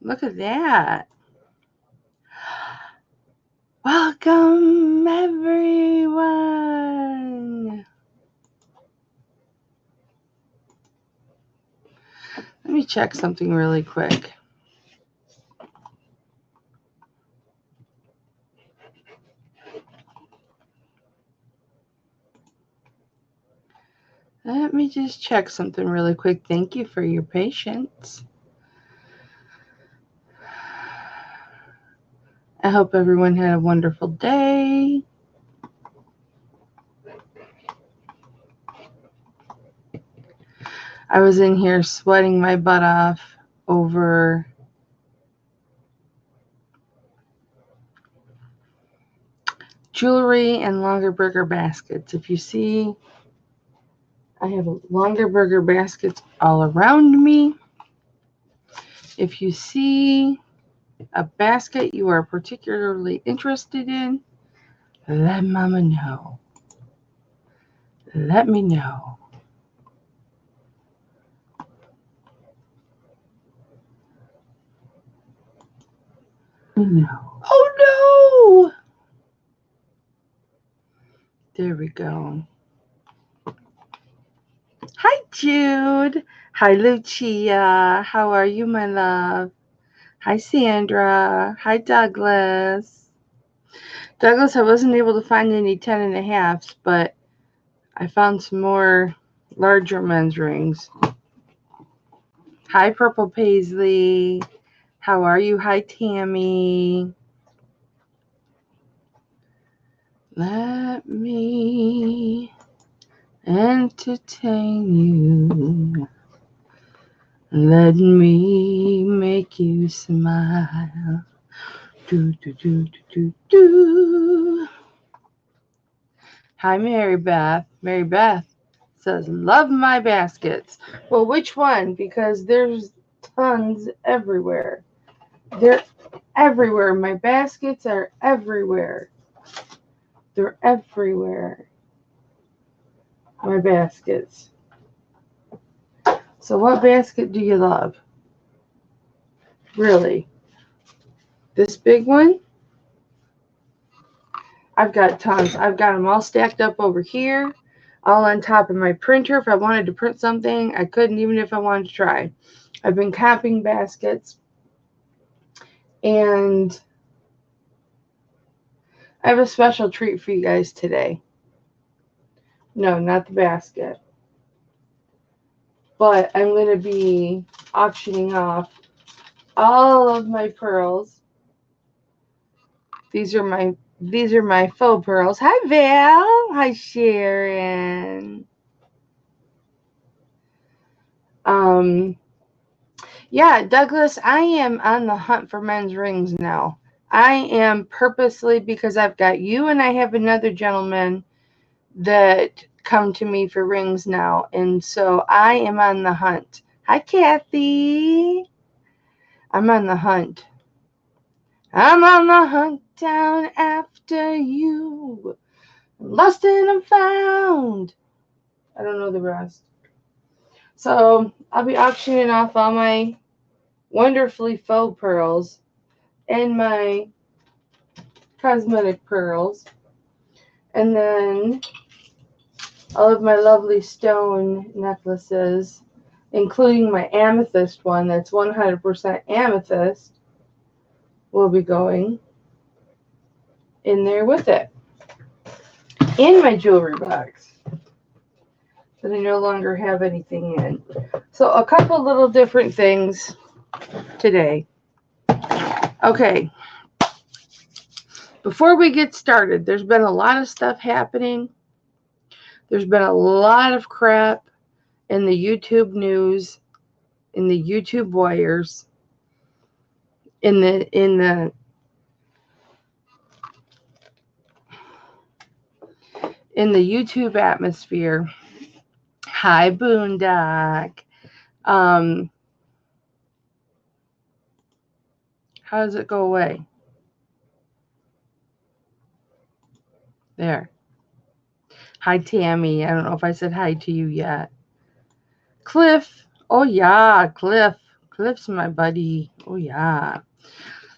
Look at that. Welcome, everyone. Let me check something really quick. Let me just check something really quick. Thank you for your patience. I hope everyone had a wonderful day. I was in here sweating my butt off over jewelry and longer burger baskets. If you see, I have longer burger baskets all around me. If you see a basket you are particularly interested in, let Mama know. Let me know. Oh no! There we go. Hi, Jude. Hi, Lucia. How are you, my love? Hi, Sandra. Hi, Douglas. Douglas, I wasn't able to find any 10.5s, but I found some more larger men's rings. Hi, Purple Paisley. How are you? Hi, Tammy. Let me entertain you. Let me make you smile. Do, do, do, do, do, do. Hi, Mary Beth. Mary Beth says, love my baskets. Well, which one? Because there's tons everywhere. They're everywhere. My baskets are everywhere. They're everywhere. My baskets. So what basket do you love? Really? This big one? I've got tons. I've got them all stacked up over here, all on top of my printer. If I wanted to print something, I couldn't, even if I wanted to try. I've been copying baskets, and I have a special treat for you guys today. No, not the basket. But I'm going to be auctioning off all of my pearls. These are my faux pearls. Hi, Val. Hi, Sharon. Yeah, Douglas, I am on the hunt for men's rings now. I am purposely, because I've got you and I have another gentleman that come to me for rings now. And so I am on the hunt. Hi, Kathy. I'm on the hunt. I'm on the hunt down after you. Lost and I'm found. I don't know the rest. So I'll be auctioning off all my wonderfully faux pearls and my cosmetic pearls. And then all of my lovely stone necklaces, including my amethyst one that's 100% amethyst, will be going in there with it. In my jewelry box that I no longer have anything in. So a couple little different things today. Okay. Before we get started, there's been a lot of stuff happening. There's been a lot of crap in the YouTube news, in the YouTube wires, in the YouTube atmosphere. Hi, Boondock. How does it go away? There. Hi, Tammy. I don't know if I said hi to you yet. Cliff. Oh, yeah, Cliff. Cliff's my buddy. Oh, yeah.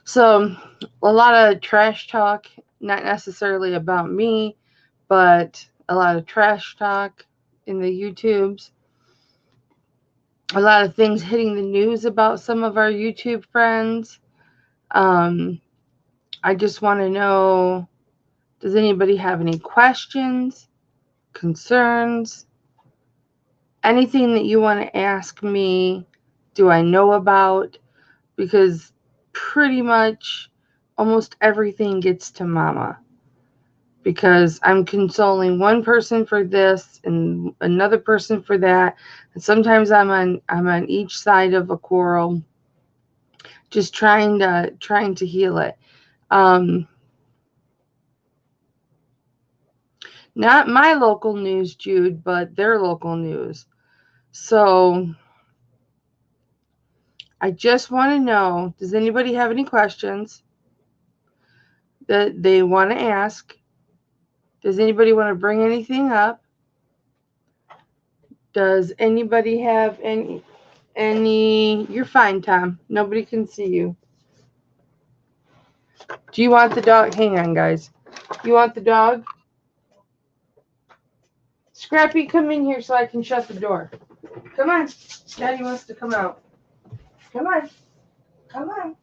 So, a lot of trash talk, not necessarily about me, but a lot of trash talk in the YouTubes. A lot of things hitting the news about some of our YouTube friends. I just want to know, does anybody have any questions, concerns, anything that you want to ask me? Do I know about? Because pretty much almost everything gets to Mama. Because I'm consoling one person for this and another person for that. And sometimes I'm on each side of a quarrel, just trying to heal it. Not my local news, Jude, but their local news. So I just want to know, does anybody have any questions that they want to ask? Does anybody want to bring anything up? Does anybody have any, you're fine, Tom. Nobody can see you. Do you want the dog? Hang on, guys. You want the dog? Scrappy, come in here so I can shut the door. Come on. Daddy wants to come out. Come on. Come on.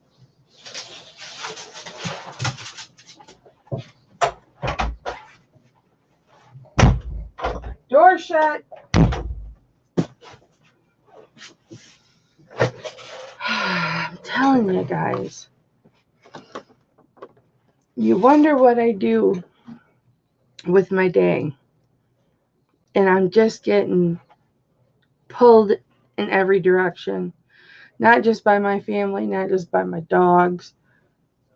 Door shut. I'm telling you guys. You wonder what I do with my day. And I'm just getting pulled in every direction. Not just by my family, not just by my dog,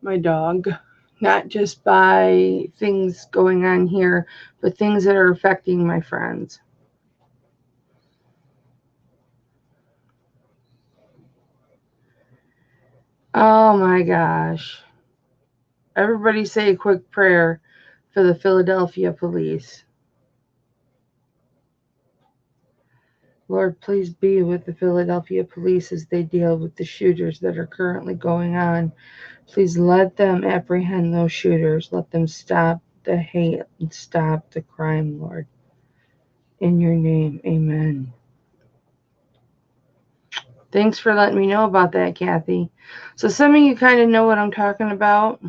not just by things going on here, but things that are affecting my friends. Oh my gosh. Everybody say a quick prayer for the Philadelphia police. Lord, please be with the Philadelphia police as they deal with the shooters that are currently going on. Please let them apprehend those shooters. Let them stop the hate and stop the crime, Lord. In your name, amen. Thanks for letting me know about that, Kathy. So some of you kind of know what I'm talking about.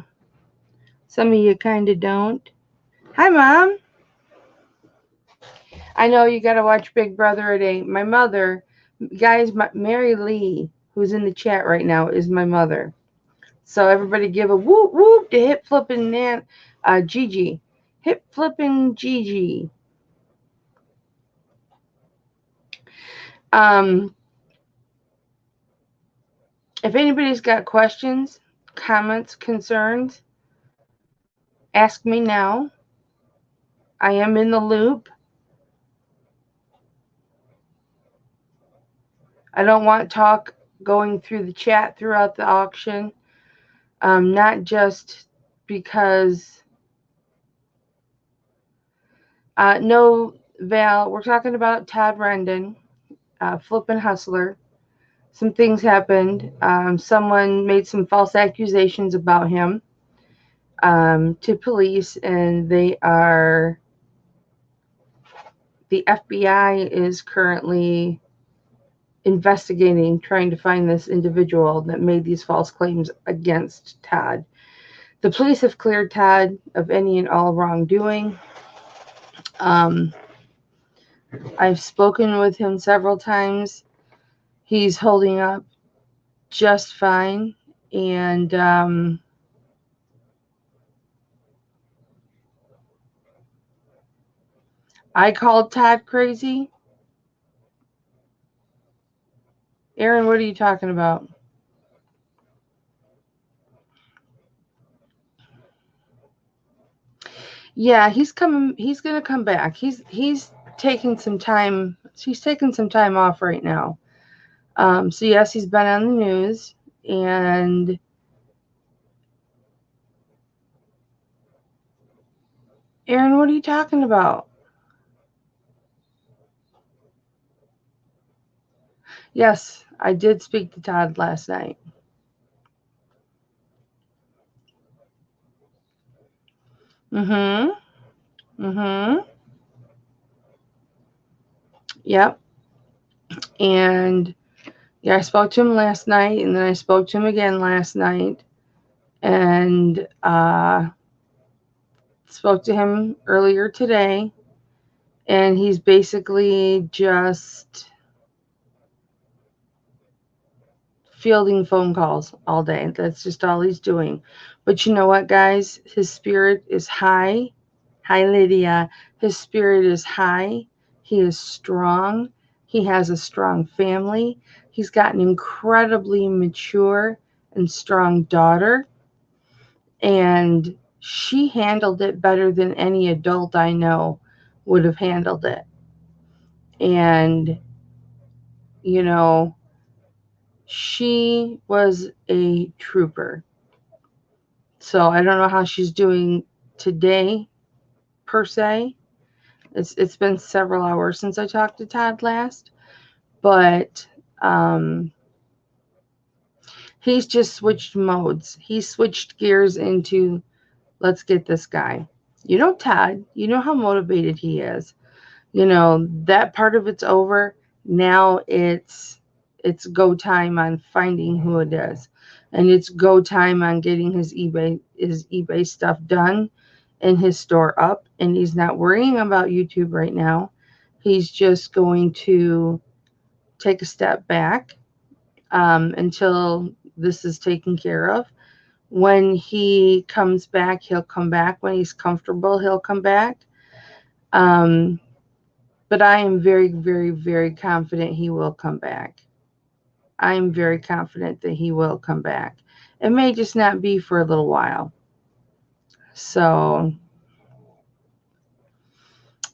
Some of you kind of don't. Hi, Mom. I know you got to watch Big Brother at 8. My mother, guys, Mary Lee, who's in the chat right now, is my mother. So everybody give a whoop whoop to Hip Flippin' Gigi. Hip Flippin' Gigi. If anybody's got questions, comments, concerns, ask me now. I am in the loop. I don't want talk going through the chat throughout the auction. Not just because, no, Val, we're talking about Todd Rendon, Flippin' Hustler. Some things happened. Someone made some false accusations about him to police, and the FBI is currently investigating, trying to find this individual that made these false claims against Todd. The police have cleared Todd of any and all wrongdoing. I've spoken with him several times. He's holding up just fine. And I called Todd crazy. Aaron, what are you talking about? Yeah, he's coming. He's gonna come back. He's taking some time. He's taking some time off right now. So yes, he's been on the news, and Aaron, what are you talking about? Yes, I did speak to Todd last night. Mm-hmm. Mm-hmm. Yep. And yeah, I spoke to him last night, and then I spoke to him again last night, and spoke to him earlier today, and he's basically just fielding phone calls all day. That's just all he's doing. But you know what, guys? His spirit is high. Hi, Lydia. His spirit is high. He is strong. He has a strong family. He's got an incredibly mature and strong daughter. And she handled it better than any adult I know would have handled it. And, you know, she was a trooper. So I don't know how she's doing today, per se. It's been several hours since I talked to Todd last, but he's just switched modes. He switched gears into let's get this guy. You know Todd. You know how motivated he is. You know that part of it's over. Now it's go time on finding who it is, and it's go time on getting his eBay stuff done and his store up. And he's not worrying about YouTube right now. He's just going to take a step back until this is taken care of. When he comes back, he'll come back. When he's comfortable, he'll come back. Um, but I am very, very, very confident he will come back. I am very confident that he will come back. It may just not be for a little while. So,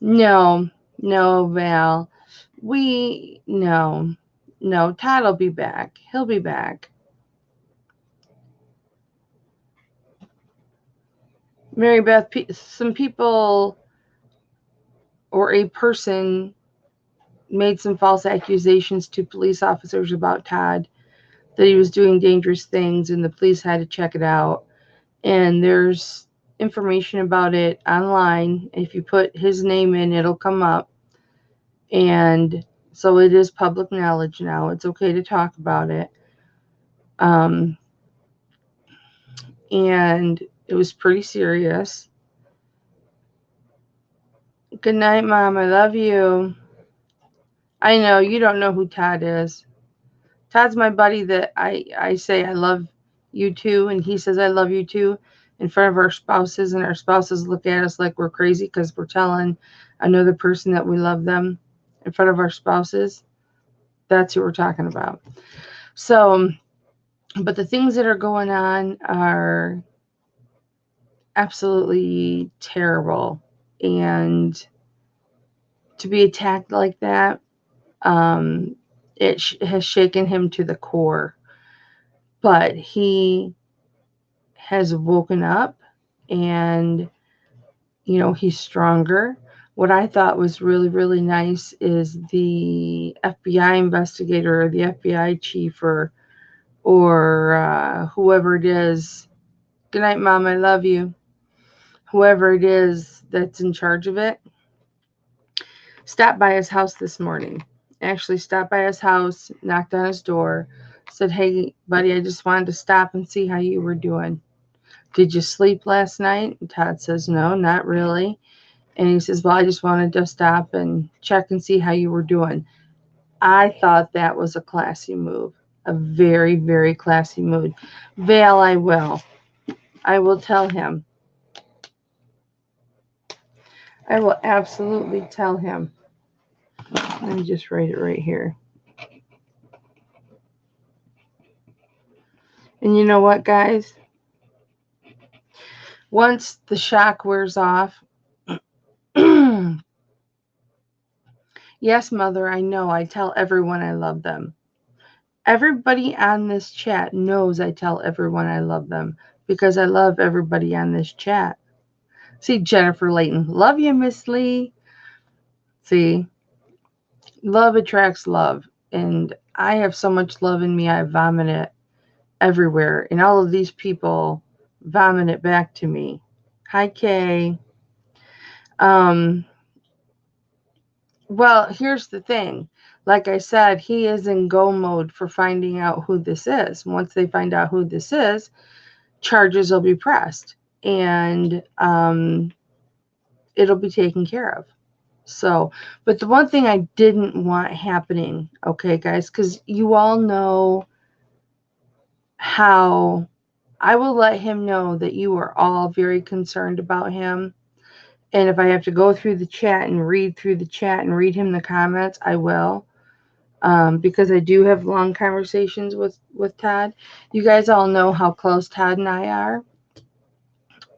no, Val. No, Todd will be back. He'll be back. Mary Beth, some people or a person made some false accusations to police officers about Todd, that he was doing dangerous things, and the police had to check it out. And there's information about it online. If you put his name in, it'll come up. And so it is public knowledge now. It's okay to talk about it. And it was pretty serious. Good night, Mom. I love you. I know you don't know who Todd is. Todd's my buddy that I say I love you too, and he says I love you too in front of our spouses, and our spouses look at us like we're crazy because we're telling another person that we love them in front of our spouses. That's who we're talking about. So, but the things that are going on are absolutely terrible, and to be attacked like that, it has shaken him to the core. But he has woken up, and he's stronger. What I thought was really, really nice is the FBI investigator, or the FBI chief, or whoever it is. Good night, Mom. I love you. Whoever it is that's in charge of it stopped by his house this morning. Actually stopped by his house, knocked on his door, said, "Hey, buddy, I just wanted to stop and see how you were doing. Did you sleep last night?" And Todd says, "No, not really." And he says, "Well, I just wanted to stop and check and see how you were doing." I thought that was a classy move. A very, very classy move. Val, I will tell him. I will absolutely tell him. Let me just write it right here. And you know what, guys? Once the shock wears off, yes, Mother, I know. I tell everyone I love them. Everybody on this chat knows I tell everyone I love them because I love everybody on this chat. See, Jennifer Layton. Love you, Miss Lee. See, love attracts love. And I have so much love in me, I vomit it everywhere. And all of these people vomit it back to me. Hi, Kay. Um, well, here's the thing. Like I said, he is in go mode for finding out who this is. Once they find out who this is, charges will be pressed and it'll be taken care of. So, but the one thing I didn't want happening, okay, guys, because you all know how I will let him know that you are all very concerned about him. And if I have to go through the chat and read through the chat and read him the comments, I will. Because I do have long conversations with Todd. You guys all know how close Todd and I are.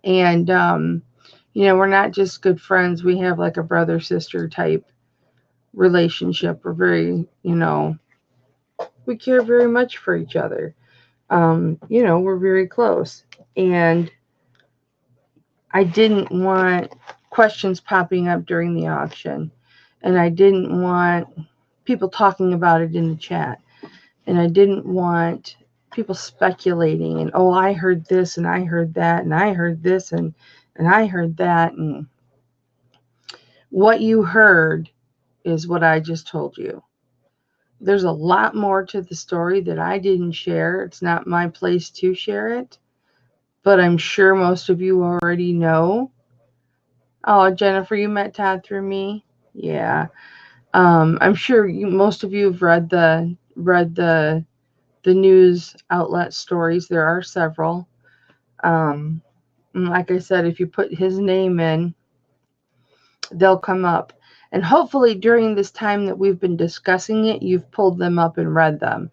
And, we're not just good friends. We have like a brother-sister type relationship. We're very, we care very much for each other. We're very close. And I didn't want questions popping up during the auction. And I didn't want people talking about it in the chat. And I didn't want people speculating and, oh, I heard this and I heard that and I heard this and I heard that. And what you heard is what I just told you. There's a lot more to the story that I didn't share. It's not my place to share it, but I'm sure most of you already know. Oh, Jennifer, you met Todd through me? Yeah. I'm sure most of you have read the news outlet stories. There are several. Like I said, if you put his name in, they'll come up. And hopefully during this time that we've been discussing it, you've pulled them up and read them,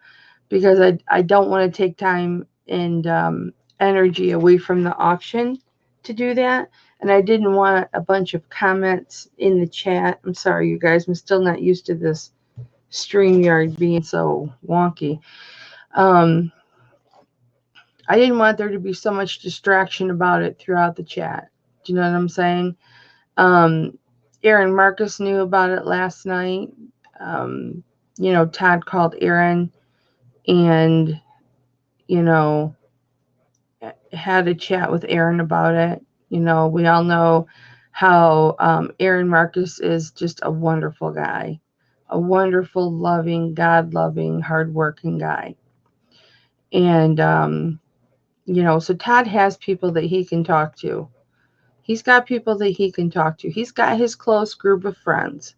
because I don't want to take time and energy away from the auction to do that. And I didn't want a bunch of comments in the chat. I'm sorry, you guys. I'm still not used to this StreamYard being so wonky. I didn't want there to be so much distraction about it throughout the chat. Do you know what I'm saying? Aaron Marcus knew about it last night. Todd called Aaron and, had a chat with Aaron about it. We all know how Aaron Marcus is just a wonderful guy, a wonderful, loving, God-loving, hardworking guy. And, so Todd has people that he can talk to. He's got people that he can talk to. He's got his close group of friends,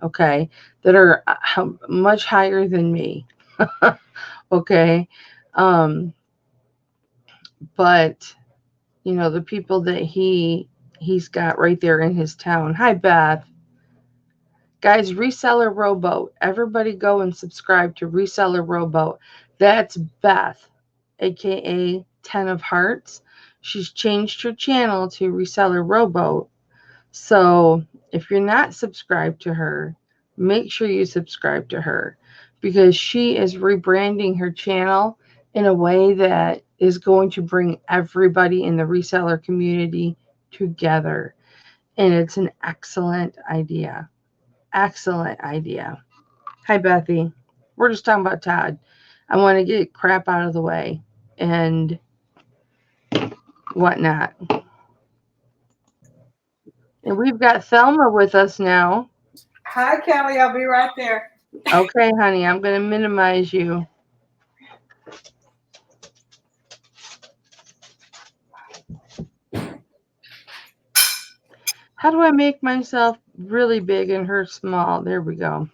okay, that are much higher than me, okay? But, the people that he's got right there in his town. Hi, Beth. Guys, Reseller Rowboat. Everybody go and subscribe to Reseller Rowboat. That's Beth, a.k.a. 10 of Hearts. She's changed her channel to Reseller Rowboat. So if you're not subscribed to her, make sure you subscribe to her, because she is rebranding her channel in a way that is going to bring everybody in the reseller community together. And it's an excellent idea. Excellent idea. Hi, Bethy. We're just talking about Todd. I want to get crap out of the way and whatnot. And we've got Thelma with us now. Hi, Kelly. I'll be right there. Okay, honey. I'm going to minimize you. How do I make myself really big and her small? There we go.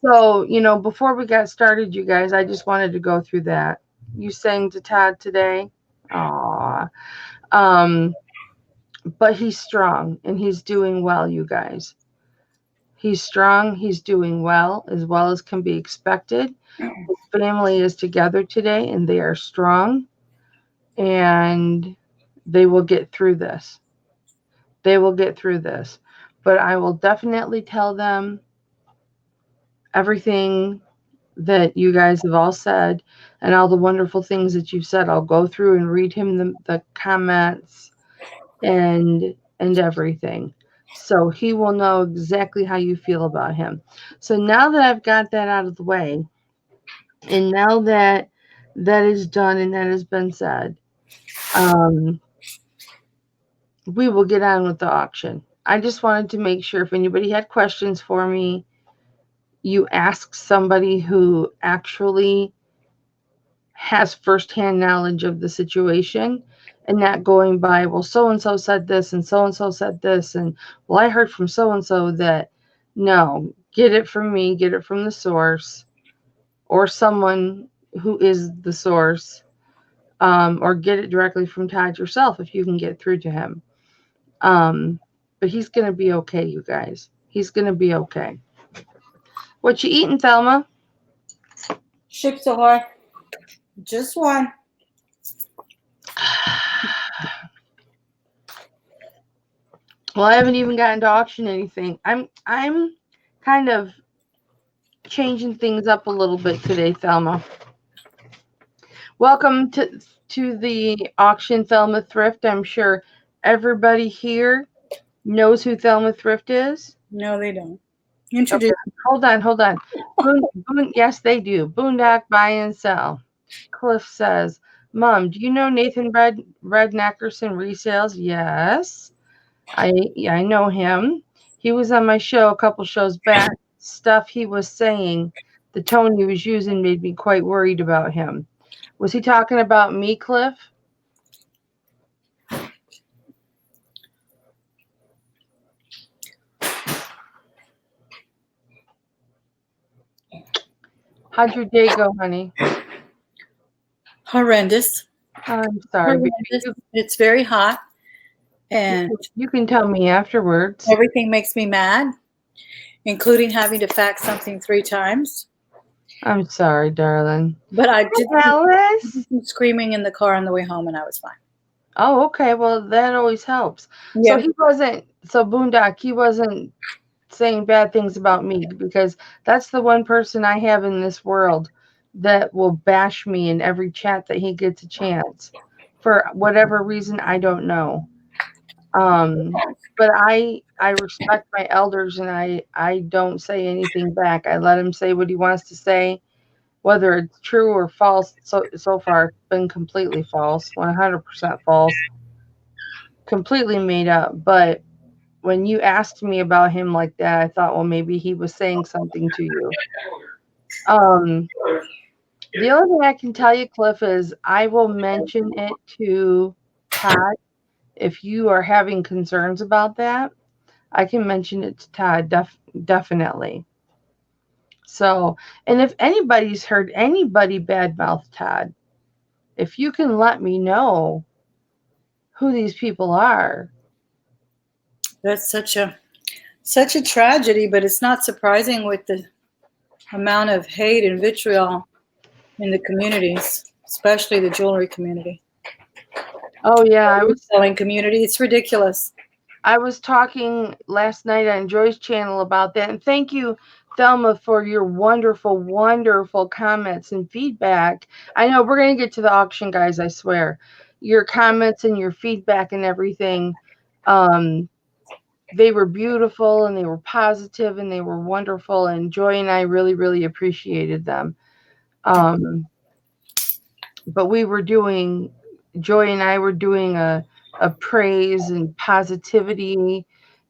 So, before we got started, you guys, I just wanted to go through that. You sang to Todd today? Aww. But he's strong and he's doing well, you guys. He's strong. He's doing well as can be expected. His family is together today and they are strong, and they will get through this. They will get through this. But I will definitely tell them everything that you guys have all said and all the wonderful things that you've said. I'll go through and read him the comments and everything. So he will know exactly how you feel about him. So now that I've got that out of the way, and now that that is done and that has been said, we will get on with the auction. I just wanted to make sure if anybody had questions for me, you ask somebody who actually has firsthand knowledge of the situation and not going by, well, so and so said this and so said this, and well, I heard from so and so that. No, get it from me, get it from the source or someone who is the source, or get it directly from Todd yourself if you can get through to him. But he's going to be okay, you guys. He's going to be okay. What you eating, Thelma? Chips Ahoy. Just one. Well, I haven't even gotten to auction anything. I'm kind of changing things up a little bit today, Thelma. Welcome to the auction, Thelma Thrift. I'm sure everybody here knows who Thelma Thrift is. No, they don't. Introduce. Okay. Hold on. Yes, they do. Boondock Buy and Sell. Cliff says, Mom, do you know Nathan Redneckerson Resales? Yes. I know him. He was on my show a couple shows back. Stuff he was saying, the tone he was using made me quite worried about him. Was he talking about me, Cliff? How'd your day go, honey? Horrendous. I'm sorry. Horrendous. It's very hot. And you can tell me afterwards. Everything makes me mad, including having to fax something 3 times. I'm sorry, darling. But I did Alice? Screaming in the car on the way home, and I was fine. Oh, okay. Well, that always helps. Yeah. So Boondock, he wasn't saying bad things about me, because that's the one person I have in this world that will bash me in every chat that he gets a chance. For whatever reason, I don't know. But I respect my elders, and I don't say anything back. I let him say what he wants to say, whether it's true or false. So far, it's been completely false, 100% false, completely made up. But when you asked me about him like that, I thought, well, maybe he was saying something to you. The only thing I can tell you, Cliff, is I will mention it to Todd. If you are having concerns about that, I can mention it to Todd, definitely. So, and if anybody's heard anybody badmouth Todd, if you can let me know who these people are. That's such a tragedy, but it's not surprising with the amount of hate and vitriol in the communities, especially the jewelry community. Oh yeah, I was selling community. It's ridiculous. I was talking last night on Joy's channel about that, and thank you, Thelma, for your wonderful, wonderful comments and feedback. I know we're going to get to the auction, guys, I swear. Your comments and your feedback and everything, they were beautiful, and they were positive, and they were wonderful, and Joy and I really, really appreciated them. But Joy and I were doing a praise and positivity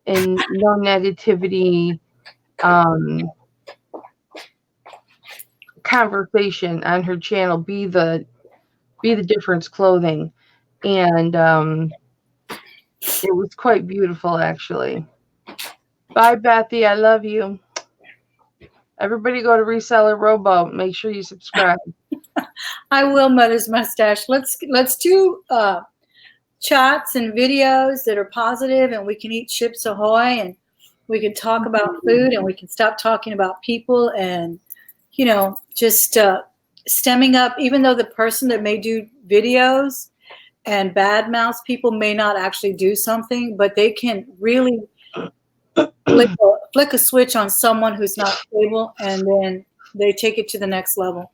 and no negativity conversation on her channel, Be the Difference Clothing, and it was quite beautiful, actually. Bye, Bethy, I love you. Everybody go to Reseller Robo. Make sure you subscribe. I will, Mother's Mustache. Let's do chats and videos that are positive, and we can eat Chips Ahoy, and we can talk about food, and we can stop talking about people, and just stemming up. Even though the person that may do videos and bad mouths people may not actually do something, but they can really flick a switch on someone who's not stable, and then they take it to the next level.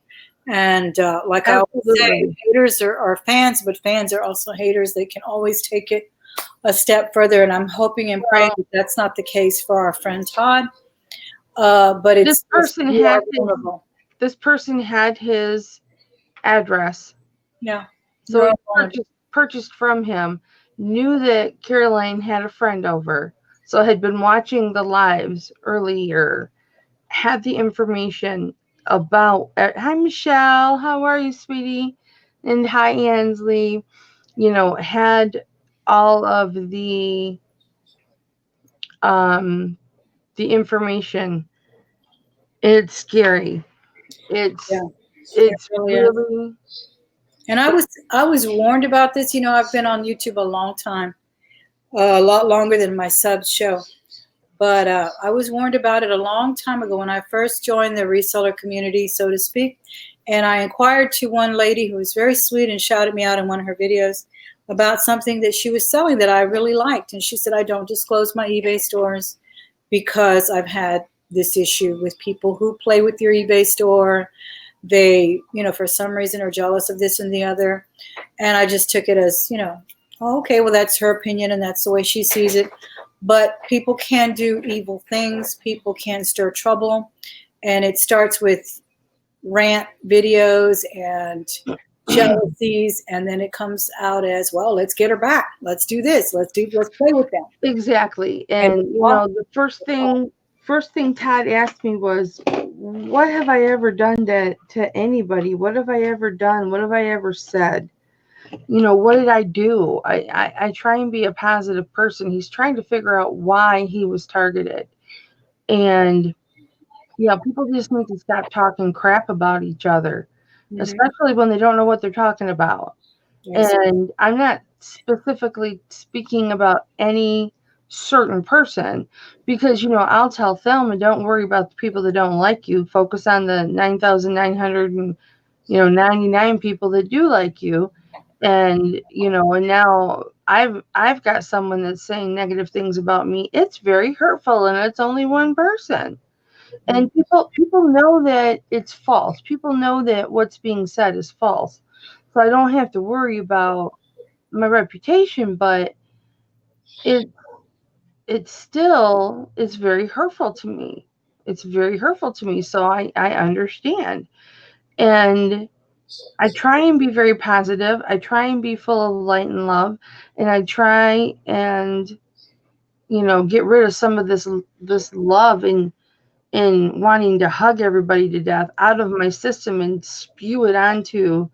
And like I always say, haters are fans, but fans are also haters. They can always take it a step further, and I'm hoping and praying that that's not the case for our friend Todd. But This person we had are vulnerable. this person had his address. Yeah. So he purchased from him, knew that Caroline had a friend over, so had been watching the lives earlier, had the information about, hi Michelle, how are you, sweetie? And hi Ansley, had all of the information. It's scary. It's really. And I was warned about this. I've been on YouTube a long time, a lot longer than my subs show. But I was warned about it a long time ago when I first joined the reseller community, so to speak. And I inquired to one lady who was very sweet and shouted me out in one of her videos about something that she was selling that I really liked. And she said, I don't disclose my eBay stores because I've had this issue with people who play with your eBay store. They, for some reason are jealous of this and the other. And I just took it as, oh, okay, well, that's her opinion and that's the way she sees it. But people can do evil things. People can stir trouble. And it starts with rant videos and jealousies. And then it comes out as, well, let's get her back. Let's do this. Let's play with them. Exactly. And, the first thing Todd asked me was, what have I ever done to anybody? What have I ever done? What have I ever said? What did I do? I try and be a positive person. He's trying to figure out why he was targeted. And, people just need to stop talking crap about each other, especially when they don't know what they're talking about. Yes. And I'm not specifically speaking about any certain person because, I'll tell Thelma, don't worry about the people that don't like you. Focus on the 9,999 people that do like you. And, and now I've got someone that's saying negative things about me. It's very hurtful, and it's only one person. And people know that it's false. People know that what's being said is false. So I don't have to worry about my reputation, but it still is very hurtful to me. It's very hurtful to me. So I understand. And I try and be very positive. I try and be full of light and love. And I try and, get rid of some of this love and wanting to hug everybody to death out of my system and spew it onto,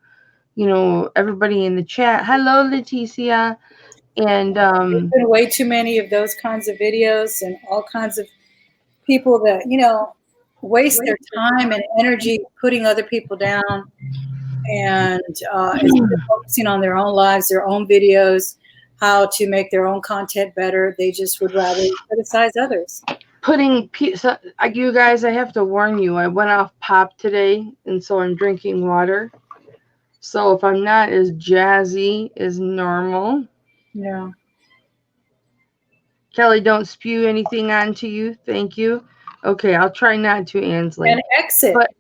everybody in the chat. Hello, Leticia. And there's been way too many of those kinds of videos and all kinds of people that, waste their time and energy putting other people down and instead of focusing on their own lives, their own videos, how to make their own content better. They just would rather criticize others. You guys, I have to warn you, I went off pop today, and so I'm drinking water. So if I'm not as jazzy as normal. Yeah. Kelly, don't spew anything onto you. Thank you. Okay, I'll try not to, Ansley. And exit. But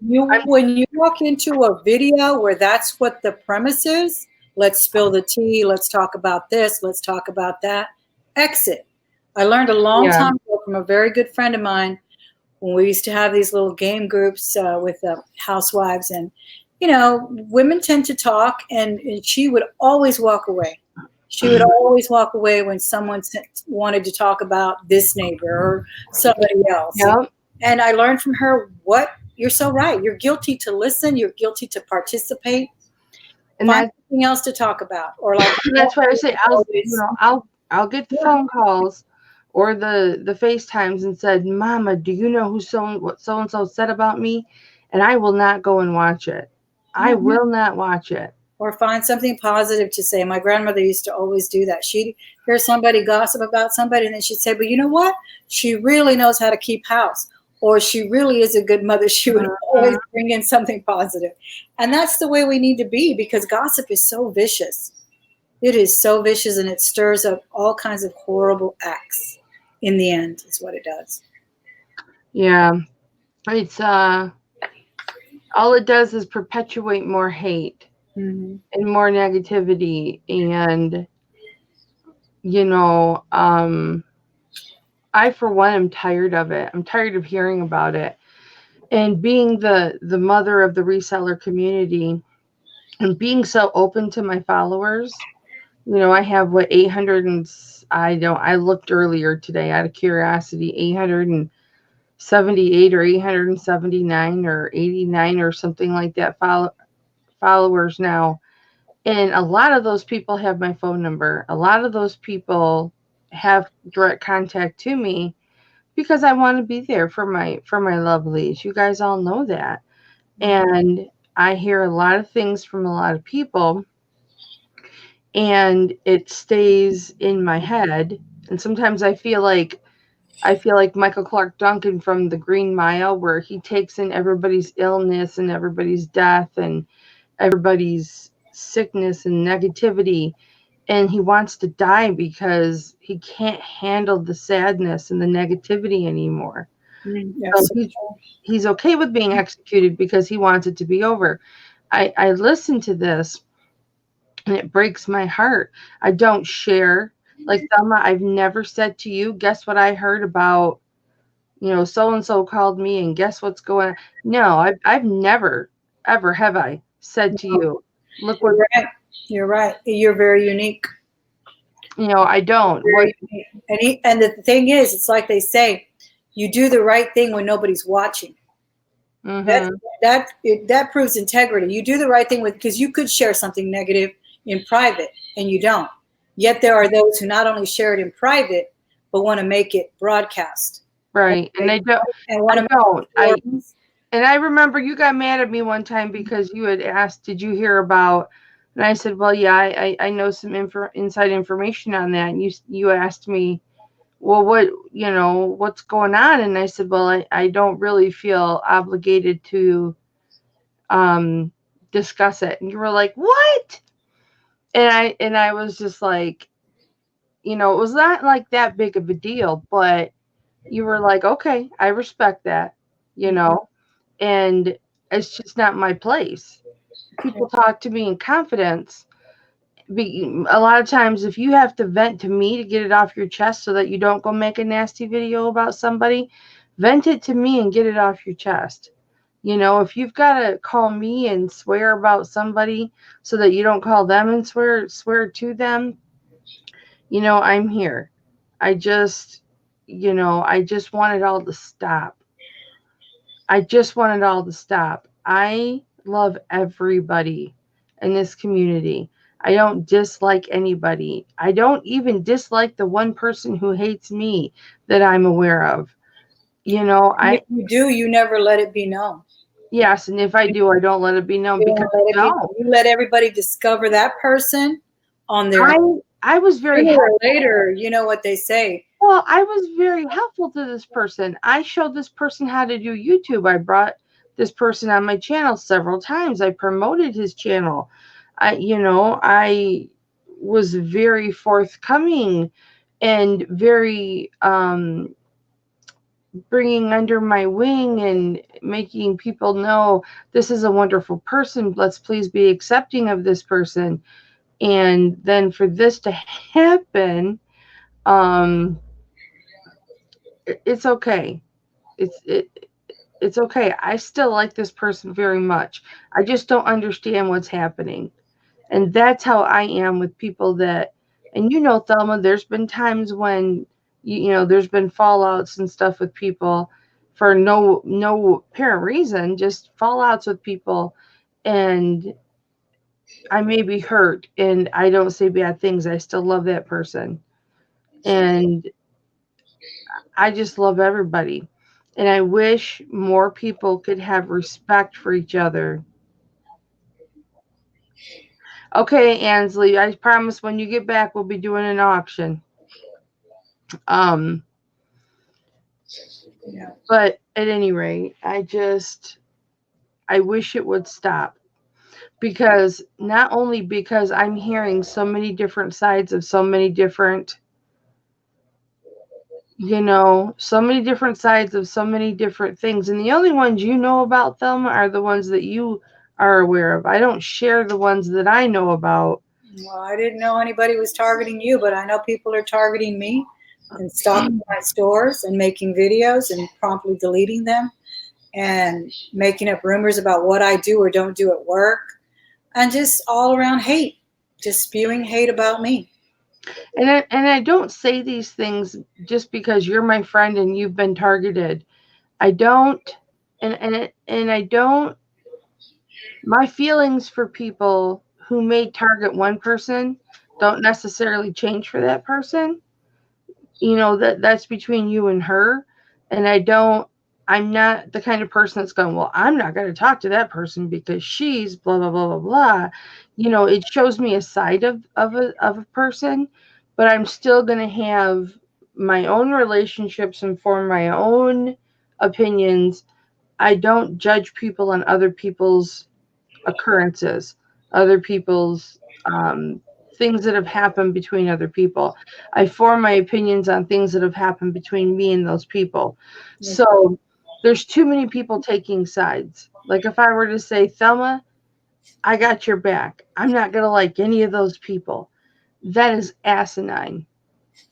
when you walk into a video where that's what the premise is, let's spill the tea, let's talk about this, let's talk about that, exit. I learned a long time ago from a very good friend of mine when we used to have these little game groups with housewives, and women tend to talk, and she would always walk away. She would always walk away when someone wanted to talk about this neighbor or somebody else. Yep. And I learned from her, you're so right. You're guilty to listen. You're guilty to participate. And find something else to talk about. Or like that's why I say I'll get the phone calls or the FaceTimes and said, Mama, do you know what so and so said about me? And I will not go and watch it. I will not watch it. Or find something positive to say. My grandmother used to always do that. She'd hear somebody gossip about somebody, and then she'd say, but you know what? She really knows how to keep house. Or she really is a good mother. She would always bring in something positive. And that's the way we need to be, because gossip is so vicious. It is so vicious, and it stirs up all kinds of horrible acts in the end is what it does. Yeah. It's all it does is perpetuate more hate and more negativity. And you know, I for one am tired of it. I'm tired of hearing about it. And being the mother of the reseller community and being so open to my followers, you know, I have what 800 and I looked earlier today out of curiosity, 878 or 879 or 89 or something like that followers now. And a lot of those people have my phone number. A lot of those people have direct contact to me because I want to be there for my lovelies. You guys all know that. And I hear a lot of things from a lot of people and it stays in my head. And sometimes I feel like Michael Clark Duncan from the Green Mile, where he takes in everybody's illness and everybody's death and everybody's sickness and negativity. And he wants to die because he can't handle the sadness and the negativity anymore. So he's okay with being executed because he wants it to be over. I listen to this and it breaks my heart. I don't share. Like, Thelma, I've never said to you, guess what I heard about, you know, so and so called me and guess what's going on. No, I've never, ever have I said to you, look what. You're right. You're very unique. You know, I don't. And the thing is, it's like they say, you do the right thing when nobody's watching. Mm-hmm. That proves integrity. You do the right thing because you could share something negative in private and you don't. Yet there are those who not only share it in private but want to make it broadcast. Right, and I don't. And I remember you got mad at me one time because you had asked, "Did you hear about?" And I said, "Well, yeah, I know some inside information on that." And you asked me, "Well, what's going on?" And I said, "Well, I don't really feel obligated to discuss it." And you were like, "What?" And I was just like, you know, it was not like that big of a deal, but you were like, "Okay, I respect that," you know, and it's just not my place. People talk to me in confidence. A lot of times, if you have to vent to me to get it off your chest so that you don't go make a nasty video about somebody, vent it to me and get it off your chest. You know, if you've got to call me and swear about somebody so that you don't call them and swear to them, you know, I'm here. I just want it all to stop. I just want it all to stop. I love everybody in this community. I don't dislike anybody. I don't even dislike the one person who hates me that I'm aware of. You know, if you do, you never let it be known. Yes, and if I do, I don't let it be known because you let everybody discover that person on their own. I was very later, you know what they say. Well, I was very helpful to this person. I showed this person how to do YouTube. I brought this person on my channel several times. I promoted his channel. I was very forthcoming and very bringing under my wing and making people know this is a wonderful person. Let's please be accepting of this person. And then for this to happen, it's okay. It's okay. I still like this person very much. I just don't understand what's happening. And that's how I am with people that, and you know, Thelma, there's been times when, there's been fallouts and stuff with people for no apparent reason, just fallouts with people. And I may be hurt and I don't say bad things. I still love that person. And I just love everybody. And I wish more people could have respect for each other. Okay, Ansley, I promise when you get back, we'll be doing an auction. But at any rate, I wish it would stop. Because not only because I'm hearing so many different sides of so many different things. And the only ones you know about, Thelma, are the ones that you are aware of. I don't share the ones that I know about Well, I didn't know anybody was targeting you, but I know people are targeting me and stalking my stores and making videos and promptly deleting them and making up rumors about what I do or don't do at work and just all around hate, just spewing hate about me. And I don't say these things just because you're my friend and you've been targeted. I don't, and I don't. My feelings for people who may target one person don't necessarily change for that person. That's between you and her. And I'm not the kind of person that's going, well, I'm not going to talk to that person because she's blah blah blah blah blah. It shows me a side of a person, but I'm still going to have my own relationships and form my own opinions. I don't judge people on other people's occurrences, other people's things that have happened between other people. I form my opinions on things that have happened between me and those people. So there's too many people taking sides. Like if I were to say, Thelma, I got your back, I'm not going to like any of those people. That is asinine.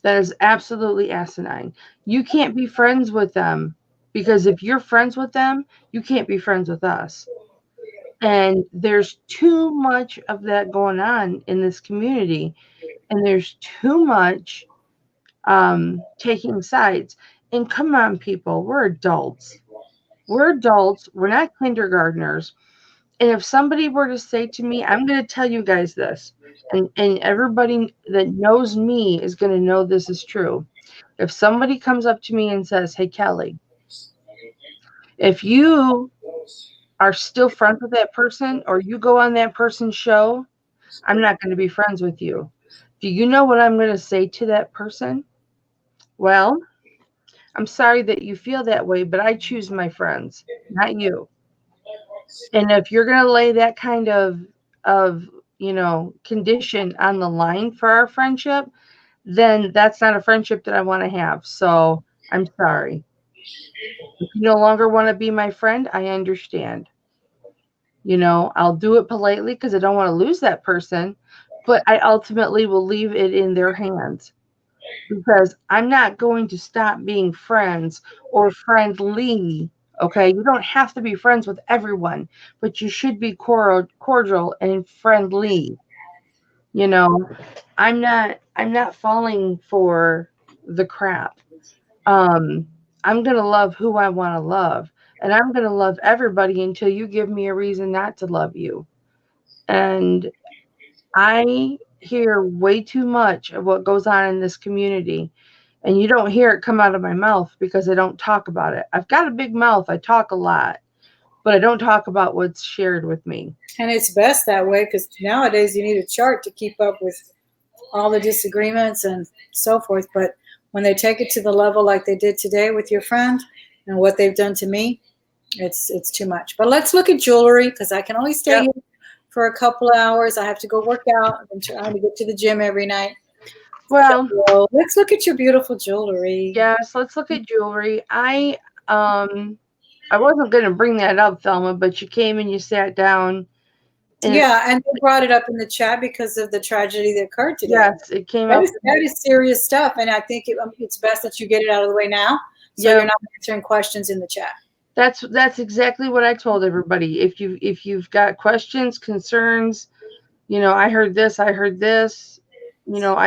That is absolutely asinine. You can't be friends with them because if you're friends with them, you can't be friends with us. And there's too much of that going on in this community. And there's too much taking sides. And come on, people, we're adults. We're adults. We're not kindergartners. And if somebody were to say to me, I'm going to tell you guys this, and everybody that knows me is going to know this is true. If somebody comes up to me and says, hey, Kelly, if you are still friends with that person or you go on that person's show, I'm not going to be friends with you. Do you know what I'm going to say to that person? Well, I'm sorry that you feel that way, but I choose my friends, not you. And if you're going to lay that kind of condition on the line for our friendship, then that's not a friendship that I want to have. So I'm sorry. If you no longer want to be my friend, I understand. I'll do it politely because I don't want to lose that person, but I ultimately will leave it in their hands because I'm not going to stop being friends or friendly. Okay, you don't have to be friends with everyone, but you should be cordial and friendly. I'm not falling for the crap. I'm going to love who I want to love, and I'm going to love everybody until you give me a reason not to love you. And I hear way too much of what goes on in this community, and you don't hear it come out of my mouth because I don't talk about it. I've got a big mouth. I talk a lot, but I don't talk about what's shared with me. And it's best that way because nowadays you need a chart to keep up with all the disagreements and so forth. But when they take it to the level like they did today with your friend and what they've done to me, it's too much. But let's look at jewelry because I can only stay here for a couple hours. I have to go work out. I'm trying to get to the gym every night. Well, so let's look at your beautiful jewelry. Yes, let's look at jewelry. I wasn't going to bring that up, Thelma, but you came and you sat down. And they brought it up in the chat because of the tragedy that occurred today. Yes, it came up. That is serious stuff, and I think it's best that you get it out of the way now, so you're not answering questions in the chat. That's exactly what I told everybody. If you've got questions, concerns, I heard this, I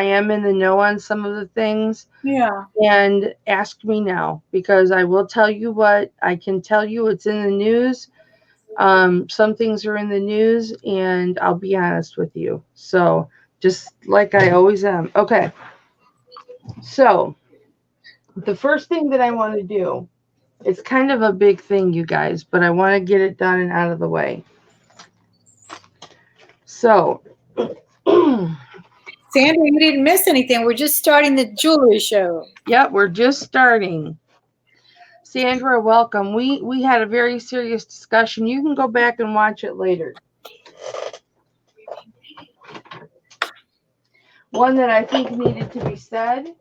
am in the know on some of the things. Yeah. And ask me now because I will tell you what I can tell you. It's in the news. Some things are in the news, and I'll be honest with you. So just like I always am. Okay. So the first thing that I want to do, it's kind of a big thing, you guys, but I want to get it done and out of the way. So, Sandra, you didn't miss anything. We're just starting the jewelry show. Yep, we're just starting. Sandra, welcome. We had a very serious discussion. You can go back and watch it later. One that I think needed to be said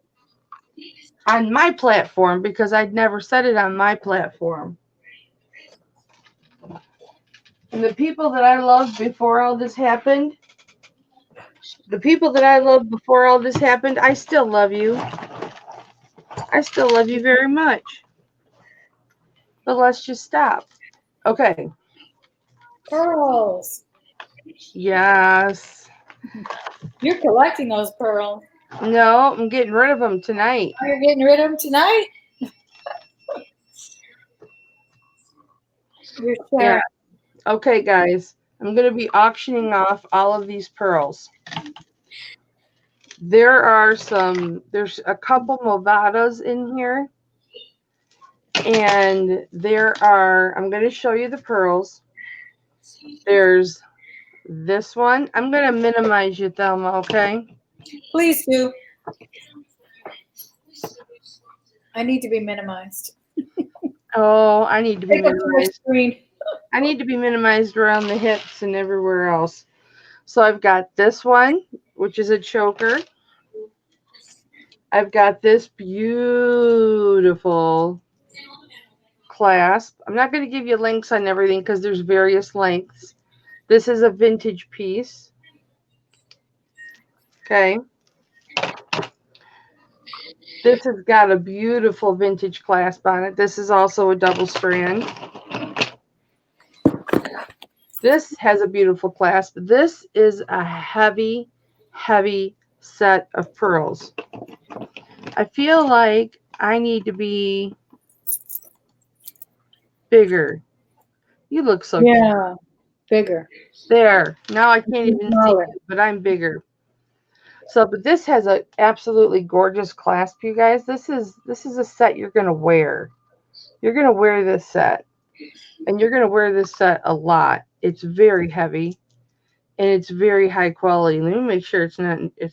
on my platform because I'd never said it on my platform. And the people that I loved before all this happened, The people that I loved before all this happened, I still love you. I still love you very much. But let's just stop. Okay. Pearls. Yes. You're collecting those pearls. No, I'm getting rid of them tonight. Oh, you're getting rid of them tonight? You're sharing. Yeah. Okay, guys. I'm going to be auctioning off all of these pearls. There's a couple Movados in here. And I'm going to show you the pearls. There's this one. I'm going to minimize you, Thelma, okay? Please do. I need to be minimized. Oh, I need to be Take up too much minimized. screen. I need to be minimized around the hips and everywhere else. So I've got this one, which is a choker. I've got this beautiful clasp. I'm not going to give you links on everything because there's various lengths. This is a vintage piece. Okay. This has got a beautiful vintage clasp on it. This is also a double strand. This has a beautiful clasp. This is a heavy, heavy set of pearls. I feel like I need to be bigger. You look so Yeah, bigger. There. Now I can't even see you, but I'm bigger. So, but this has an absolutely gorgeous clasp, you guys. This is a set you're going to wear. You're going to wear this set. And you're going to wear this set a lot. It's very heavy. And it's very high quality. Let me make sure it's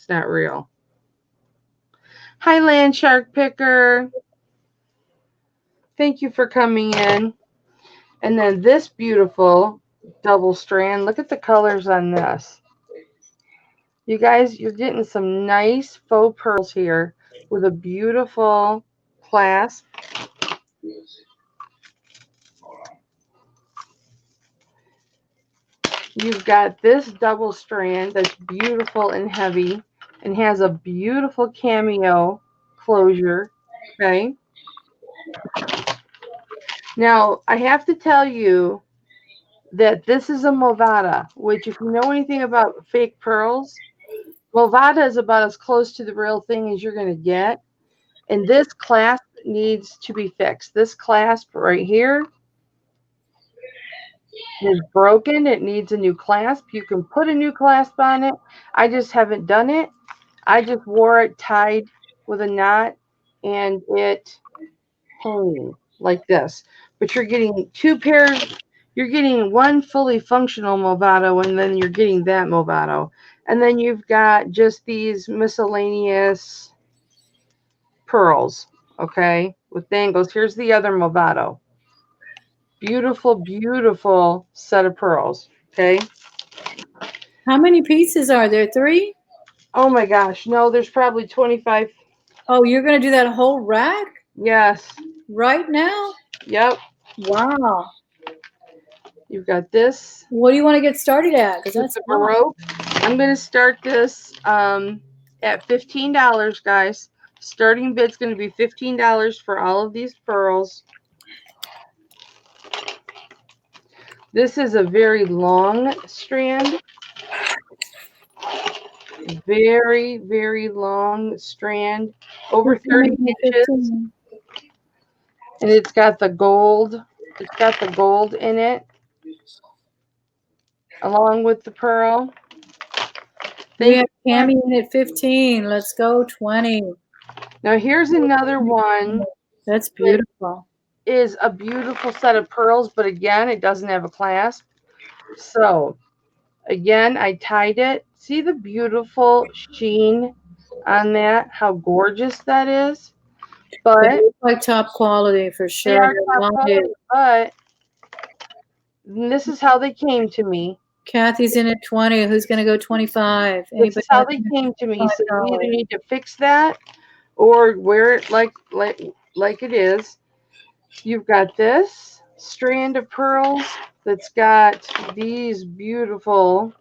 not real. Hi, Land Shark Picker. Thank you for coming in. And then this beautiful double strand. Look at the colors on this. You guys, you're getting some nice faux pearls here with a beautiful clasp. You've got this double strand that's beautiful and heavy and has a beautiful cameo closure. Okay. Now, I have to tell you that this is a Movada, which if you know anything about fake pearls, Movada is about as close to the real thing as you're going to get. And this clasp needs to be fixed. This clasp right here is broken. It needs a new clasp. You can put a new clasp on it. I just haven't done it. I just wore it tied with a knot and it hung like this. But you're getting two pairs. You're getting one fully functional Movado and then you're getting that Movado. And then you've got just these miscellaneous pearls, okay, with dangles. Here's the other Movado. Beautiful, beautiful set of pearls, okay? How many pieces are there? 3? Oh my gosh, no, there's probably 25. Oh, you're going to do that whole rack? Yes. Right now? Yep. Wow. You've got this. What do you want to get started at? Because that's the Baroque. I'm going to start this at $15, guys. Starting bid's going to be $15 for all of these pearls. This is a very long strand. Very, very long strand. Over 30 inches. And it's got the gold. It's got the gold in it. Along with the pearl. We have Cammy in at 15. Let's go 20. Now here's another one. That's beautiful. Is a beautiful set of pearls, but again, it doesn't have a clasp. So again, I tied it. See the beautiful sheen on that? How gorgeous that is. But it's like top quality for sure. They are top quality, but this is how they came to me. Kathy's in at 20. Who's going to go 25? This is how they came to me. So you either need to fix that or wear it like it is. You've got this strand of pearls that's got these beautiful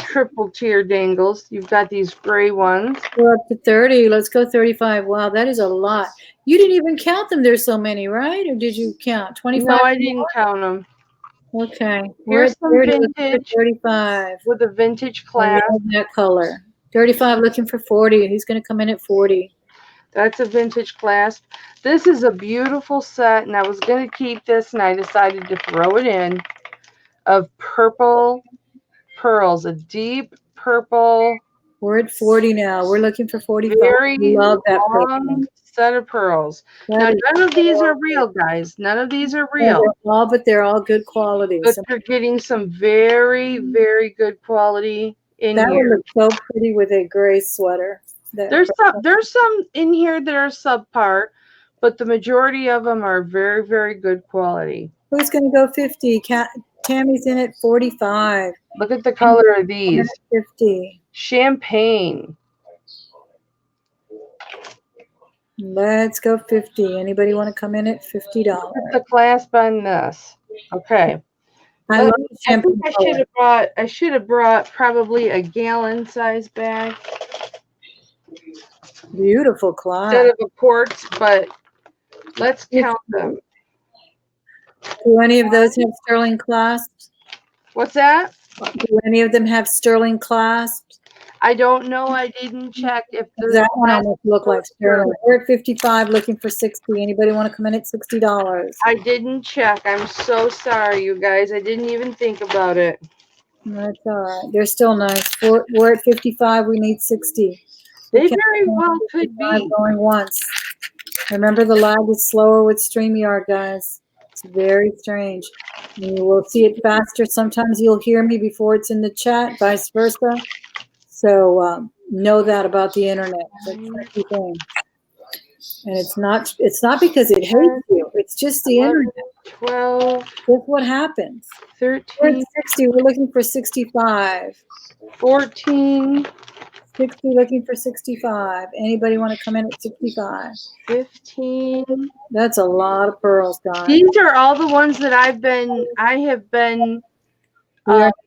triple tier dangles. You've got these gray ones. We're up to 30. Let's go 35. Wow, that is a lot. You didn't even count them. There's so many, right? Or did you count? 25? No, I didn't count them. Okay. We're Here's at some 30. Looking for vintage 35. with a vintage I clasp. love that color. 35 looking for 40. He's going to come in at 40. That's a vintage clasp. This is a beautiful set, and I was going to keep this, and I decided to throw it in, of purple pearls, a deep purple. We're at 40 now. We're looking for 45. Very Love that purple. long set of pearls. That Now, is none of these are real, guys. None of these are real. but they're all good quality. But So you're getting some very, very good quality in that would here. look so pretty with a gray sweater. There's some in here that are subpar, but the majority of them are very, very good quality. Who's going to go 50? Tammy's in at 45. Look at the color of these. 50. Champagne. Let's go 50. Anybody want to come in at $50? Look at the clasp on this. Okay. I love I champagne. think I should have brought probably a gallon size bag Beautiful class. instead of a quartz, but let's count them. Do any of those have sterling clasps? What's that? Do any of them have sterling clasps? I don't know. I didn't check if That one almost looked like sterling. We're at 55 looking for 60. Anybody want to come in at $60? I didn't check. I'm so sorry, you guys. I didn't even think about it. That's all right. They're still nice. We're at 55. We need 60. They very well could be. Going once. Remember, the lag is slower with StreamYard, guys. It's very strange. You will see it faster. Sometimes you'll hear me before it's in the chat, vice versa. So know that about the internet. It's a tricky thing. And it's not because it hates you. It's just the 11, internet. 12. That's what happens. 13. We're at 60. We're looking for 65. 14. 60 looking for 65. Anybody want to come in at 65? 15. That's a lot of pearls, guys. These are all the ones that I have been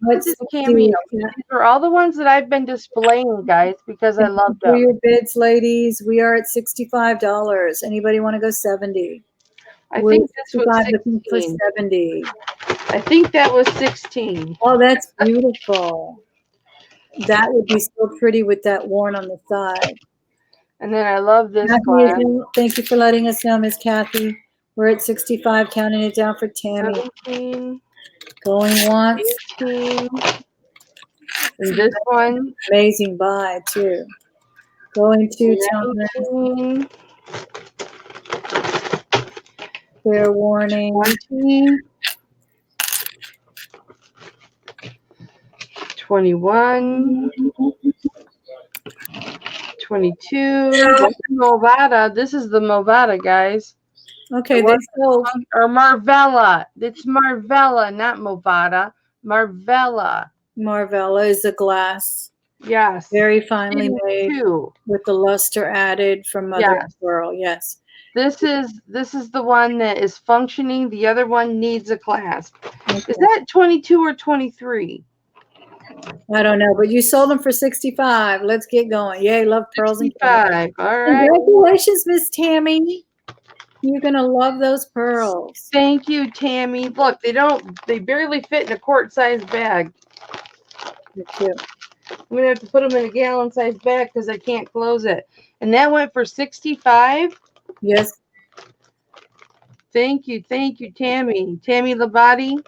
this is cameo. These are all the ones that I've been displaying, guys, because I love them. For your bids, ladies, we are at $65. Anybody want to go 70? I think this was 16. For 70. I think that was 16. Oh, that's beautiful. That would be so pretty with that worn on the side. And then I love this class. Thank you for letting us know, Miss Kathy. We're at 65, counting it down for Tammy. 17. Going once. 18. And this one. Amazing buy, too. Going to 19. Fair warning. 20. 21. 22. That's Movada. This is the Movada, guys. Okay, they sold. Or Marvella. It's Marvella, not Movada. Marvella. Marvella is a glass. Yes. Very finely made. Too. With the luster added from mother and pearl. Yes. This is the one that is functioning. The other one needs a clasp. Okay. Is that 22 or 23? I don't know, but you sold them for 65. Let's get going. Yay, love pearls 65. And all right. Congratulations, Miss Tammy. You're gonna love those pearls. Thank you, Tammy. Look, they barely fit in a quart-sized bag. They're cute. I'm gonna have to put them in a gallon-sized bag because I can't close it. And that went for 65. Yes. Thank you, Tammy. Tammy Labate.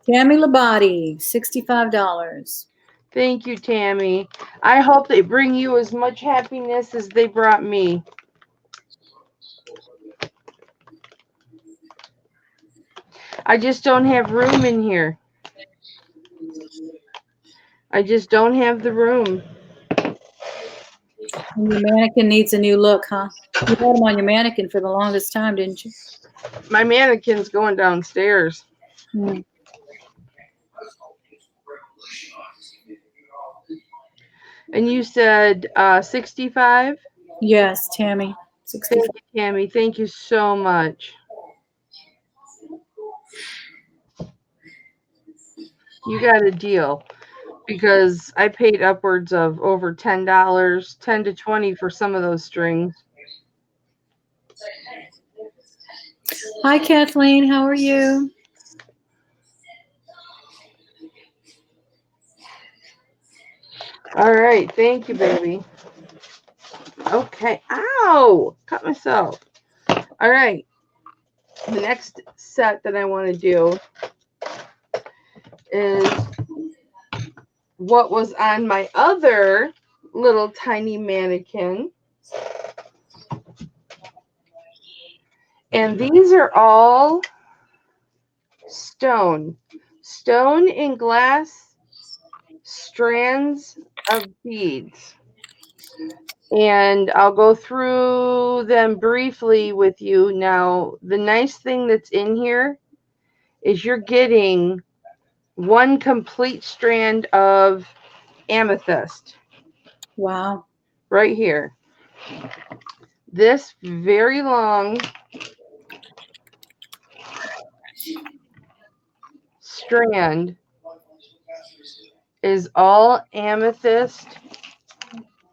Tammy Labate, $65. Thank you, Tammy. I hope they bring you as much happiness as they brought me. I just don't have room in here. I just don't have the room. And your mannequin needs a new look, huh? You had them on your mannequin for the longest time, didn't you? My mannequin's going downstairs. Hmm. And you said 65? Yes, Tammy. 65. Thank you, Tammy. Thank you so much. You got a deal. because I paid upwards of over $10, 10 to 20 for some of those strings. Hi, Kathleen. How are you? All right. Thank you, baby. Okay. Ow! Cut myself. All right. The next set that I want to do is what was on my other little tiny mannequin. And these are all stone and glass strands of beads. And I'll go through them briefly with you. Now, the nice thing that's in here is you're getting one complete strand of amethyst. Wow. Right here. This very long strand is all amethyst,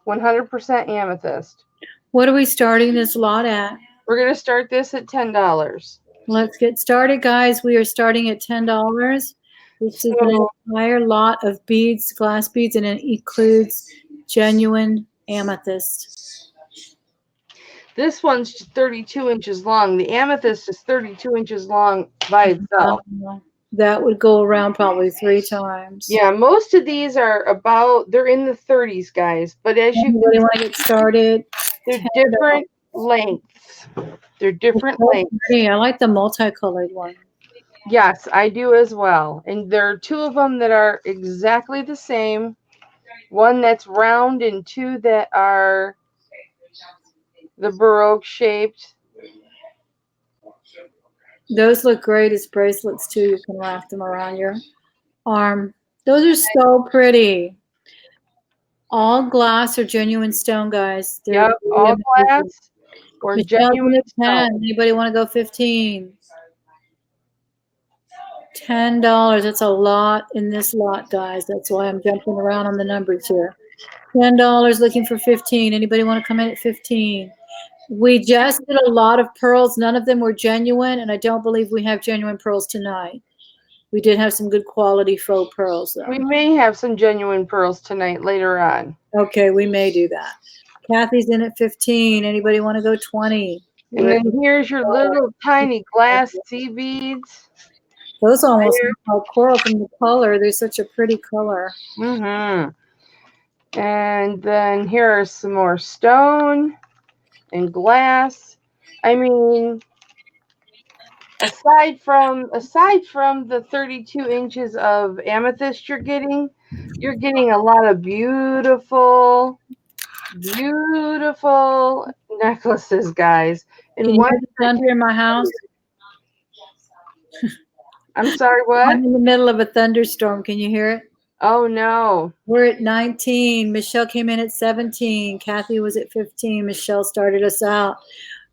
100% amethyst. What are we starting this lot at? We're going to start this at $10. Let's get started, guys. We are starting at $10. This is an entire lot of beads, glass beads, and it includes genuine amethyst. This one's 32 inches long. The amethyst is 32 inches long by itself. That would go around probably 3 times. Yeah, most of these are about, they're in the 30s, guys. But as you Anybody want to get started? they're different lengths. They're different lengths. Pretty. I like the multicolored one. Yes, I do as well. And there are 2 of them that are exactly the same. One that's round and 2 that are the Baroque shaped. Those look great as bracelets too. You can wrap them around your arm. Those are so pretty. All glass or genuine stone, guys. Yep, all glass or genuine stone. Anybody want to go 15? $10. That's a lot in this lot, guys. That's why I'm jumping around on the numbers here. $10 looking for 15. Anybody want to come in at 15? We just did a lot of pearls. None of them were genuine, and I don't believe we have genuine pearls tonight. We did have some good quality faux pearls, though. We may have some genuine pearls tonight later on. Okay, we may do that. Kathy's in at 15. Anybody want to go 20? And then here's your little tiny glass sea beads. Those almost look like coral from the color. They're such a pretty color. Mm-hmm. And then here are some more stone and glass. I mean, aside from the 32 inches of amethyst you're getting a lot of beautiful necklaces, guys. And can you hear the thunder in my house? I'm sorry, what? I'm in the middle of a thunderstorm. Can you hear it? Oh, no. We're at 19. Michelle came in at 17. Kathy was at 15. Michelle started us out.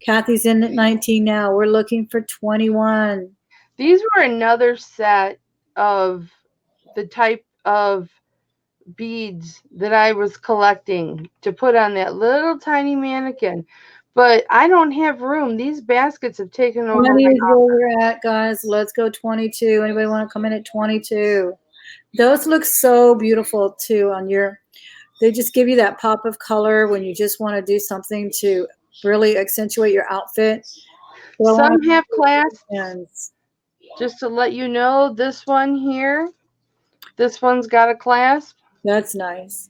Kathy's in at 19 now. We're looking for 21. These were another set of the type of beads that I was collecting to put on that little tiny mannequin. But I don't have room. These baskets have taken over. 20 is where we're at, guys. Let's go 22. Anybody want to come in at 22? Those look so beautiful, too, on your – they just give you that pop of color when you just want to do something to really accentuate your outfit. Some have clasps. Just to let you know, this one here, this one's got a clasp. That's nice.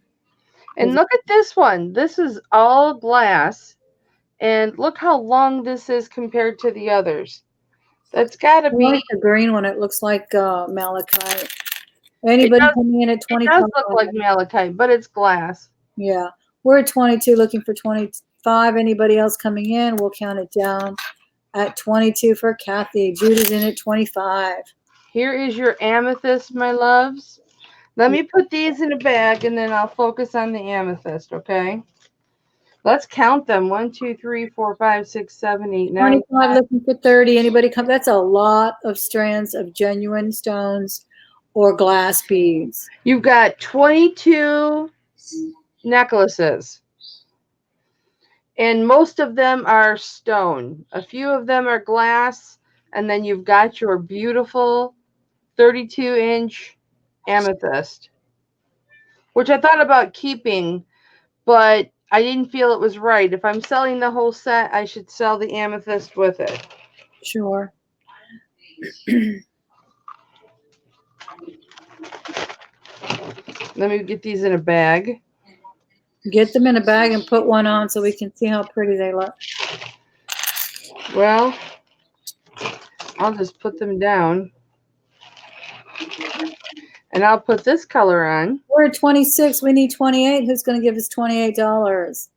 And look at this one. This is all glass. And look how long this is compared to the others. That's got to be. I like the green one. It looks like malachite. Anybody coming in at 25? It does look like malachite, but it's glass. Yeah. We're at 22 looking for 25. Anybody else coming in? We'll count it down at 22 for Kathy. Judah's in at 25. Here is your amethyst, my loves. Let me put these in a bag, and then I'll focus on the amethyst, okay? Let's count them. 1, 2, 3, 4, 5, 6, 7, 8, 9. 25 looking for 30. Anybody come? That's a lot of strands of genuine stones. or glass beads? You've got 22 necklaces. And most of them are stone. A few of them are glass. And then you've got your beautiful 32-inch amethyst, which I thought about keeping, but I didn't feel it was right. If I'm selling the whole set, I should sell the amethyst with it. Sure. Let me get these in a bag. Get them in a bag and put one on so we can see how pretty they look. Well, I'll just put them down. And I'll put this color on. We're at 26. We need 28. Who's going to give us $28?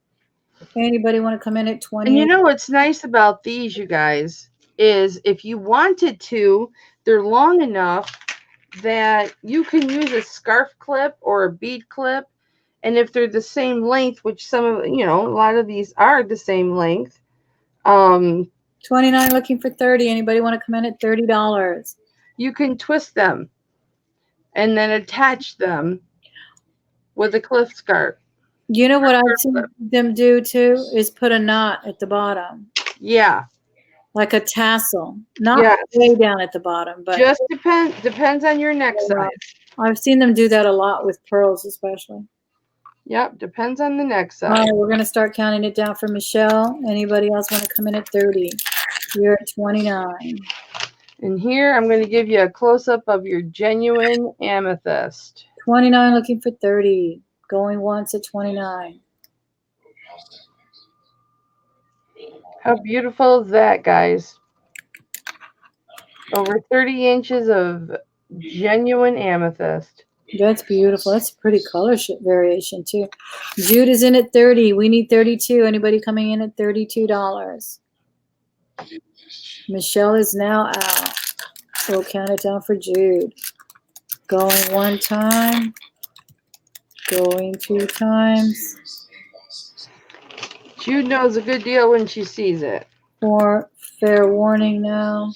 Anybody want to come in at 28? And you know what's nice about these, you guys, is if you wanted to, they're long enough that you can use a scarf clip or a bead clip. And if they're the same length, which some of, a lot of these are the same length. 29 looking for 30. Anybody want to come in at $30? You can twist them and then attach them with a clip scarf. You know what I've seen them do too is put a knot at the bottom. Yeah. Like a tassel. Not way down at the bottom, but just depends on your neck size. I've seen them do that a lot with pearls especially. Yep, depends on the neck size. All right, we're going to start counting it down for Michelle. Anybody else want to come in at 30? You're at 29. And here I'm going to give you a close-up of your genuine amethyst. 29 looking for 30. Going once at 29. How beautiful is that, guys? Over 30 inches of genuine amethyst. That's beautiful. That's a pretty color variation, too. Jude is in at 30. We need 32. Anybody coming in at $32? Michelle is now out. We'll count it down for Jude. Going one time. Going two times. Jude knows a good deal when she sees it. For fair warning now.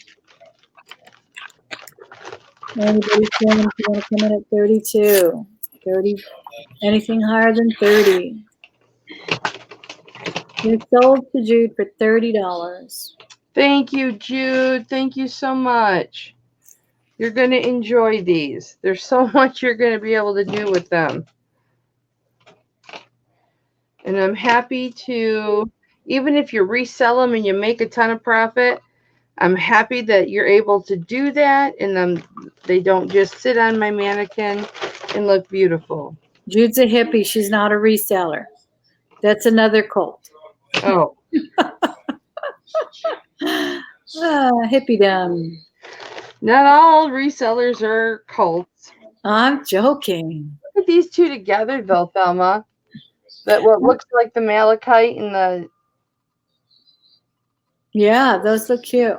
Anybody want to come in at 32? 30. Anything higher than 30? It's sold to Jude for $30. Thank you, Jude. Thank you so much. You're going to enjoy these. There's so much you're going to be able to do with them. And I'm happy to, even if you resell them and you make a ton of profit, I'm happy that you're able to do that, and they don't just sit on my mannequin and look beautiful. Jude's a hippie. She's not a reseller. That's another cult. Oh. Hippiedom. Not all resellers are cults. I'm joking. Look at these two together, though, Thelma. That what looks like the malachite and the... Yeah, those look cute.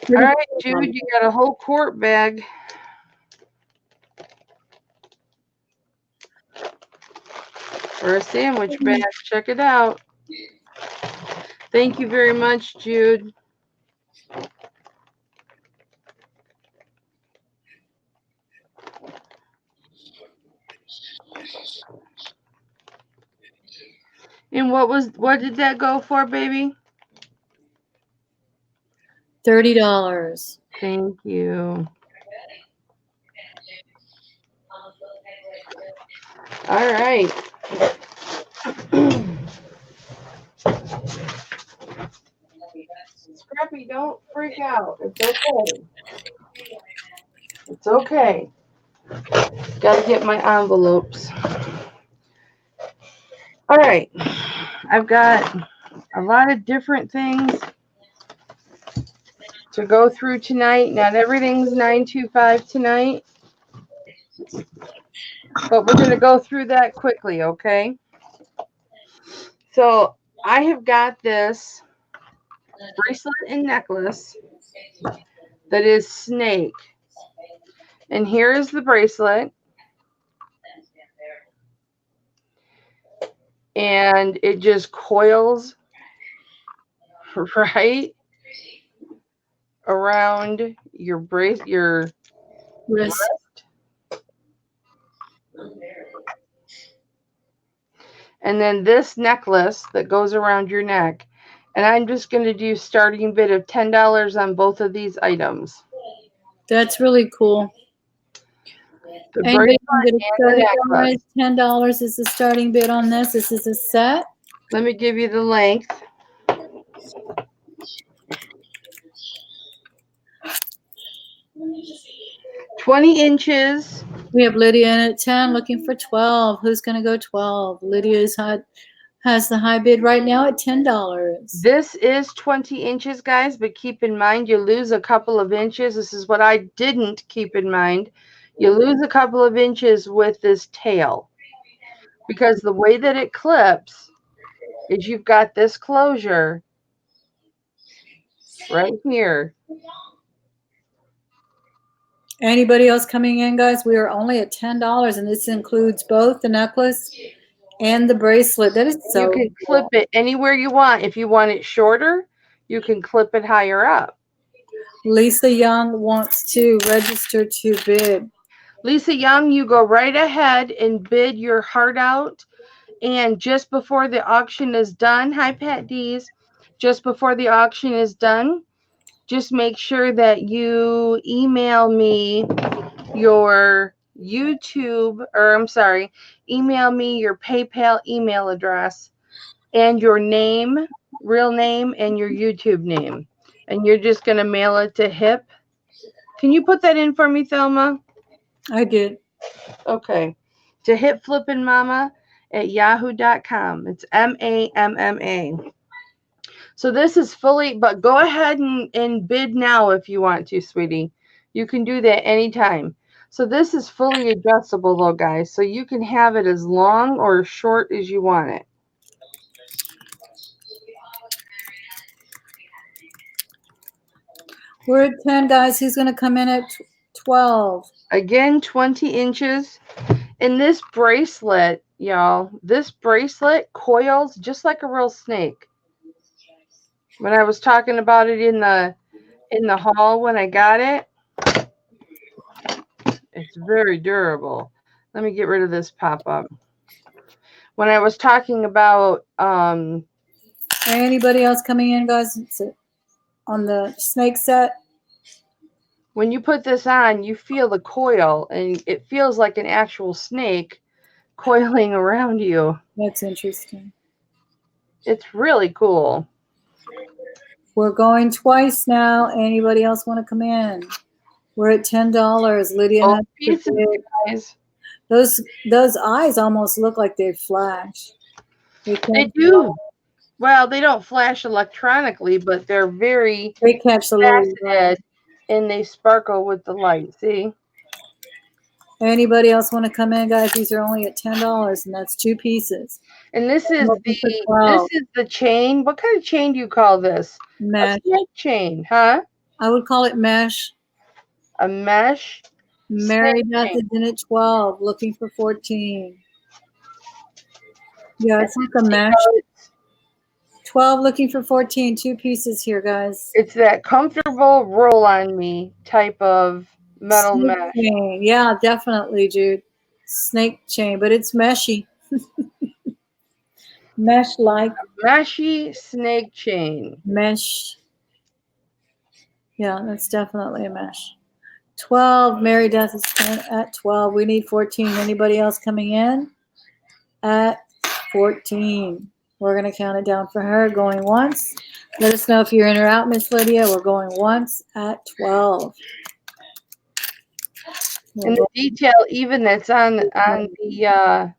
All right, Jude, you got a whole quart bag. Or a sandwich bag. Check it out. Thank you very much, Jude. And what did that go for, baby? $30. Thank you. All right. Scrappy, don't freak out. It's okay. It's okay. Got to get my envelopes. All right. I've got a lot of different things to go through tonight. Not everything's 925 tonight. But we're going to go through that quickly, okay? So I have got this bracelet and necklace that is snake. And here is the bracelet. And it just coils right around your your Wrist. and then this necklace that goes around your neck. And I'm just going to do starting bid of $10 on both of these items. That's really cool. The Anybody bracelet can get and the it necklace. started, guys. $10 is the starting bid on this. This is a set. Let me give you the length. 20 inches. We have Lydia in at 10, looking for 12. Who's going to go 12? Lydia has the high bid right now at $10. This is 20 inches, guys, but keep in mind you lose a couple of inches. This is what I didn't keep in mind. You lose a couple of inches with this tail because the way that it clips is you've got this closure right here. Anybody else coming in, guys? We are only at $10, and this includes both the necklace and the bracelet. That is so You can clip it anywhere you want. If you want it shorter, you can clip it higher up. Lisa Young wants to register to bid. Lisa Young, you go right ahead and bid your heart out. And just before the auction is done, hi Pat D's, just before the auction is done, just make sure that you email me your YouTube, or I'm sorry, email me your PayPal email address and your name, real name, and your YouTube name. And you're just going to mail it to Hip. Can you put that in for me, Thelma? I did. Okay. To Hipflippinmamma at yahoo.com. It's MAMMA. So this is fully, but go ahead and bid now if you want to, sweetie. You can do that anytime. So this is fully adjustable though, guys. So you can have it as long or as short as you want it. We're at 10, guys. Who's going to come in at 12? Again, 20 inches. And this bracelet, y'all, this bracelet coils just like a real snake. When I was talking about it in the hall when I got it, it's very durable. Let me get rid of this pop-up. When I was talking about Anybody else coming in, guys? On the snake set? when you put this on, you feel the coil, and it feels like an actual snake coiling around you. That's interesting. It's really cool. We're going twice now. Anybody else want to come in? We're at $10. Lydia Oh, has pieces, the guys. Those eyes almost look like they flash. They do. Well, they don't flash electronically, but they're very They catch the little faceted, and they sparkle with the light. See? Anybody else want to come in, guys? These are only at $10, and that's 2 pieces. And this is the chain. What kind of chain do you call this? Mesh. A snake chain, huh? I would call it mesh. A mesh. Mary Beth is in at 12, looking for 14. Yeah, it's like a mesh. 12, looking for 14. 2 pieces here, guys. It's that comfortable roll on me type of metal mesh. Chain. Yeah, definitely, Jude. Snake chain, but it's meshy. Mesh-like. Meshy snake chain. Mesh. Yeah, that's definitely a mesh. 12. Mary Beth is at 12. We need 14. Anybody else coming in? At 14. We're going to count it down for her. Going once. Let us know if you're in or out, Miss Lydia. We're going once at 12. And the detail even that's on the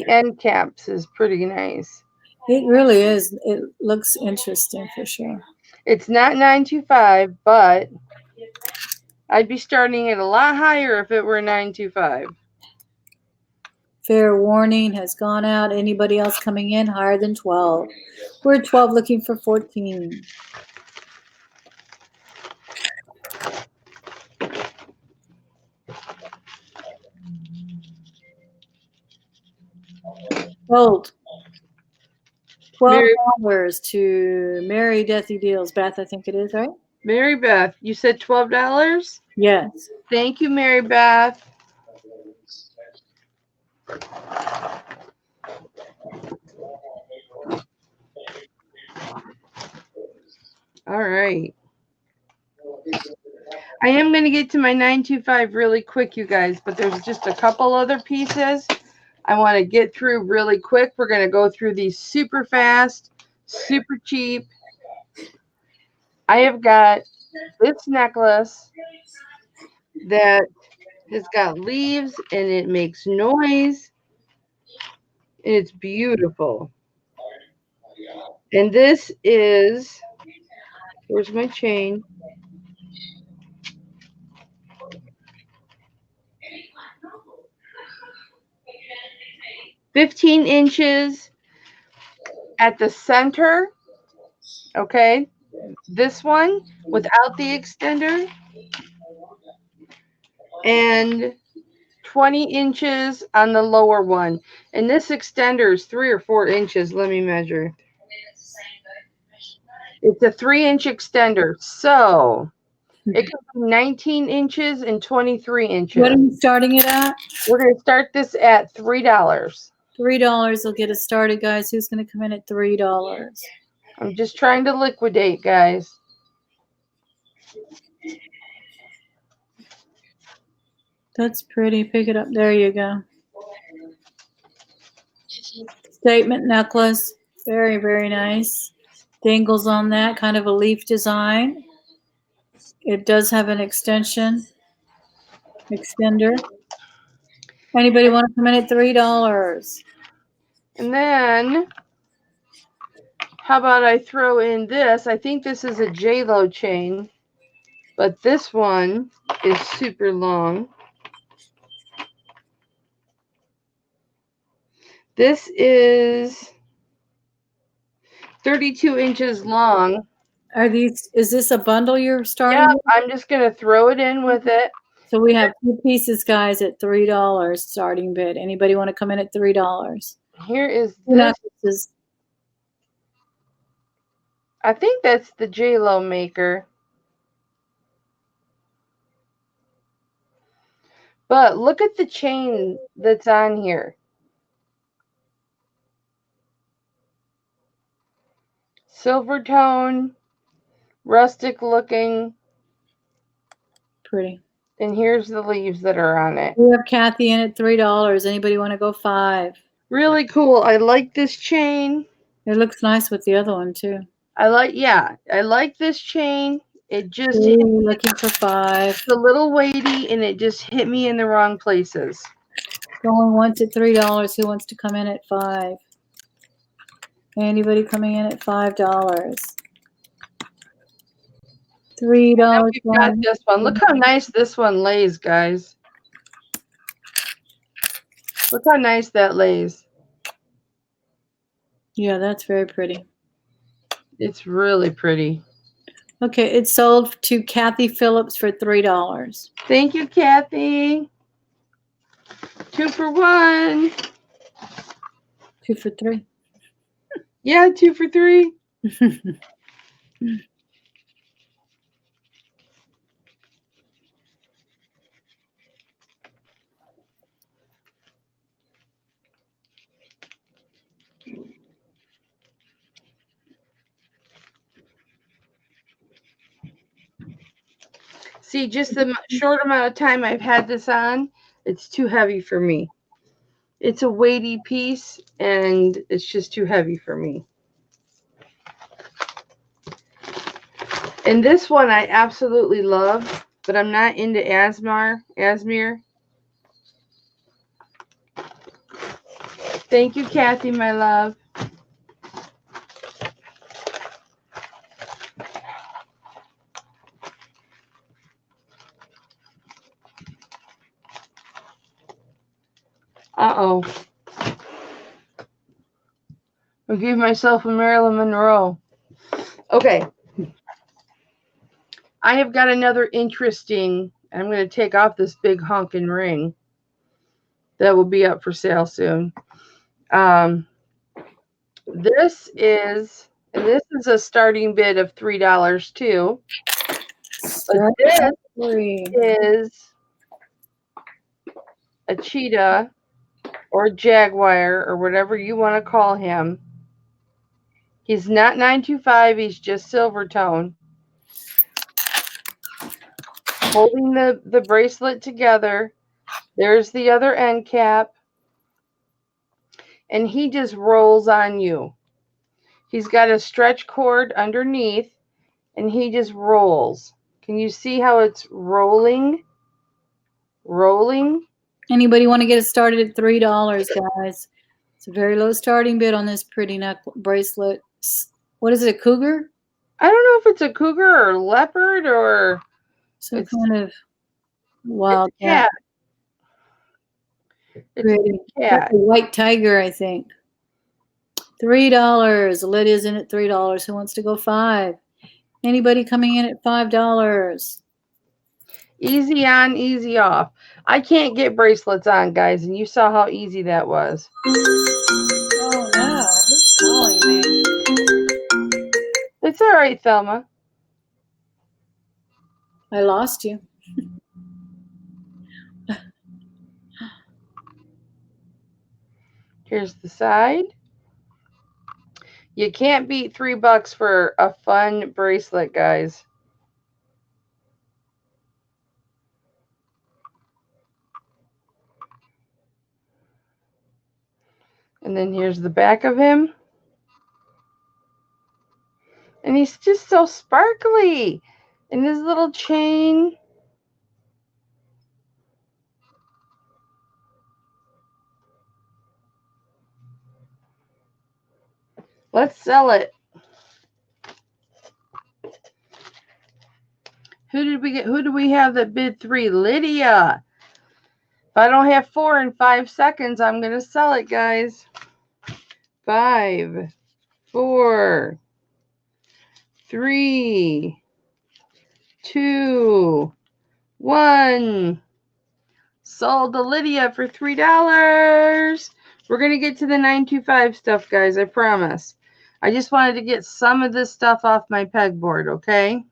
end caps is pretty nice. It really is. It looks interesting for sure. It's not 925, but I'd be starting it a lot higher if it were 925. Fair warning has gone out. Anybody else coming in higher than 12? We're at 12 looking for 14. Sold. $12 to Mary Deathy Deals. Beth, I think it is, right? Mary Beth, you said $12? Yes. Thank you, Mary Beth. All right. I am going to get to my 925 really quick, you guys, but there's just a couple other pieces I want to get through really quick. We're going to go through these super fast, super cheap. I have got this necklace that has got leaves and it makes noise. And it's beautiful. And this is, where's my chain? $15 at the center. Okay. This one without the extender. And 20 inches on the lower one. And this extender is 3 or 4 inches. Let me measure. It's a 3-inch extender. So it can be 19 inches and 23 inches. What are you starting it at? We're going to start this at $3. $3 will get us started, guys. Who's going to come in at $3? I'm just trying to liquidate, guys. That's pretty. Pick it up. There you go. Statement necklace. Very, very nice. Dangles on that. Kind of a leaf design. It does have an extender. Anybody want to come in at $3? And then, how about I throw in this? I think this is a J-Lo chain, but this one is super long. This is 32 inches long. Is this a bundle you're starting? Yeah, I'm just going to throw it in with it. So we have 2 pieces, guys, at $3 starting bid. Anybody want to come in at $3? Here is this. I think that's the J-Lo maker. But look at the chain that's on here. Silver tone, rustic looking. Pretty. And here's the leaves that are on it. We have Kathy in at $3. Anybody want to go $5? Really cool. I like this chain. It looks nice with the other one too. I like this chain. It just looking for $5. It's a little weighty and it just hit me in the wrong places. Going once at $3. Who wants to come in at $5? Anybody coming in at $5? $3. We've got this one. Look how nice this one lays, guys. Look how nice that lays. Yeah, that's very pretty. It's really pretty. Okay, it's sold to Kathy Phillips for $3. Thank you, Kathy. 2 for 1. 2 for 3. Yeah, 2 for 3. See, just the short amount of time I've had this on, it's too heavy for me. It's a weighty piece, and it's just too heavy for me. And this one I absolutely love, but I'm not into Asmere. Thank you, Kathy, my love. Uh-oh. I gave myself a Marilyn Monroe. Okay. I have got another interesting, I'm going to take off this big honkin' ring that will be up for sale soon. This is a starting bid of $3 too. But this is a cheetah or jaguar or whatever you want to call him. He's not 925, he's just silver tone. Holding the bracelet together. There's the other end cap. And he just rolls on you. He's got a stretch cord underneath, and he just rolls. Can you see how it's rolling? Rolling. Anybody want to get it started at $3, guys? It's a very low starting bid on this pretty neck bracelet. What is it, a cougar? I don't know if it's a cougar or leopard or some kind of wild cat. It's a cat. A white tiger, I think. $3. Lydia's in at $3. Who wants to go 5? Anybody coming in at $5? Easy on, easy off. I can't get bracelets on, guys, and you saw how easy that was. Oh, wow. Who's calling me? It's all right, Thelma. I lost you. Here's the side. You can't beat $3 for a fun bracelet, guys. And then here's the back of him. And he's just so sparkly. And his little chain. Let's sell it. Who did we get? Who do we have that bid 3? Lydia. If I don't have 4 in 5 seconds, I'm going to sell it, guys. 5, 4, 3, 2, 1. Sold to Lydia for $3. We're going to get to the 925 stuff, guys. I promise. I just wanted to get some of this stuff off my pegboard, okay?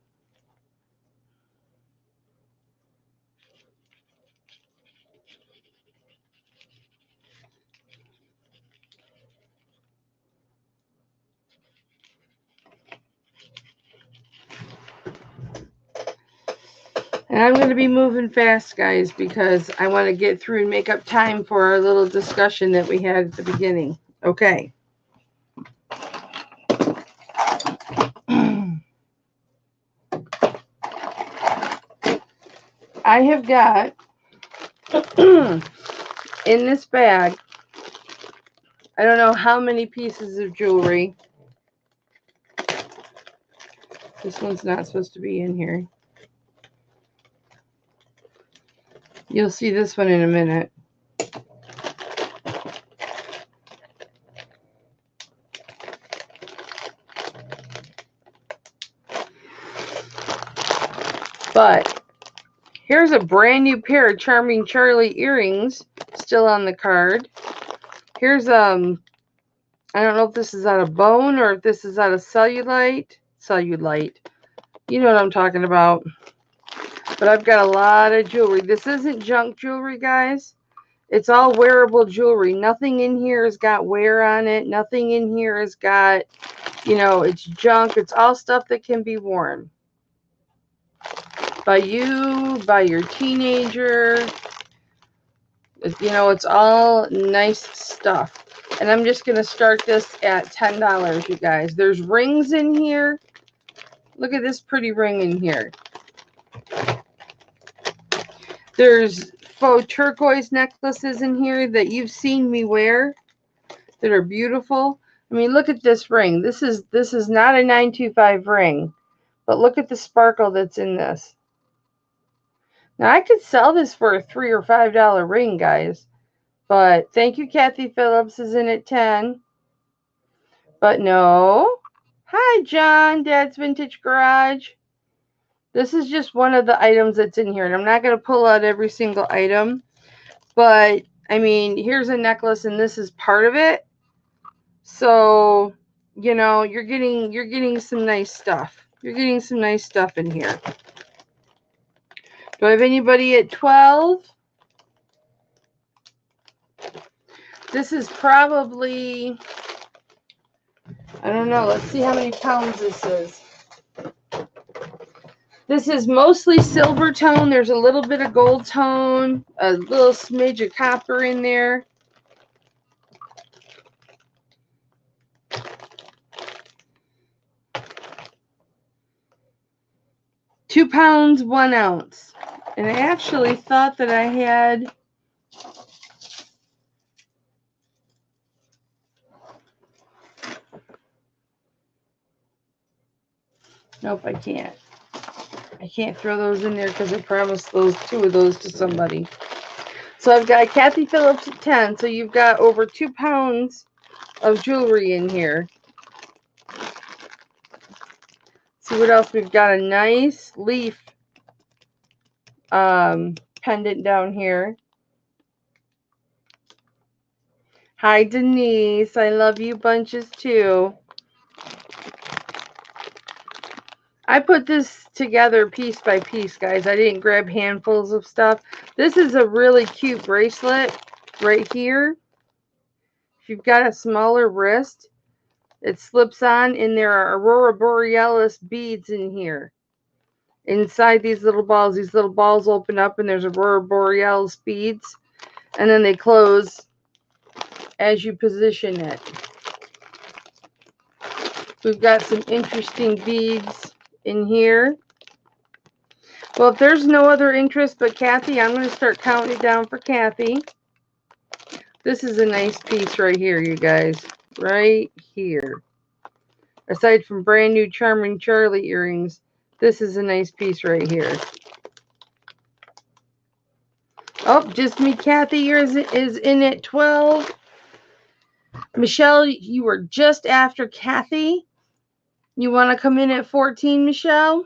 And I'm going to be moving fast, guys, because I want to get through and make up time for our little discussion that we had at the beginning. Okay. I have got in this bag, I don't know how many pieces of jewelry. This one's not supposed to be in here. You'll see this one in a minute. But here's a brand new pair of Charming Charlie earrings still on the card. Here's I don't know if this is out of bone or if this is out of cellulite. Cellulite. You know what I'm talking about. But I've got a lot of jewelry. This isn't junk jewelry, guys. It's all wearable jewelry. Nothing in here has got wear on it. Nothing in here has got, you know, it's junk. It's all stuff that can be worn. By you, by your teenager. You know, it's all nice stuff. And I'm just going to start this at $10, you guys. There's rings in here. Look at this pretty ring in here. There's faux turquoise necklaces in here that you've seen me wear that are beautiful. I mean, look at this ring. This is not a 925 ring, but look at the sparkle that's in this. Now, I could sell this for a $3 or $5 ring, guys. But thank you, Kathy Phillips is in at 10. But no. Hi, John, Dad's Vintage Garage. This is just one of the items that's in here. And I'm not going to pull out every single item. But, I mean, here's a necklace and this is part of it. So, you know, you're getting some nice stuff. You're getting some nice stuff in here. Do I have anybody at 12? This is probably, I don't know. Let's see how many pounds this is. This is mostly silver tone. There's a little bit of gold tone, a little smidge of copper in there. £2, 1 ounce. And I actually thought that I had, nope, I can't. I can't throw those in there because I promised those 2 of those to somebody. So I've got Kathy Phillips at 10. So you've got over 2 pounds of jewelry in here. See what else we've got. A nice leaf pendant down here. Hi, Denise. I love you bunches too. I put this together piece by piece, guys. I didn't grab handfuls of stuff. This is a really cute bracelet right here. If you've got a smaller wrist, it slips on, and there are Aurora Borealis beads in here. Inside these little balls open up, and there's Aurora Borealis beads, and then they close as you position it. We've got some interesting beads in here. Well, if there's no other interest but Kathy, I'm going to start counting it down for Kathy. This is a nice piece right here, you guys. Right here. Aside from brand new Charming Charlie earrings, this is a nice piece right here. Oh, just me, Kathy is in at 12. Michelle, you were just after Kathy. You want to come in at 14, Michelle?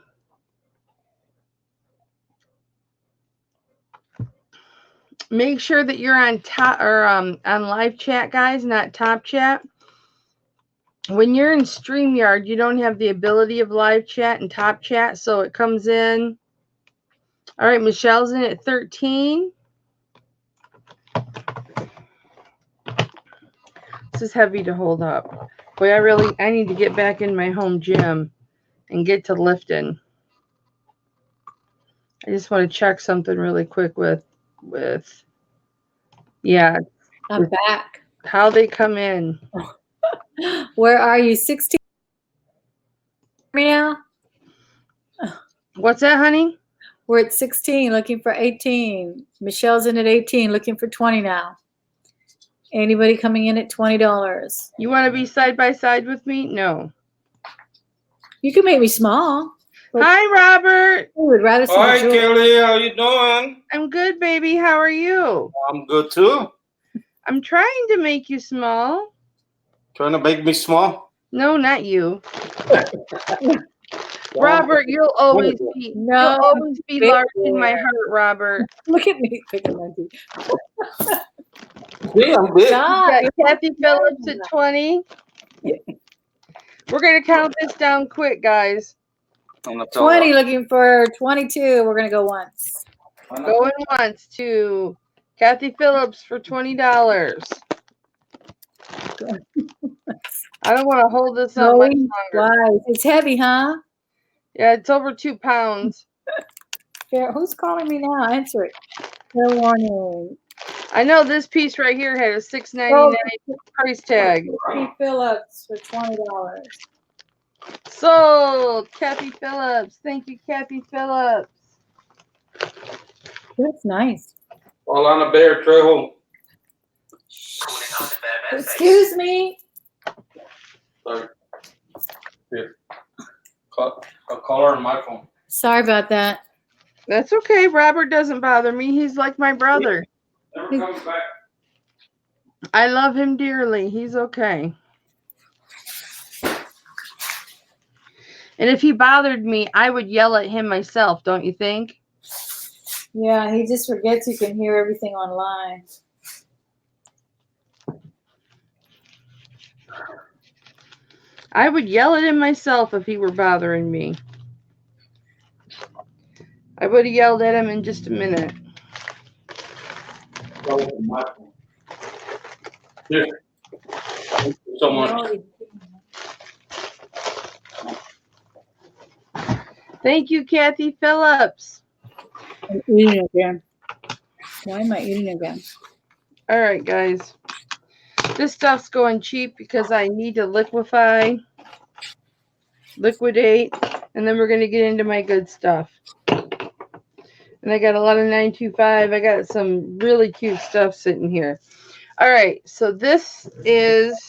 Make sure that you're on top or on live chat, guys, not top chat. When you're in StreamYard, you don't have the ability of live chat and top chat, so it comes in. All right, Michelle's in at 13. This is heavy to hold up. Boy, I need to get back in my home gym and get to lifting. I just want to check something really quick with yeah. I'm back. How they come in. Where are you? 16 now? What's that, honey? We're at 16, looking for 18. Michelle's in at 18, looking for 20 now. Anybody coming in at $20? You want to be side by side with me? No. You can make me small. Hi, Robert. I would rather see Hi, the jewelry. Kelly. How you doing? I'm good, baby. How are you? I'm good too. I'm trying to make you small. Trying to make me small? No, not you. Robert, you'll always be large in my heart, Robert. Look at me picking my teeth. Yeah, I'm big. Got Kathy Phillips at 20. We're going to count this down quick, guys. 20, looking for 22. We're going to go once. Going once to Kathy Phillips for $20. I don't want to hold this up much longer. It's heavy, huh? Yeah, it's over 2 pounds. Who's calling me now? Answer it. Fair warning. I know this piece right here had a $6.99 price tag. Kathy Phillips for $20. Sold. Kathy Phillips. Thank you, Kathy Phillips. That's nice. All on a bear trail. Excuse me. Sorry. Here. I'll call her on my phone. Sorry about that. That's okay. Robert doesn't bother me. He's like my brother. Never comes back. I love him dearly. He's okay. And if he bothered me, I would yell at him myself, don't you think? Yeah, he just forgets you can hear everything online. I would yell at him myself if he were bothering me. I would have yelled at him in just a minute. Here. Thank you so much. Thank you, Kathy Phillips. I'm eating again. Why am I eating again? All right, guys. This stuff's going cheap because I need to liquidate, and then we're going to get into my good stuff. And I got a lot of 925. I got some really cute stuff sitting here. All right, so this is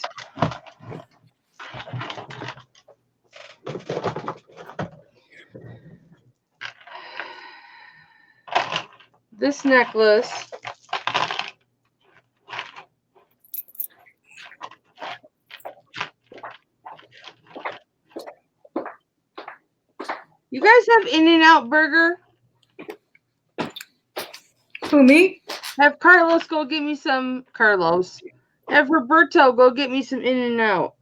this necklace. You guys have In-N-Out Burger? Who, me? Have Carlos go get me some. Carlos. Have Roberto go get me some In-N-Out.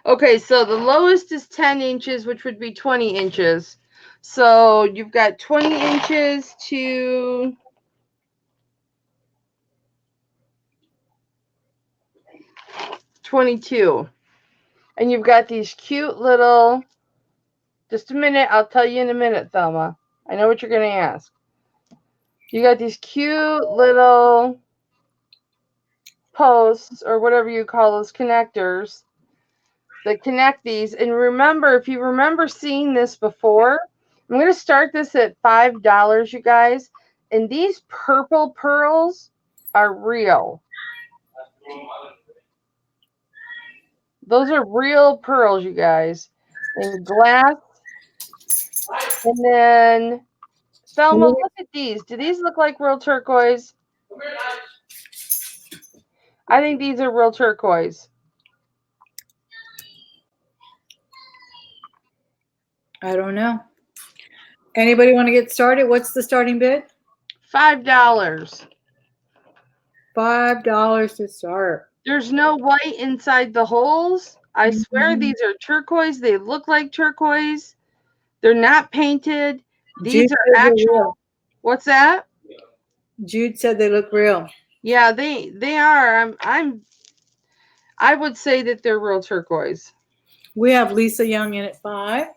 Okay, so the lowest is 10 inches, which would be 20 inches. So you've got 20 inches to 22. And you've got these cute little, just a minute, I'll tell you in a minute, Thelma. I know what you're going to ask. You got these cute little posts, or whatever you call those, connectors, that connect these. And remember, if you remember seeing this before, I'm going to start this at $5, you guys. And these purple pearls are real. Those are real pearls, you guys. In glass. And then, Thelma, look at these. Do these look like real turquoise? I think these are real turquoise. I don't know. Anybody want to get started? What's the starting bid? $5. $5 to start. There's no white inside the holes. I swear these are turquoise. They look like turquoise. They're not painted. These are actual. What's that? Jude said they look real. Yeah, they are. I would say that they're real turquoise. We have Lisa Young in at 5.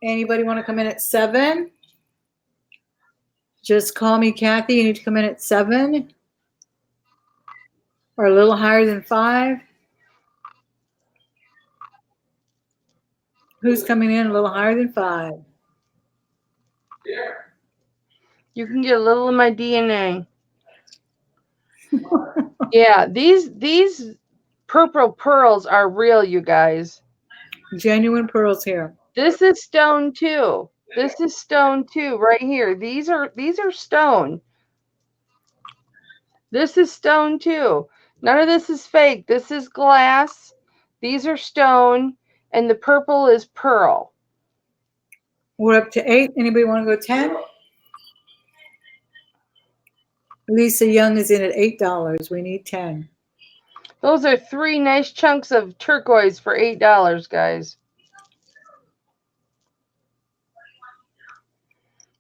Anybody want to come in at 7? Just call me Kathy. You need to come in at 7 or a little higher than 5. Who's coming in a little higher than 5? You can get a little of my DNA. Yeah, these purple pearls are real, you guys. Genuine pearls here. This is stone too. This is stone too, right here. These are stone. This is stone too. None of this is fake. This is glass. These are stone, and the purple is pearl. We're up to 8. Anybody want to go 10? Lisa Young is in at $8. We need 10. Those are 3 nice chunks of turquoise for $8, guys.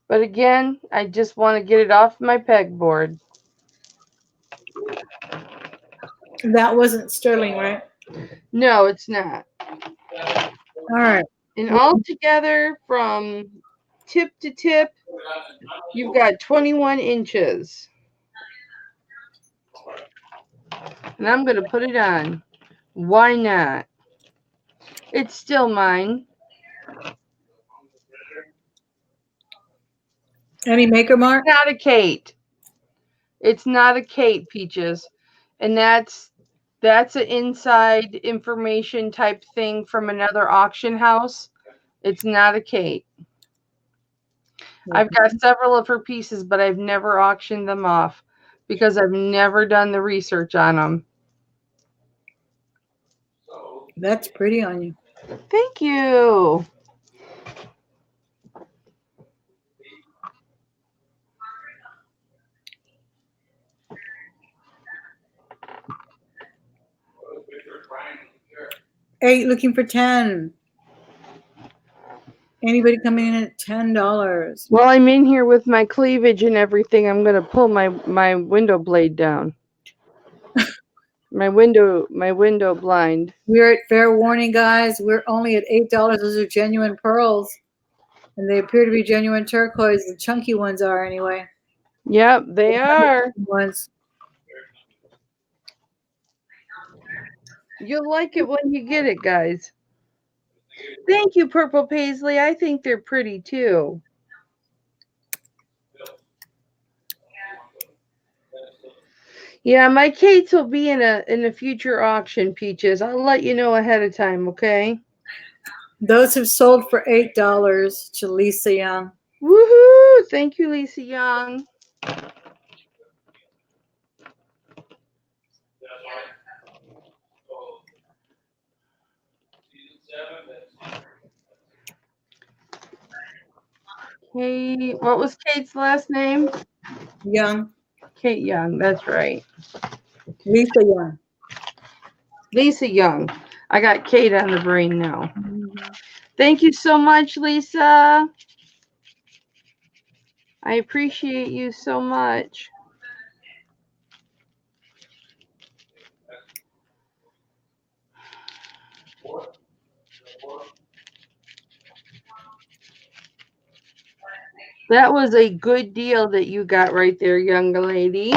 But again, I just want to get it off my pegboard. That wasn't sterling, right? No, it's not. All right. And all together, from tip to tip, you've got 21 inches. And I'm going to put it on. Why not? It's still mine. Any maker mark? It's not a Kate. It's not a Kate, Peaches. And that's an inside information type thing from another auction house. It's not a Kate. I've got several of her pieces, but I've never auctioned them off because I've never done the research on them. That's pretty on you. Thank you. Eight looking for 10. Anybody coming in at $10? While I'm in here with my cleavage and everything, I'm gonna pull my window blade down. my window blind. We're at fair warning, guys. We're only at $8. Those are genuine pearls. And they appear to be genuine turquoise. The chunky ones are anyway. Yep, they are. Ones. You'll like it when you get it, guys. Thank you, Purple Paisley. I think they're pretty too. Yeah, my Kates will be in a future auction, Peaches. I'll let you know ahead of time, okay? Those have sold for $8 to Lisa Young. Woohoo! Thank you, Lisa Young. Kate, what was Kate's last name? Young. Kate Young, that's right. Lisa Young. Lisa Young. I got Kate on the brain now. Thank you so much, Lisa. I appreciate you so much. That was a good deal that you got right there, young lady.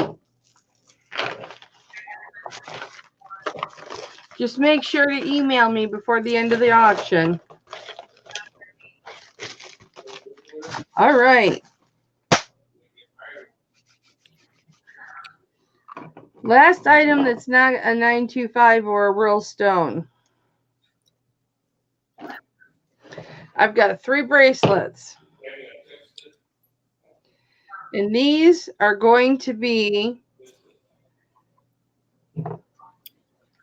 Just make sure to email me before the end of the auction. All right. Last item that's not a 925 or a real stone. I've got 3 bracelets. And these are going to be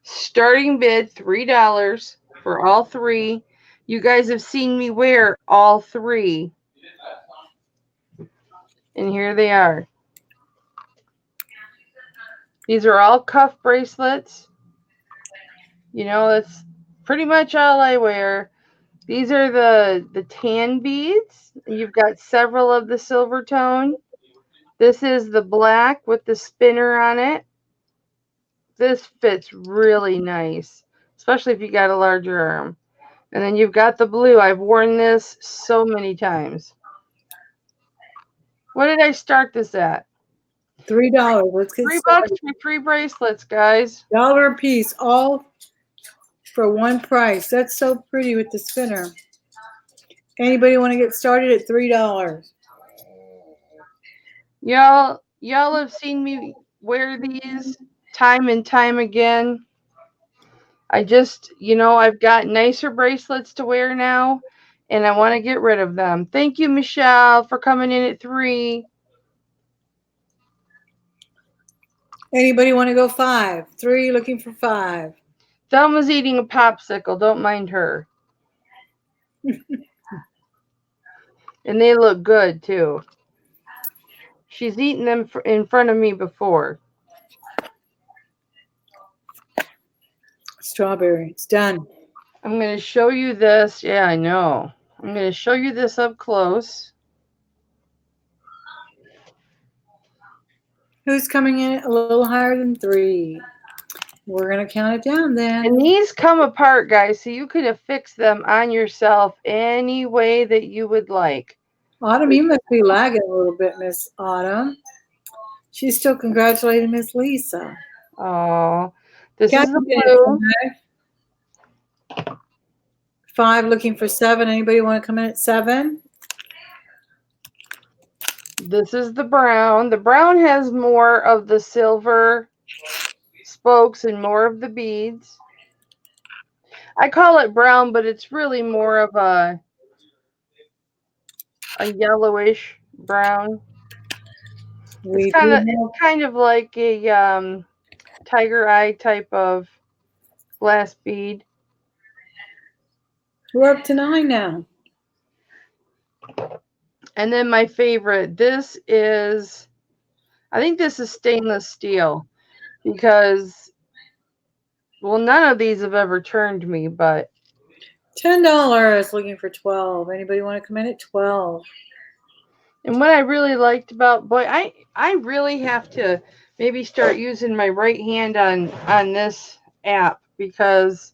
starting bid $3 for all 3. You guys have seen me wear all 3. And here they are. These are all cuff bracelets. You know, that's pretty much all I wear. These are the tan beads. You've got several of the silver tone. This is the black with the spinner on it. This fits really nice, especially if you got a larger arm. And then you've got the blue. I've worn this so many times. What did I start this at? $3. Let's get $3 started. for 3 bracelets, guys. $1 a piece, all for one price. That's so pretty with the spinner. Anybody want to get started at $3? Y'all have seen me wear these time and time again. I just, I've got nicer bracelets to wear now, and I want to get rid of them. Thank you, Michelle, for coming in at 3. Anybody want to go 5? 3, looking for 5. Thelma's eating a popsicle. Don't mind her. And they look good, too. She's eaten them in front of me before. Strawberry. It's done. I'm going to show you this. Yeah, I know. I'm going to show you this up close. Who's coming in a little higher than 3? We're going to count it down then. And these come apart, guys, so you could affix them on yourself any way that you would like. Autumn, you must be lagging a little bit, Miss Autumn. She's still congratulating Miss Lisa. Oh, this is the blue. 5, looking for 7. Anybody want to come in at 7? This is the brown. The brown has more of the silver spokes and more of the beads. I call it brown, but it's really more of a yellowish brown. It's kind of like a tiger eye type of glass bead. We're up to 9 now. And then my favorite, I think this is stainless steel, because, well, none of these have ever turned me, but $10. Looking for 12. Anybody want to come in at 12? And what I really liked about, boy, I really have to maybe start using my right hand on this app, because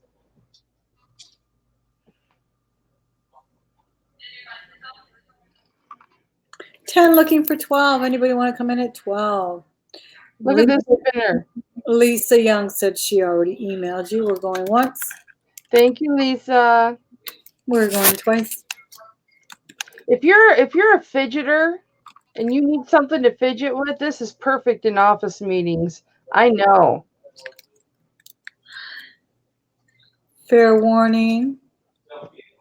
$10 looking for 12. Anybody want to come in at 12? look at this spinner. Lisa Young said she already emailed you. We're going once. Thank you, Lisa. We're going twice. If you're a fidgeter and you need something to fidget with, this is perfect in office meetings. I know. Fair warning.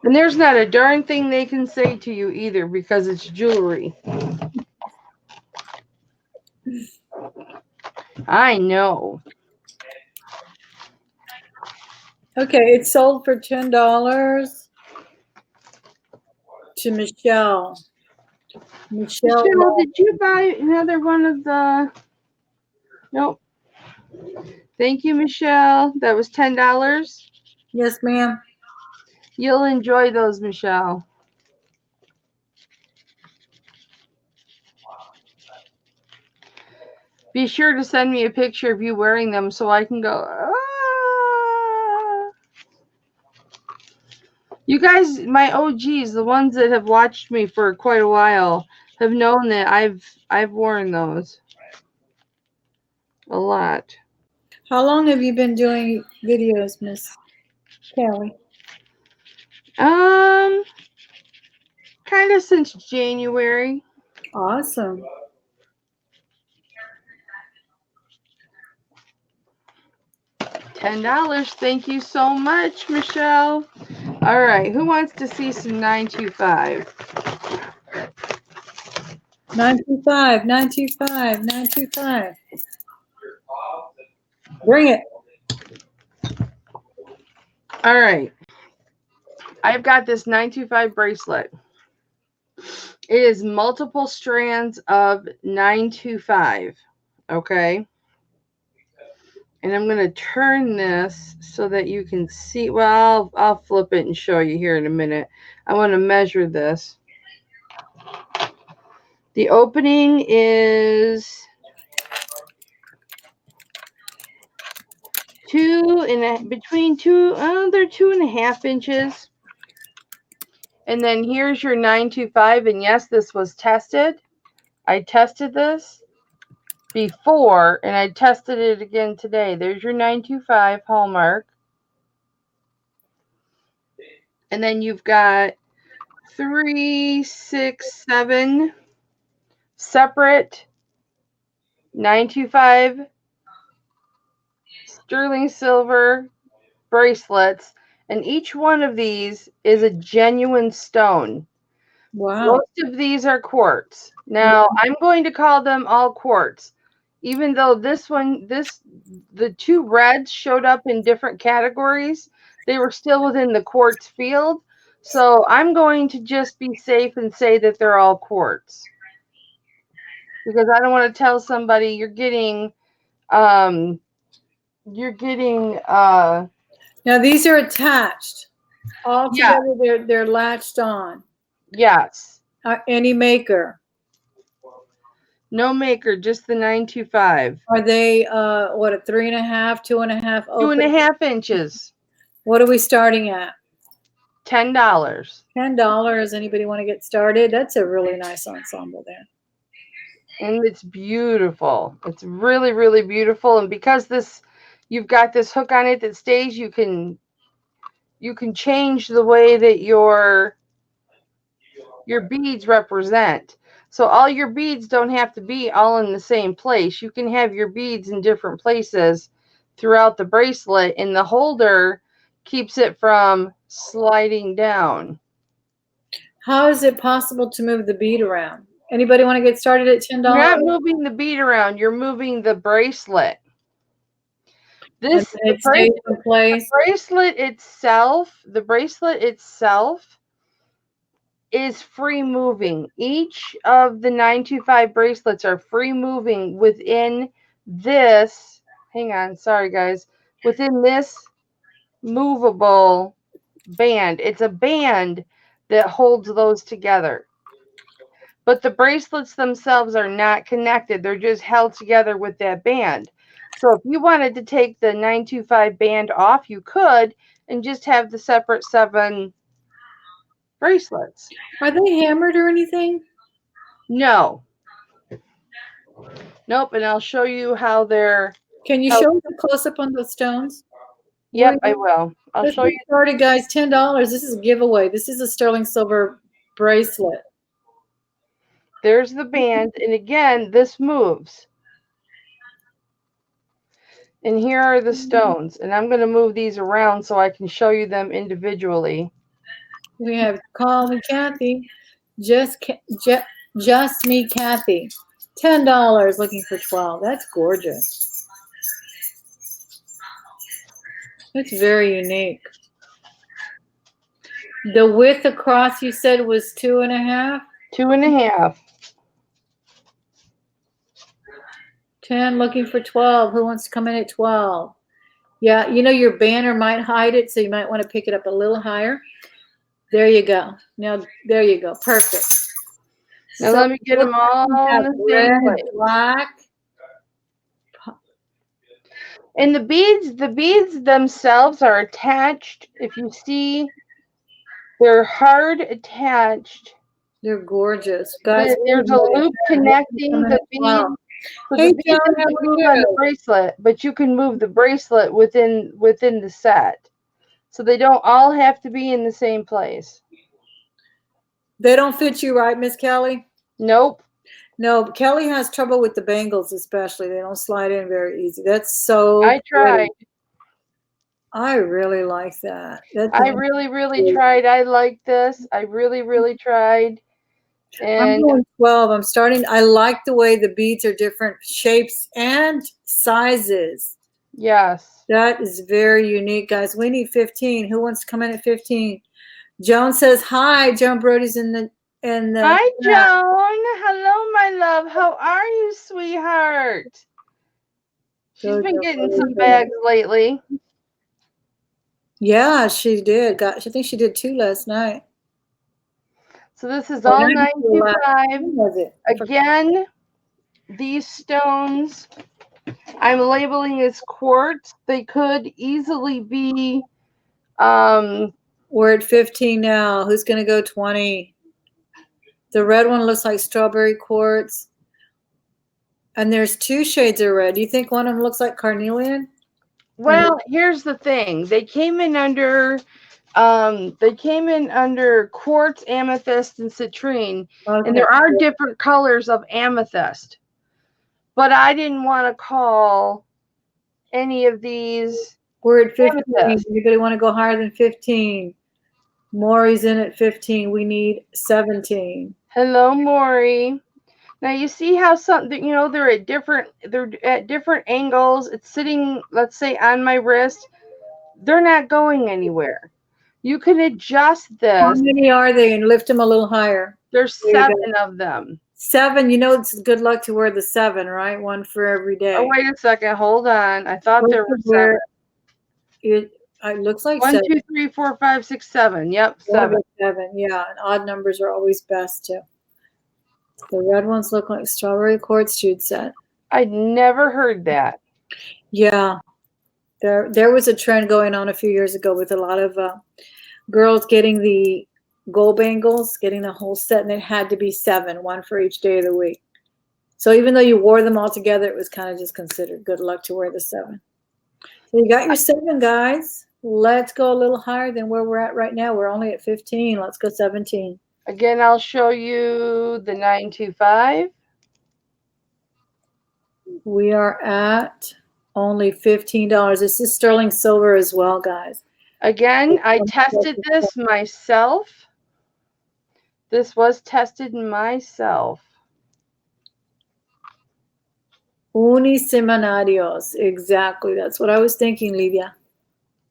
And there's not a darn thing they can say to you either, because it's jewelry. I know. Okay, it's sold for $10 to Michelle. Michelle, did you buy another one of the? Nope. Thank you, Michelle. That was $10. Yes, ma'am. You'll enjoy those, Michelle. Be sure to send me a picture of you wearing them so I can go, ah. You guys, my OGs, the ones that have watched me for quite a while, have known that I've worn those a lot. How long have you been doing videos, Miss Kelly? Kind of since January. Awesome. $10. Thank you so much, Michelle. All right, who wants to see some 925? 925, 925, 925. Bring it. All right. I've got this 925 bracelet. It is multiple strands of 925. Okay. And I'm going to turn this so that you can see. Well, I'll flip it and show you here in a minute. I want to measure this. The opening is between two, they're 2.5 inches. And then here's your 925. And yes, this was tested. I tested this before, and I tested it again today. There's your 925 hallmark. And then you've got 3, 6, 7 separate 925 sterling silver bracelets, and each one of these is a genuine stone. Wow. Most of these are quartz. Now, I'm going to call them all quartz, even though the two reds showed up in different categories. They were still within the quartz field. So I'm going to just be safe and say that they're all quartz, because I don't want to tell somebody you're getting now these are attached. All together, they're latched on. Yes. Any maker? No maker, just the 925. Are they what, a 3.5, 2.5? 2.5 inches. What are we starting at? $10. $10. Anybody want to get started? That's a really nice ensemble there. And it's beautiful. It's really, really beautiful. And because you've got this hook on it that stays, you can change the way that your beads represent. So all your beads don't have to be all in the same place. You can have your beads in different places throughout the bracelet, and the holder keeps it from sliding down. How is it possible to move the bead around? Anybody want to get started at $10? You're not moving the bead around. You're moving the bracelet. The bracelet itself is free moving. Each of the 925 bracelets are free moving within this. Hang on, sorry guys. Within this movable band. It's a band that holds those together. But the bracelets themselves are not connected. They're just held together with that band. So if you wanted to take the 925 band off, you could, and just have the separate 7 bracelets. Are they hammered or anything? No. Nope, and I'll show you how they're... Can you show us a close-up on those stones? Yep, I will. I'll Let's show get you. started, guys. $10. This is a giveaway. This is a sterling silver bracelet. There's the band, and again, this moves. And here are the stones, and I'm going to move these around so I can show you them individually. We have Call Me Kathy, Just Me Kathy, $10, looking for 12. That's gorgeous. That's very unique. The width across you said was 2.5? 2.5. 10, looking for 12. Who wants to come in at 12? Yeah, you know your banner might hide it, so you might want to pick it up a little higher. There you go. Now, there you go. Perfect. Now let me get them all in the same place. Black. And the beads themselves are attached. If you see, they're hard attached. They're gorgeous. Guys, there's a loop connecting the beads. So hey, the beads can move on the bracelet, but you can move the bracelet within the set. So they don't all have to be in the same place. They don't fit you, right, Miss Kelly? Nope. No, Kelly has trouble with the bangles, especially. They don't slide in very easy. That's so I tried. great. I really like that. I really tried. I like this. I really tried. And I'm going 12. I'm starting. I like the way the beads are different shapes and sizes. Yes. That is very unique, guys. We need 15. Who wants to come in at 15? Joan says hi. Joan Brody's in the Hi, Joan. Hello, my love. How are you, sweetheart? She's been getting some bags lately. Yeah, she did. I think she did 2 last night. So this is all 925. Again, these stones I'm labeling as quartz. They could easily be we're at 15 now. Who's going to go 20? The red one looks like strawberry quartz. And there's 2 shades of red. Do you think one of them looks like carnelian? Well, here's the thing. They came in under quartz, amethyst, and citrine. Okay. And there are different colors of amethyst. But I didn't want to call any of these. We're at 15. Amethyst. Anybody want to go higher than 15? Maury's in at 15. We need 17. Hello, Maury. Now you see how they're at different angles. It's sitting, let's say, on my wrist. They're not going anywhere. You can adjust this. How many are they? And lift them a little higher. There's 7 of them. 7. You know, it's good luck to wear the 7, right? One for every day. Oh, wait a second. Hold on. I thought there were 7. It looks like 1, 7. 2, 3, 4, 5, 6, 7. Yep, 7. 7. Yeah, and odd numbers are always best too. The red ones look like strawberry quartz, Jude said. I'd never heard that. Yeah, there was a trend going on a few years ago with a lot of girls getting the gold bangles, getting the whole set, and it had to be 7, one for each day of the week. So even though you wore them all together, it was kind of just considered good luck to wear the 7. So you got your 7, guys. Let's go a little higher than where we're at right now. We're only at 15. Let's go 17. Again, I'll show you the 925. We are at only $15. This is sterling silver as well, guys. Again, I tested this myself. This was tested myself. Unisemanarios. Exactly. That's what I was thinking, Livia.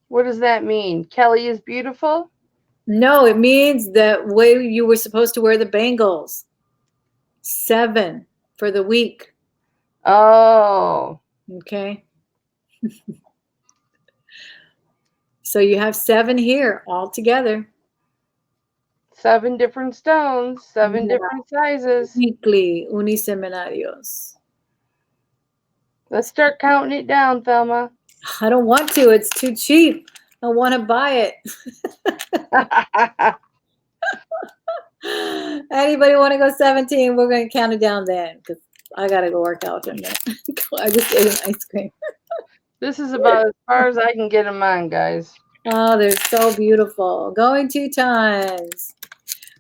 What does that mean? Kelly is beautiful? No, it means that way you were supposed to wear the bangles. 7 for the week. Oh. Okay. So you have 7 here all together. 7 different stones, 7 Yeah. different sizes. Weekly uniseminarios. Let's start counting it down, Thelma. I don't want to. It's too cheap. I want to buy it. Anybody want to go 17? We're going to count it down then because I got to go work out in a minute. I just ate an ice cream. This is about as far as I can get in mine, guys. Oh, they're so beautiful. Going 2 times.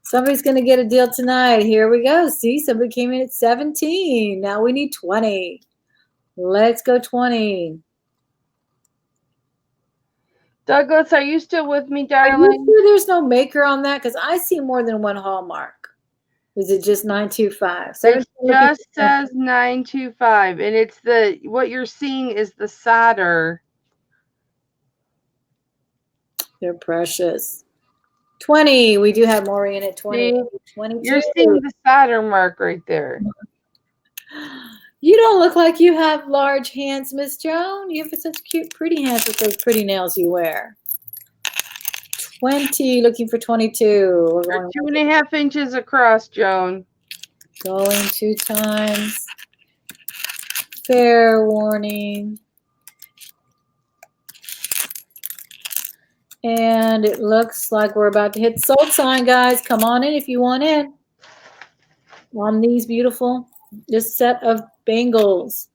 Somebody's going to get a deal tonight. Here we go. See, somebody came in at 17. Now we need 20. Let's go 20. Douglas, are you still with me, Are darling? you sure there's no maker on that? Because I see more than one hallmark. Is it just 925? It just says 925, and it's what you're seeing is the solder. They're precious. 20. We do have Maureen at 20. See, 22. you're seeing the solder mark right there. You don't look like you have large hands, Miss Joan. You have such cute, pretty hands with those pretty nails you wear. 20, looking for 22. They're 2.5 inches across, Joan. Going 2 times. Fair warning. And it looks like we're about to hit sold sign, guys. Come on in if you want in. On these beautiful, this set of bangles.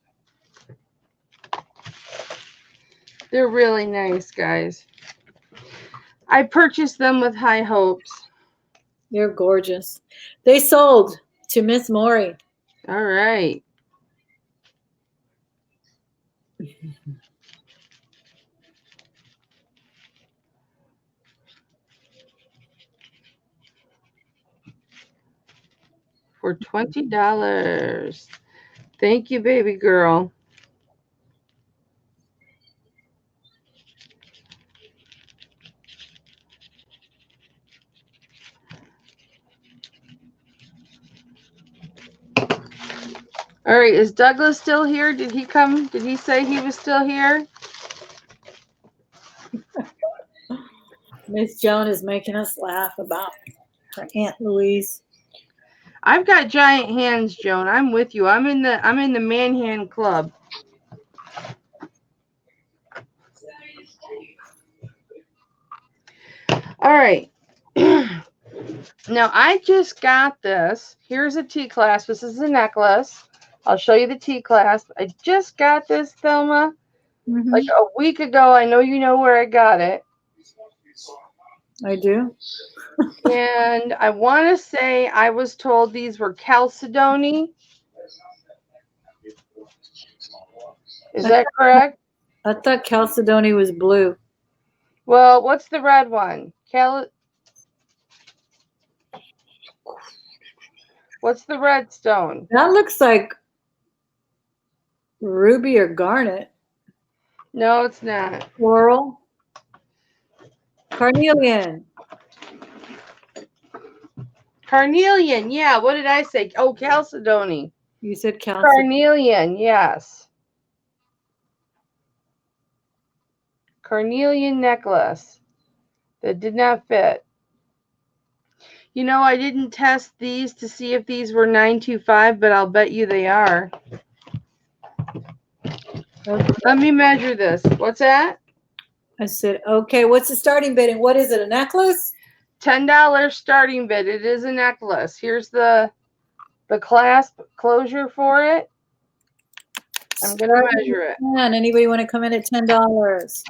They're really nice, guys. I purchased them with high hopes. They're gorgeous. They sold to Miss Maury. All right. For $20. Thank you, baby girl. All right, is Douglas still here? Did he come? Did he say he was still here? Miss Joan is making us laugh about her Aunt Louise. I've got giant hands, Joan. I'm with you. I'm in the man hand club. All right. Now I just got this. Here's a T-clasp. This is a necklace. I'll show you the T-clasp. I just got this, Thelma, like a week ago. I know you know where I got it. I do. And I want to say I was told these were Chalcedony. Is that correct? I thought Chalcedony was blue. Well, what's the red one? What's the red stone? That looks like ruby or garnet. No, it's not. Coral. Carnelian. Carnelian, yeah. What did I say? Oh, Chalcedony. You said Chalcedony. Carnelian, yes. Carnelian necklace that did not fit. You know, I didn't test these to see if these were 925, but I'll bet you they are. Okay. Let me measure this. What's that? I said, okay, what's the starting bid and what is it, a necklace? $10 starting bid. It is a necklace. Here's the clasp closure for it. I'm going to measure it. Man, anybody want to come in at $10?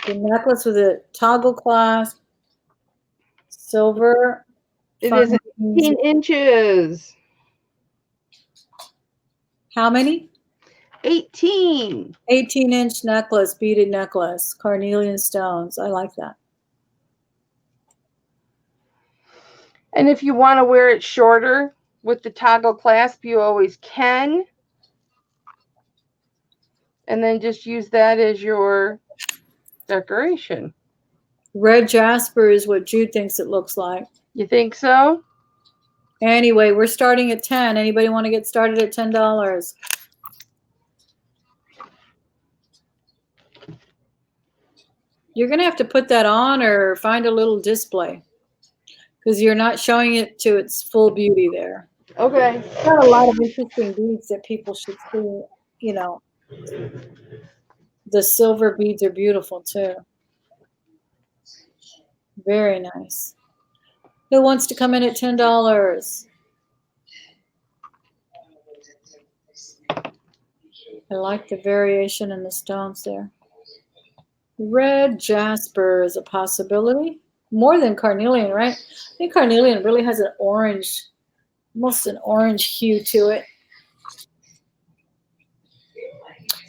The necklace with a toggle clasp, silver. It is 18 inches. How many? 18. 18-inch necklace, beaded necklace, carnelian stones. I like that. And if you want to wear it shorter with the toggle clasp, you always can. And then just use that as your decoration. Red jasper is what Jude thinks it looks like. You think so? Anyway, we're starting at 10. Anybody want to get started at $10? You're going to have to put that on or find a little display because you're not showing it to its full beauty there. Okay. Got a lot of interesting beads that people should see. You know, the silver beads are beautiful too. Very nice. Who wants to come in at $10? I like the variation in the stones there. Red jasper is a possibility. More than carnelian, right? I think carnelian really has an orange, almost an orange hue to it.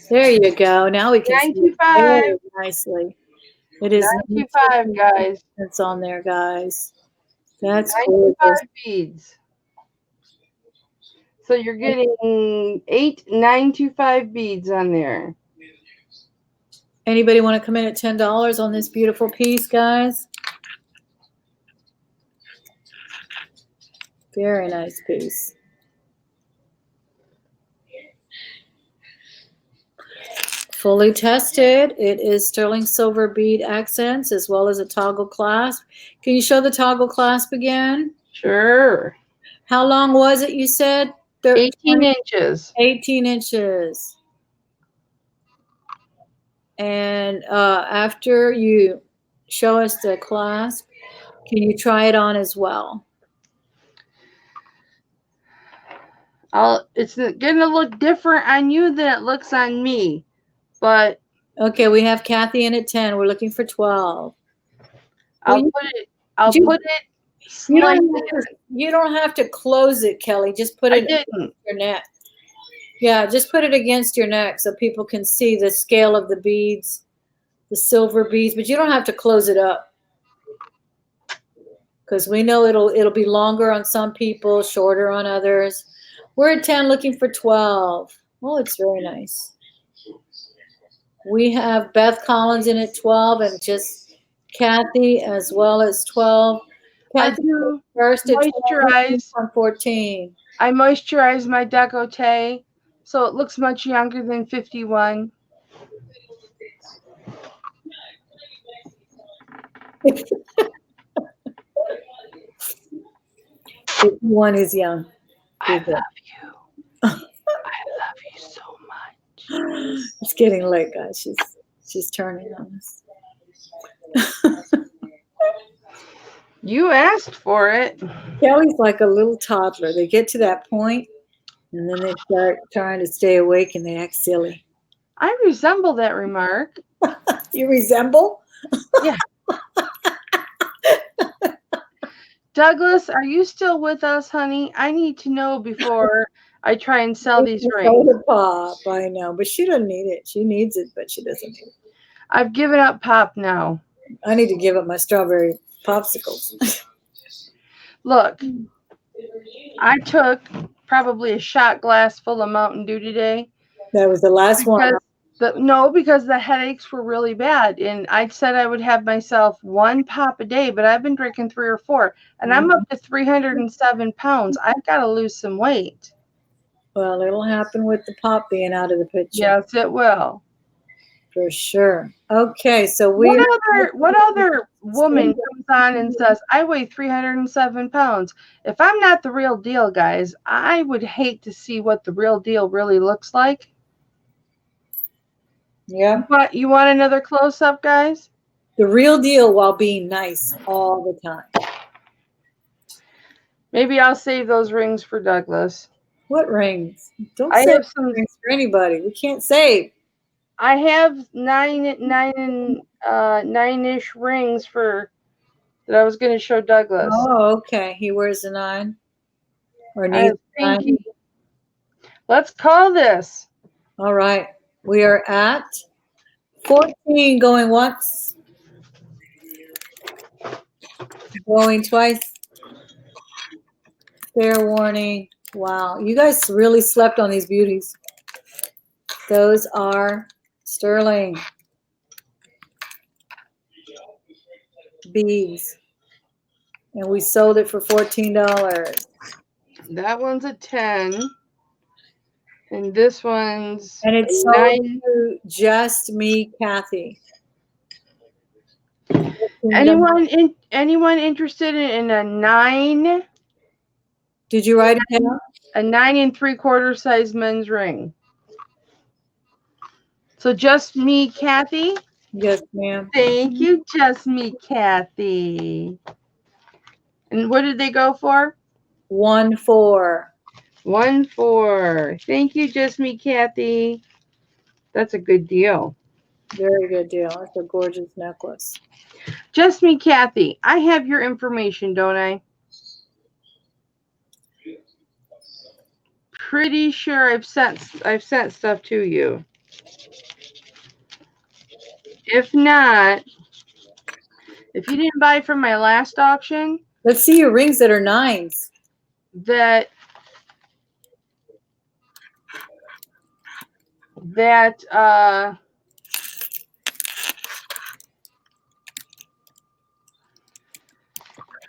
There you go. Now we can see it very nicely. It is 925, guys. It's on there, guys. That's 925 beads. So you're getting 8 925 beads on there. Anybody want to come in at $10 on this beautiful piece, guys? Very nice piece. Fully tested. It is sterling silver bead accents as well as a toggle clasp. Can you show the toggle clasp again? Sure. How long was it, you said? 18 inches. 18 inches. And after you show us the clasp, can you try it on as well? It's going to look different on you than it looks on me. But okay, we have Kathy in at 10. We're looking for 12. I'll put it slightly. You don't have to close it, Kelly. Just put it against your neck. Yeah, just put it against your neck so people can see the scale of the beads, the silver beads, but you don't have to close it up. Because we know it'll be longer on some people, shorter on others. We're at 10 looking for 12. Oh, it's very nice. We have Beth Collins in at 12 and just Kathy as well as 12. Kathy first at 12 on 14. I moisturize my décolleté so it looks much younger than 51. 51 is young. I love you. I love you so much. It's getting late, guys. She's turning on us. You asked for it. Kelly's like a little toddler. They get to that point, and then they start trying to stay awake, and they act silly. I resemble that remark. You resemble? Yeah. Douglas, are you still with us, honey? I need to know before I try and sell these rings. Pop, I know, but she doesn't need it. She needs it, but she doesn't need it. I've given up pop now. I need to give up my strawberry popsicles. Look, I took probably a shot glass full of Mountain Dew today. That was the last one. Because the headaches were really bad. And I said I would have myself 1 pop a day, but I've been drinking 3 or 4. And I'm up to 307 pounds. I've got to lose some weight. Well, it'll happen with the pop being out of the picture. Yes, it will. For sure. Okay, so what other woman comes on and says, I weigh 307 pounds? If I'm not the real deal, guys, I would hate to see what the real deal really looks like. Yeah. But you want another close-up, guys? The real deal while being nice all the time. Maybe I'll save those rings for Douglas. What rings? Don't save some rings for anybody. We can't save. I have 9-ish rings that I was going to show Douglas. Oh, okay. He wears a 9. Or needs a 9. Let's call this. All right. We are at 14 going once. Going twice. Fair warning. Wow. You guys really slept on these beauties. Those are sterling beads. And we sold it for $14. That one's a 10. And this one's and it's sold to just me, Kathy. Anyone interested in a 9? Did you write it down? A 9 3/4 size men's ring. So just me, Kathy? Yes, ma'am. Thank you, just me, Kathy. And what did they go for? 1-4. 1-4. Thank you, just me, Kathy. That's a good deal. Very good deal. It's a gorgeous necklace. Just me, Kathy. I have your information, don't I? Pretty sure I've sent stuff to you. If not, if you didn't buy from my last auction, Let's see your rings that are 9s.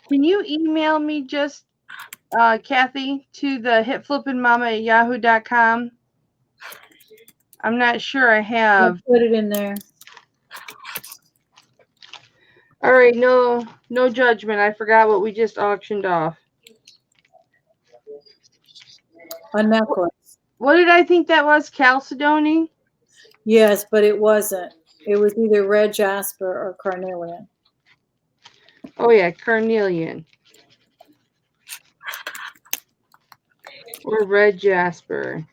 Can you email me just Kathy to the hipflippinmamma@yahoo.com? I'm not sure I have. Let's put it in there. All right, no judgment. I forgot what we just auctioned off. A necklace. What did I think that was? Chalcedony? Yes, but it wasn't. It was either red jasper or carnelian. Oh yeah, carnelian. Or red jasper.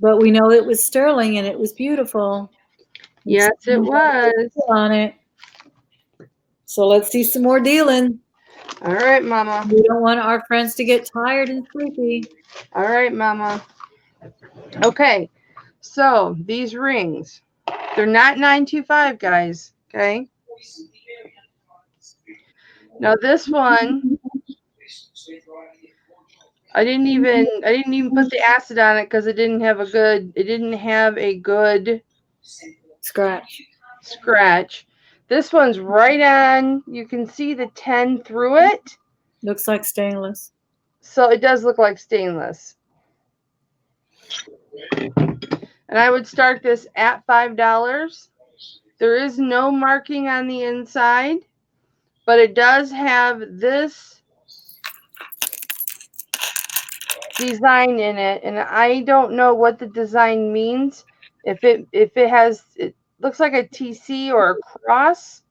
But we know it was sterling and it was beautiful. Yes, it was. On it. So let's see some more dealing. All right, Mama. We don't want our friends to get tired and sleepy. All right, Mama. Okay, so these rings, they're not 925, guys. Okay. Now this one, I didn't even put the acid on it because it didn't have a good scratch. This one's right on. You can see the 10 through it. Looks like stainless. So it does look like stainless. And I would start this at $5. There is no marking on the inside, but it does have this design in it, and I don't know what the design means. If it looks like a TC or a cross,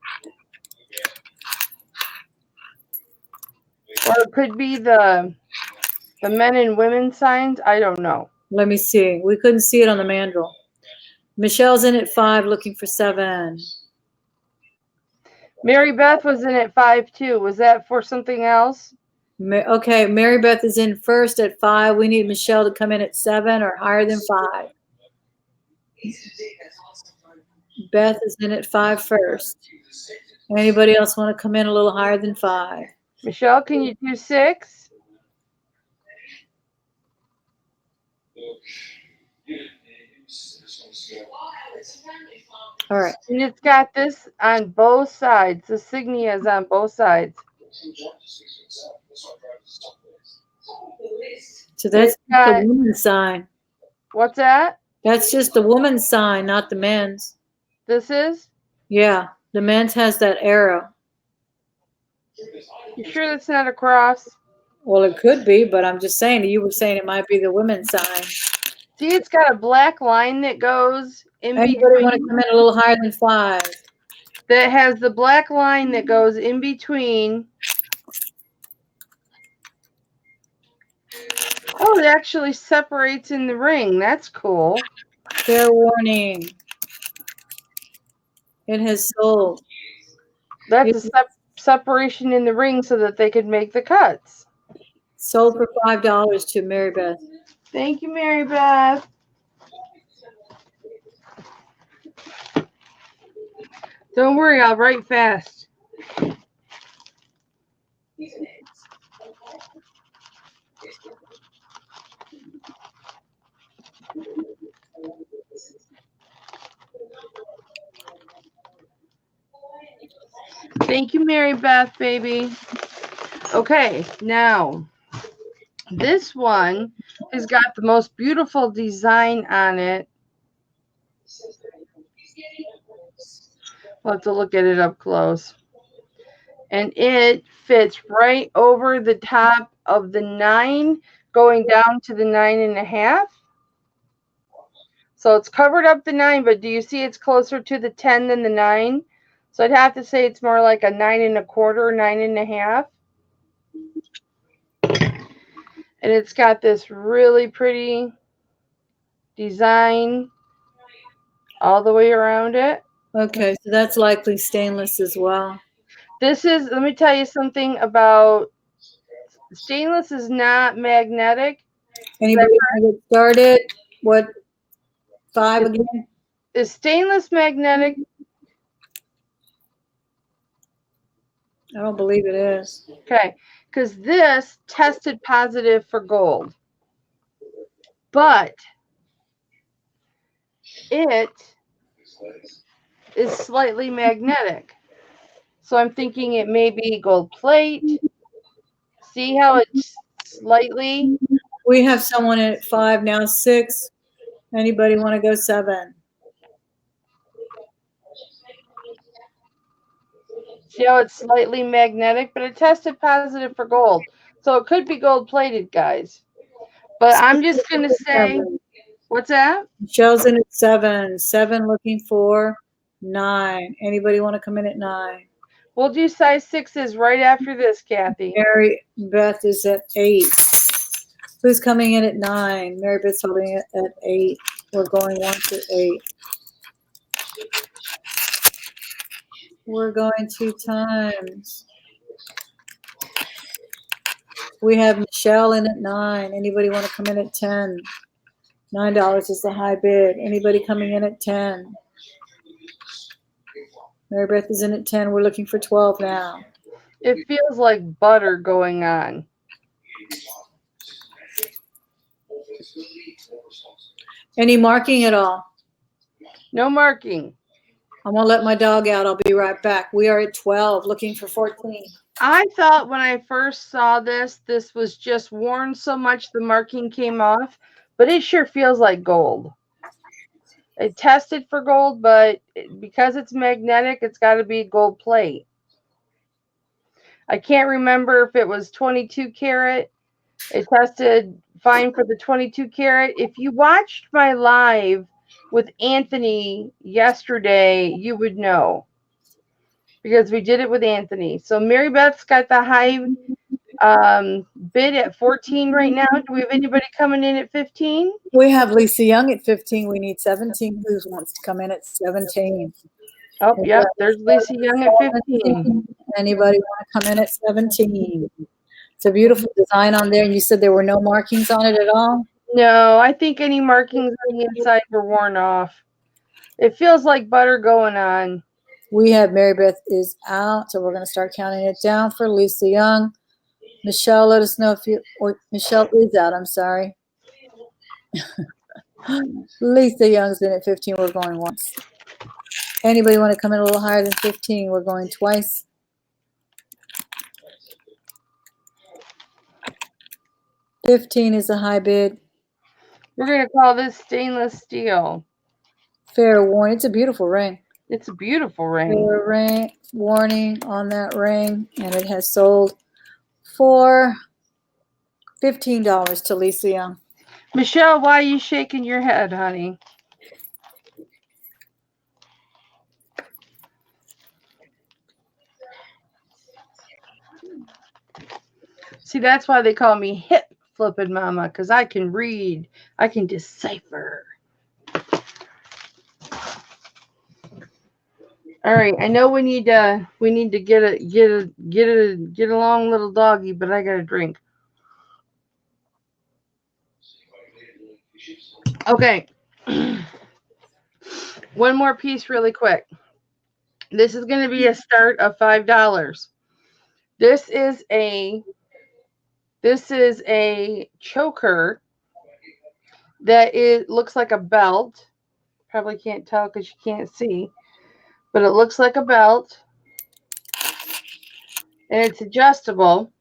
or it could be the men and women signs. I don't know. Let me see. We couldn't see it on the mandrel. Michelle's in at 5, looking for 7. Mary Beth was in at 5 too. Was that for something else? Okay, Mary Beth is in first at 5. We need Michelle to come in at 7 or higher than 5. Beth is in at 5 first. Anybody else want to come in a little higher than 5? Michelle, can you do 6? All right. And it's got this on both sides. The signia is on both sides. So that's the woman's sign. What's that? That's just the woman's sign, not the men's. This is? Yeah, the men's has that arrow. You sure that's not a cross? Well, it could be, but I'm just saying, you were saying it might be the women's sign. See, it's got a black line that goes in Anybody between. want to come in a little higher than 5? That has the black line that goes in between. Oh, it actually separates in the ring. That's cool. Fair warning. It has sold. That's a separation in the ring so that they could make the cuts. Sold for $5 to Mary Beth. Thank you, Mary Beth. Don't worry, I'll write fast. Thank you, Mary Beth, baby. Okay, now this one has got the most beautiful design on it. We'll have to look at it up close. And it fits right over the top of the 9, going down to the 9.5. So it's covered up the 9, but do you see it's closer to the 10 than the 9? So I'd have to say it's more like a 9.25, 9.5. And it's got this really pretty design all the way around it. Okay, so that's likely stainless as well. This is, let me tell you something about stainless is not magnetic. Anybody want to get started? What, 5 again? Is stainless magnetic? I don't believe it is. Okay, because this tested positive for gold. But it is slightly magnetic. So I'm thinking it may be gold plate. See how it's slightly? We have someone at 5 now, 6. Anybody want to go 7? See how it's slightly magnetic? But it tested positive for gold. So it could be gold plated, guys. But I'm just going to say, what's that? Michelle's in at 7. 7 looking for 9. Anybody want to come in at 9? We'll do size 6s right after this, Kathy. Mary Beth is at 8. Who's coming in at 9? Mary Beth's holding it at 8. We're going 1 to 8. We're going 2 times. We have Michelle in at 9. Anybody want to come in at 10? $9 is the high bid. Anybody coming in at 10? Mary Beth is in at 10. We're looking for 12 now. It feels like butter going on. Any marking at all? No marking. I'm going to let my dog out. I'll be right back. We are at 12, looking for 14. I thought when I first saw this was just worn so much the marking came off, but it sure feels like gold. It tested for gold, but because it's magnetic, it's got to be gold plate. I can't remember if it was 22 karat. It tested fine for the 22 karat. If you watched my live with Anthony yesterday, you would know, because we did it with Anthony. So Mary Beth's got the high bid at 14 right now. Do we have anybody coming in at 15? We have Lisa Young at 15. We need 17. Who wants to come in at 17? Oh, yep. There's Lisa Young at 15. Anybody want to come in at 17? It's a beautiful design on there. And you said there were no markings on it at all? No, I think any markings on the inside were worn off. It feels like butter going on. We have Mary Beth is out, so we're going to start counting it down for Lisa Young. Michelle, let us know if you, or Michelle is out, I'm sorry. Lisa Young's in at 15, we're going once. Anybody want to come in a little higher than 15? We're going twice. $15 is a high bid. We're going to call this stainless steel. Fair warning. It's a beautiful ring. It's a beautiful ring. Fair ring, warning on that ring, and it has sold for $15 to Lisa Young. Michelle, why are you shaking your head, honey? See, that's why they call me Hipflippinmamma, because I can read. I can decipher. All right, I know we need to get a long little doggy, but I got a drink. Okay. One more piece really quick. This is going to be a start of $5. This is a choker that looks like a belt. Probably can't tell because you can't see. But it looks like a belt. And it's adjustable.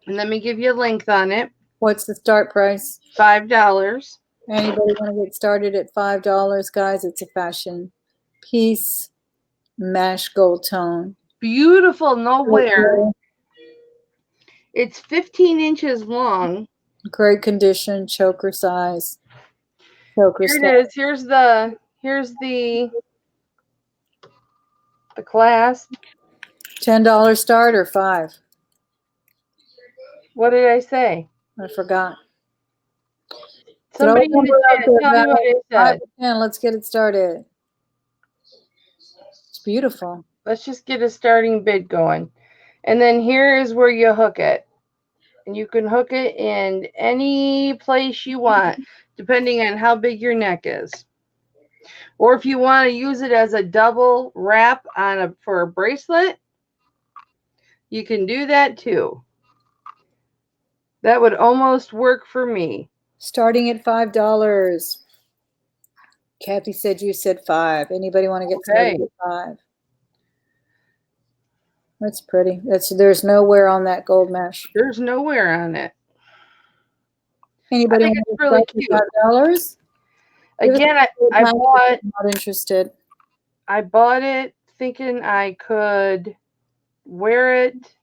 And let me give you a length on it. What's the start price? $5. Anybody want to get started at $5, guys? It's a fashion piece. Mesh gold tone. Beautiful, no wear. It's 15 inches long. Great condition, choker size. Choker Here style. it is. Here's the clasp. $10 start or $5? What did I say? I forgot. Somebody in the chat, tell me what I said. 10, let's get it started. It's beautiful. Let's just get a starting bid going. And then here is where you hook it. And you can hook it in any place you want, depending on how big your neck is. Or if you want to use it as a double wrap for a bracelet, you can do that too. That would almost work for me. Starting at $5. Kathy said you said 5. Anybody want to get started at 5? That's pretty. There's no wear on that gold mesh. There's no wear on it. Anybody want to get really started at $5? Again, I bought. Not interested. I bought it thinking I could wear it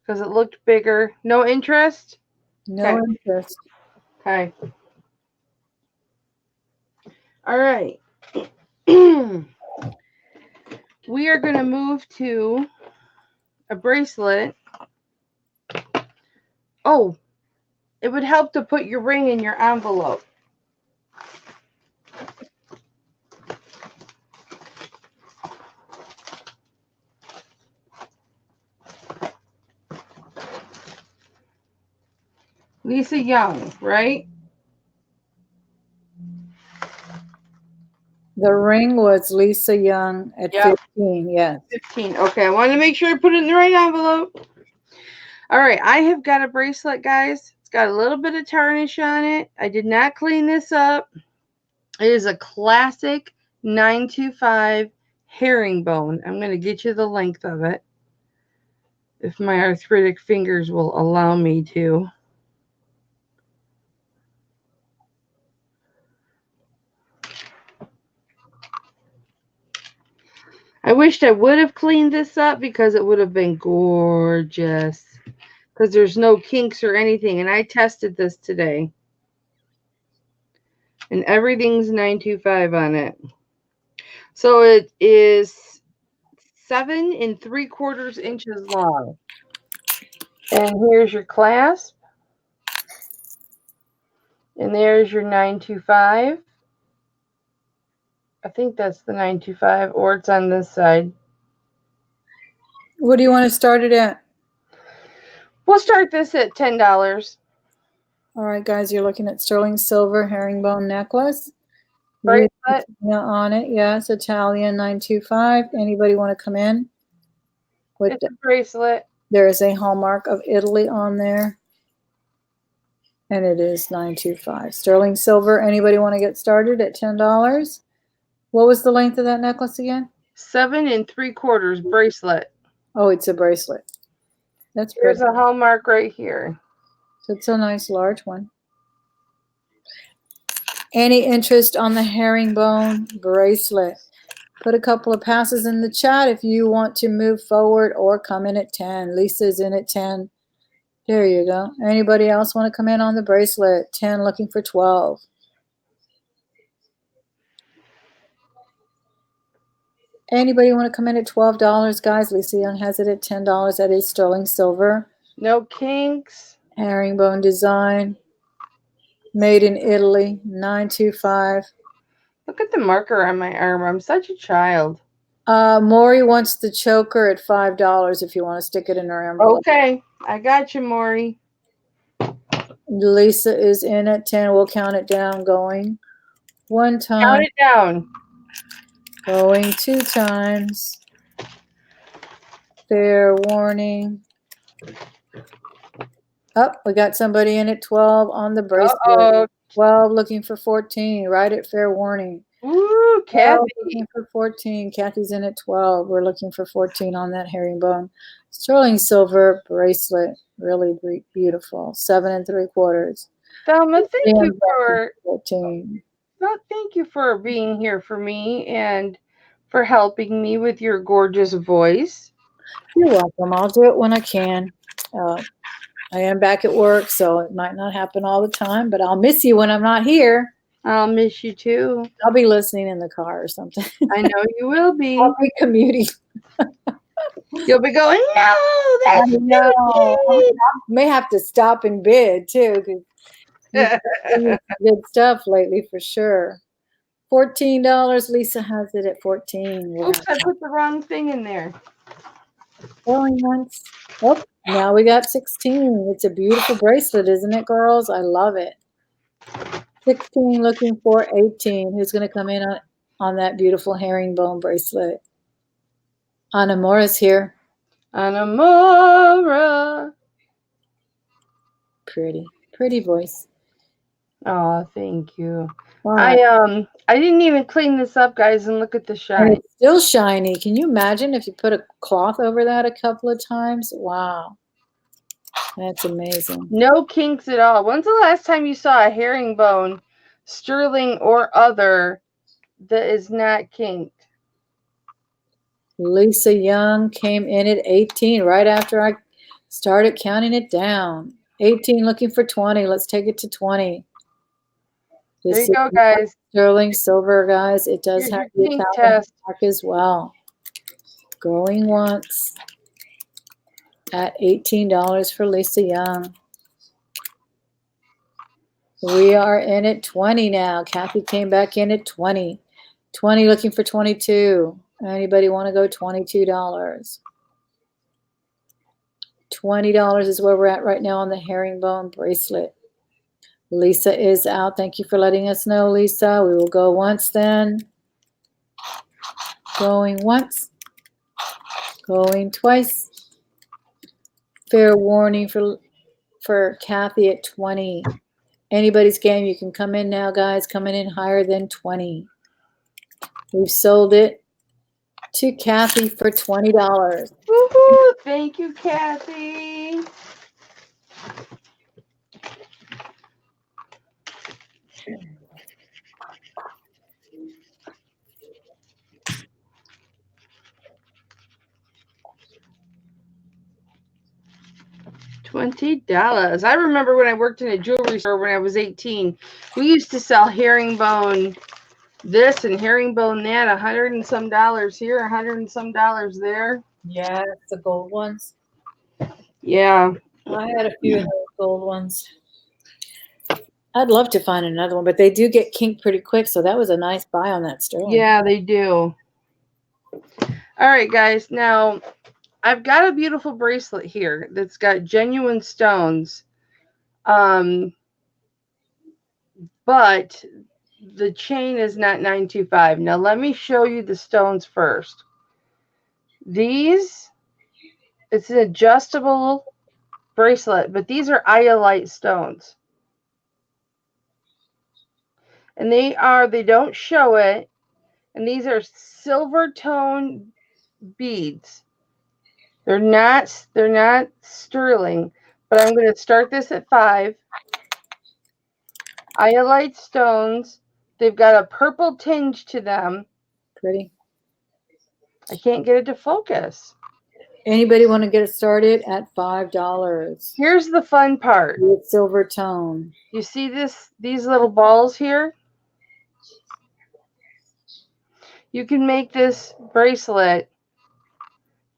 because it looked bigger. No interest? No interest. Okay. All right. We are going to move to a bracelet. Oh, it would help to put your ring in your envelope. Lisa Young, right? The ring was Lisa Young at 15, yes. 15. Okay, I wanted to make sure I put it in the right envelope. All right, I have got a bracelet, guys. It's got a little bit of tarnish on it. I did not clean this up. It is a classic 925 herringbone. I'm going to get you the length of it, if my arthritic fingers will allow me to. I wished I would have cleaned this up because it would have been gorgeous. Because there's no kinks or anything. And I tested this today. And everything's 925 on it. So it is 7 3/4 inches long. And here's your clasp. And there's your 925. I think that's the 925, or it's on this side. What do you want to start it at? We'll start this at $10. All right, guys, you're looking at sterling silver herringbone necklace. Bracelet. On it, yes, Italian 925. Anybody want to come in? It's a bracelet. There is a hallmark of Italy on there. And it is 925. Sterling silver. Anybody want to get started at $10? What was the length of that necklace again? 7 3/4 bracelet. Oh, it's a bracelet. That's pretty. There's a hallmark right here. It's a nice large one. Any interest on the herringbone bracelet? Put a couple of passes in the chat if you want to move forward or come in at 10. Lisa's in at 10. There you go. Anybody else want to come in on the bracelet? 10, looking for 12. Anybody want to come in at $12, guys? Lisa Young has it at $10. That is sterling silver. No kinks. Herringbone design. Made in Italy. 925. Look at the marker on my arm. I'm such a child. Maury wants the choker at $5 if you want to stick it in her envelope. Okay. I got you, Maury. Lisa is in at 10. We'll count it down. Going 1 time. Count it down. Going 2 times. Fair warning. Oh, we got somebody in at 12 on the bracelet. Uh-oh. 12 looking for 14. Right at fair warning. Ooh, Kathy. Looking for 14. Kathy's in at 12. We're looking for 14 on that herringbone. Sterling silver bracelet. Really beautiful. 7 3/4. Thelma, thank you for 14. Well, thank you for being here for me and for helping me with your gorgeous voice. You're welcome. I'll do it when I can. I am back at work, so it might not happen all the time, but I'll miss you when I'm not here. I'll miss you too. I'll be listening in the car or something. I know you will be. I'll be commuting. You'll be going, no, that's no. I may have to stop and bid too, because you've good stuff lately for sure. $14. Lisa has it at 14. Wow. Oops, I put the wrong thing in there. Going once. Oh, now we got 16. It's a beautiful bracelet, isn't it, girls? I love it. 16 looking for 18. Who's going to come in on that beautiful herringbone bracelet? Anna Mora's here. Anna Mora. Pretty voice. Oh, thank you. Wow. I didn't even clean this up, guys, and look at the shine. And it's still shiny. Can you imagine if you put a cloth over that a couple of times? Wow. That's amazing. No kinks at all. When's the last time you saw a herringbone, sterling or other, that is not kinked? Lisa Young came in at 18 right after I started counting it down. 18 looking for 20. Let's take it to 20. There you go, guys. Sterling silver, guys. It does Here's have your the kink Italian test mark as well. Going once at $18 for Lisa Young. We are in at 20 now. Kathy came back in at 20. 20 looking for 22. Anybody want to go $22? $20 is where we're at right now on the herringbone bracelet. Lisa is out. Thank you for letting us know, Lisa. We will go once then. Going once. Going twice. Fair warning for Kathy at 20. Anybody's game. You can come in now, guys. Coming in higher than 20. We've sold it to Kathy for $20. Woohoo! Thank you, Kathy. $20. I remember when I worked in a jewelry store when I was 18. We used to sell herringbone this and herringbone that, $100 and some here, $100 and some there. Yeah, the gold ones. Yeah. I had a few of those gold ones. I'd love to find another one, but they do get kinked pretty quick, so that was a nice buy on that sterling. Yeah, they do. All right, guys. Now, I've got a beautiful bracelet here that's got genuine stones. But the chain is not 925. Now, let me show you the stones first. These, it's an adjustable bracelet, but these are iolite stones. And they don't show it. And these are silver tone beads. They're not sterling, but I'm going to start this at 5. Iolite stones. They've got a purple tinge to them. Pretty. I can't get it to focus. Anybody want to get it started at $5? Here's the fun part. With silver tone. You see these little balls here? You can make this bracelet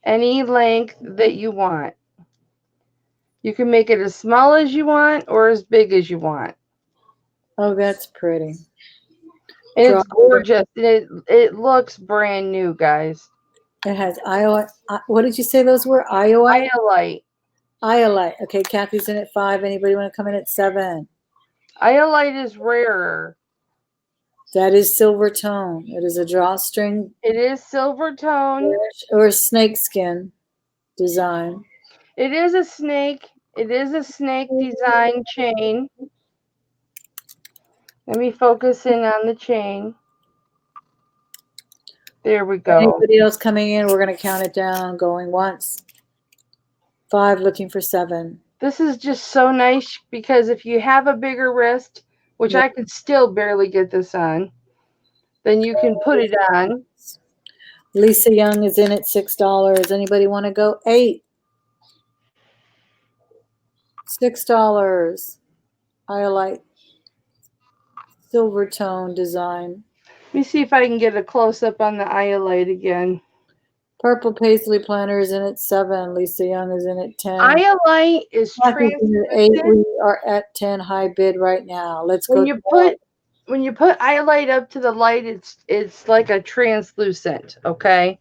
any length that you want. You can make it as small as you want or as big as you want. Oh, that's pretty. And it's gorgeous. It looks brand new, guys. It has iolite. What did you say those were? Iolite? Iolite. Iolite. Okay, Kathy's in at 5. Anybody want to come in at 7? Iolite is rarer. That is silver tone. It is a drawstring. It is silver tone. Or snake skin design. It is a snake. It is a snake design chain. Let me focus in on the chain. There we go. Anybody else coming in? We're going to count it down. Going once. 5 looking for 7. This is just so nice because if you have a bigger wrist, which I could still barely get this on, then you can put it on. Lisa Young is in at $6. Anybody want to go? $8. $6. Iolite silver tone design. Let me see if I can get a close-up on the Iolite again. Purple paisley planner is in at $7. Lisa Young is in at 10. Iolite is Kathy's in at 8. translucent. We are at 10 high bid right now. Let's When go. you put Iolite up to the light, it's like a translucent, okay?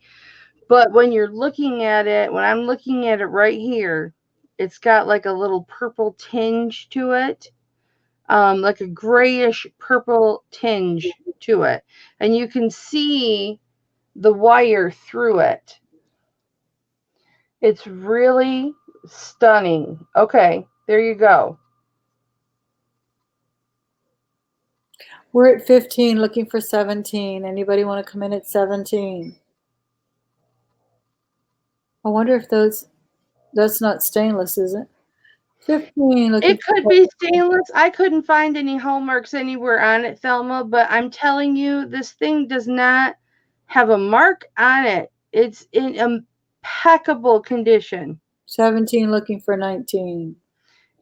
But when you're looking at it, when I'm looking at it right here, it's got like a little purple tinge to it, like a grayish purple tinge to it. And you can see the wire through it. It's really stunning. Okay, there you go. We're at 15, looking for 17. Anybody want to come in at 17? I wonder if that's not stainless, is it? 15. It could be stainless. I couldn't find any hallmarks anywhere on it, Thelma, but I'm telling you, this thing does not have a mark on it. It's in impeccable condition. 17, looking for 19.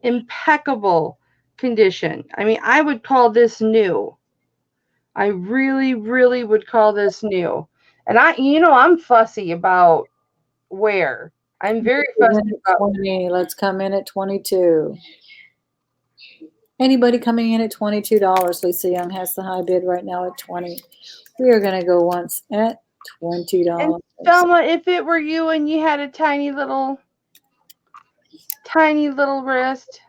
Impeccable condition. I mean, I would call this new. I really, really would call this new. And I'm fussy about wear. I'm very fussy about 20. Let's come in at 22. Anybody coming in at $22? Lisa Young has the high bid right now at 20. We are going to go once at $20. And Thelma, if it were you and you had a tiny little wrist.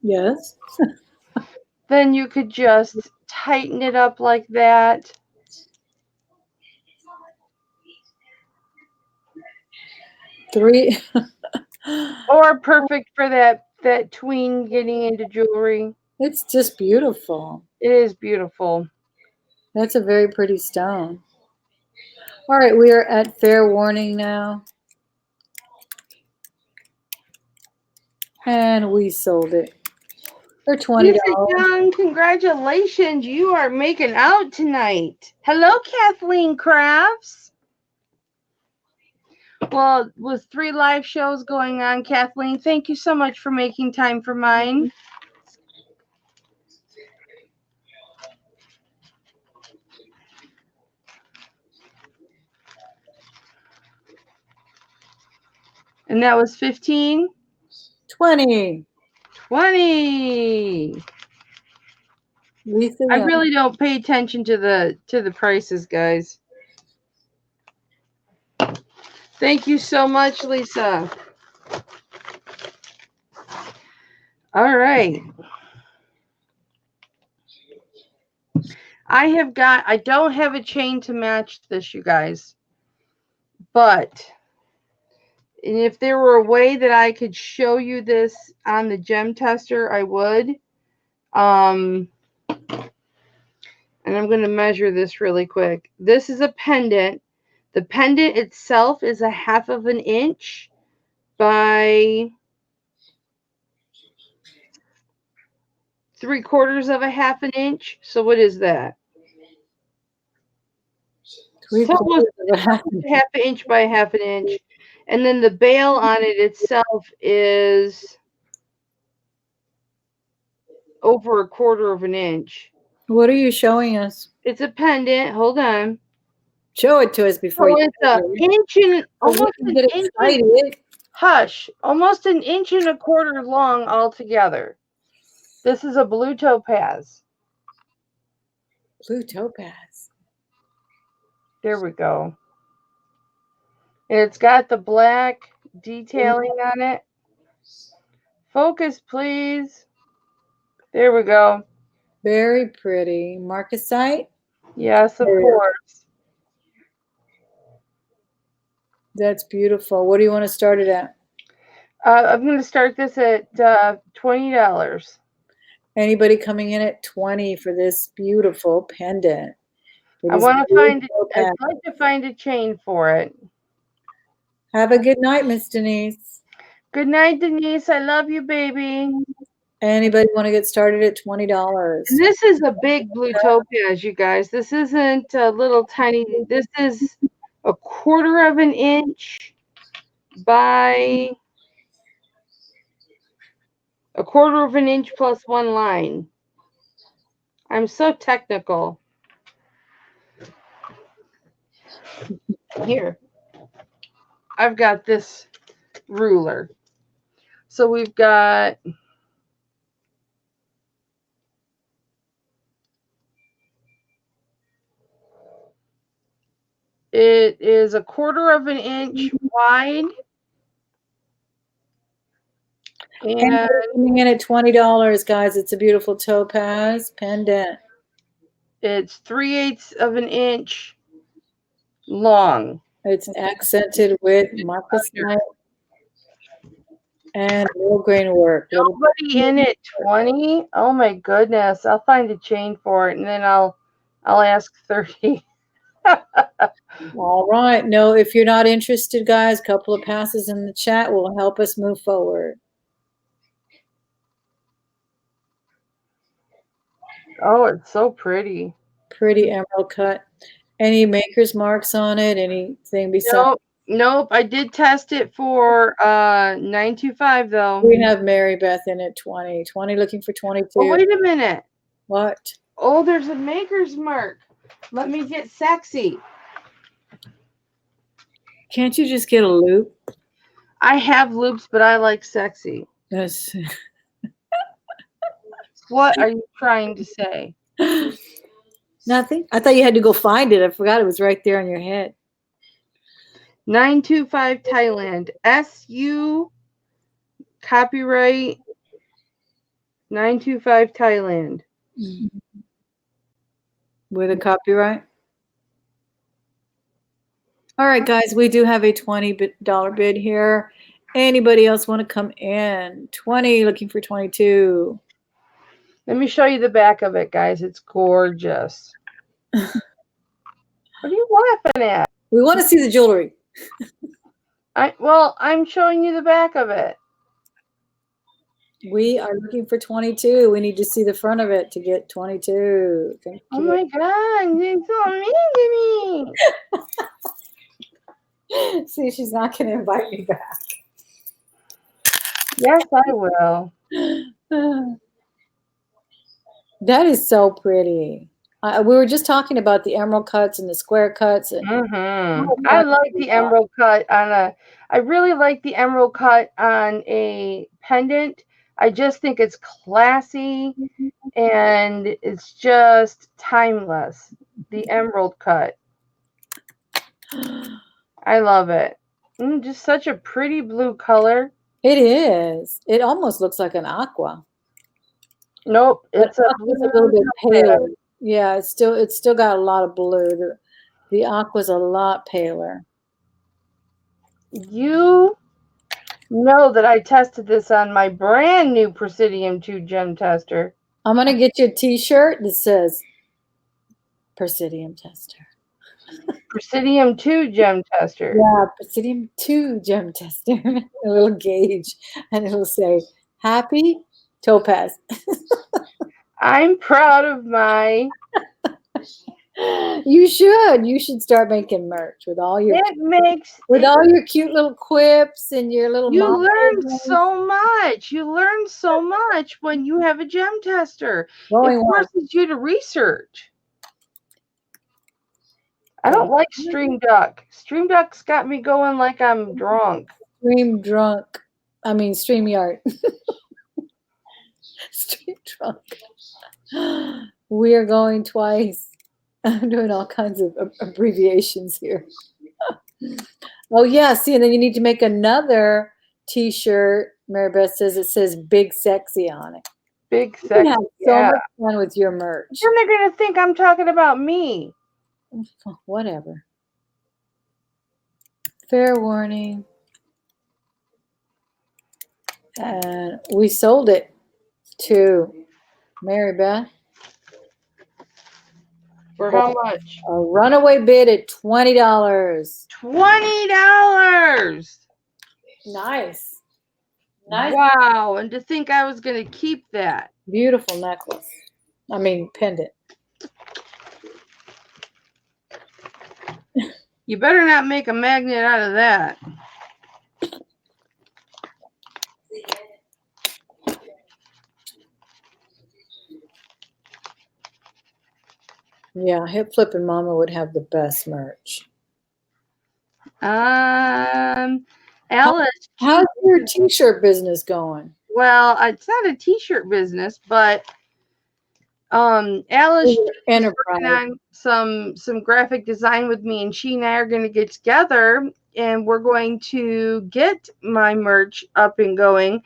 Yes. Then you could just tighten it up like that. $3. Or perfect for that tween getting into jewelry. It's just beautiful. It is beautiful. That's a very pretty stone. All right, we are at fair warning now. And we sold it for $20. Lisa Young, congratulations. You are making out tonight. Hello, Kathleen Crafts. Well, with 3 live shows going on, Kathleen, thank you so much for making time for mine. And that was 15? 20. 20. Lisa I Young. really don't pay attention to the prices, guys. Thank you so much, Lisa. All right. I don't have a chain to match this, you guys. But and if there were a way that I could show you this on the gem tester, I would. And I'm going to measure this really quick. This is a pendant. The pendant itself is a 1/2 inch by 3/4 inch. So what is that? 3/4 1/2 inch by 1/2 inch. And then the bail on it itself is over 1/4 inch. What are you showing us? It's a pendant. Hold on. Show it to us before So it's an inch and almost an get inch. excited. Hush, almost 1.25 inches long altogether. This is a blue topaz. Blue topaz. There we go. And it's got the black detailing on it. Focus, please. There we go. Very pretty. Marcasite? Yes, of course. That's beautiful. What do you want to start it at? I'm going to start this at $20. Anybody coming in at 20 for this beautiful pendant? I'd like to find a chain for it. Have a good night, Miss Denise. Good night, Denise. I love you, baby. Anybody want to get started at $20? And this is a big blue topaz, you guys. This isn't a little tiny. This is a 1/4 of an inch by a 1/4 of an inch plus one line. I'm so technical. Here, I've got this ruler. So we've got it is a 1/4 of an inch wide. And coming in at $20, guys. It's a beautiful topaz pendant. It's 3/8 of an inch long. It's accented with marcasite and real grain work. Nobody in at 20. Oh my goodness! I'll find a chain for it, and then I'll ask 30. All right. No, if you're not interested, guys, a couple of passes in the chat will help us move forward. Oh, it's so pretty. Pretty emerald cut. Any maker's marks on it? Anything besides? Nope. I did test it for 925 though. We have Mary Beth in at 20. 20 looking for 22. Oh, wait a minute. What? Oh, there's a maker's mark. Let me get sexy. Can't you just get a loop? I have loops, but I like sexy. Yes. What are you trying to say? Nothing. I thought you had to go find it. I forgot it was right there on your head. 925 Thailand. SU copyright 925 Thailand. With a copyright? All right, guys, we do have a $20 bid here. Anybody else want to come in? 20, looking for 22. Let me show you the back of it, guys. It's gorgeous. What are you laughing at? We want to see the jewelry. I'm showing you the back of it. We are looking for 22. We need to see the front of it to get 22. Thank you. Oh my God, you're so mean to me. See, she's not going to invite me back. Yes, I will. That is so pretty. We were just talking about the emerald cuts and the square cuts. And I like the emerald cut on I really like the emerald cut on a pendant. I just think it's classy and it's just timeless. The emerald cut. I love it. Just such a pretty blue color. It is. It almost looks like an aqua. Nope, it's a little bit paler. Yeah, it's still got a lot of blue. The aqua's a lot paler. You know that I tested this on my brand new Presidium 2 gem tester. I'm going to get you a t-shirt that says Presidium tester. Presidium 2 gem tester. Yeah, Presidium 2 gem tester. A little gauge. And it'll say, happy topaz. I'm proud of my... You should start making merch with all your all your cute little quips and your little. You learn so much. You learn so much when you have a gem tester. It forces you to research. I don't like Stream Duck. Stream Duck's got me going like I'm drunk. StreamYard. Stream drunk. We are going twice. I'm doing all kinds of abbreviations here. Oh, yeah. See, and then you need to make another t-shirt. Mary Beth says it says Big Sexy on it. Big Sexy. You have so much fun with your merch. Then they're going to think I'm talking about me. Whatever. Fair warning. And we sold it to Mary Beth. For how much? A runaway bid at $20. $20. Nice. Nice. Wow. And to think I was going to keep that. Beautiful necklace. I mean, pendant. You better not make a magnet out of that. Yeah, Hipflippinmamma would have the best merch. Alice. How's your t-shirt business going? Well, it's not a t-shirt business, but Alice is working on some graphic design with me, and she and I are going to get together, and we're going to get my merch up and going.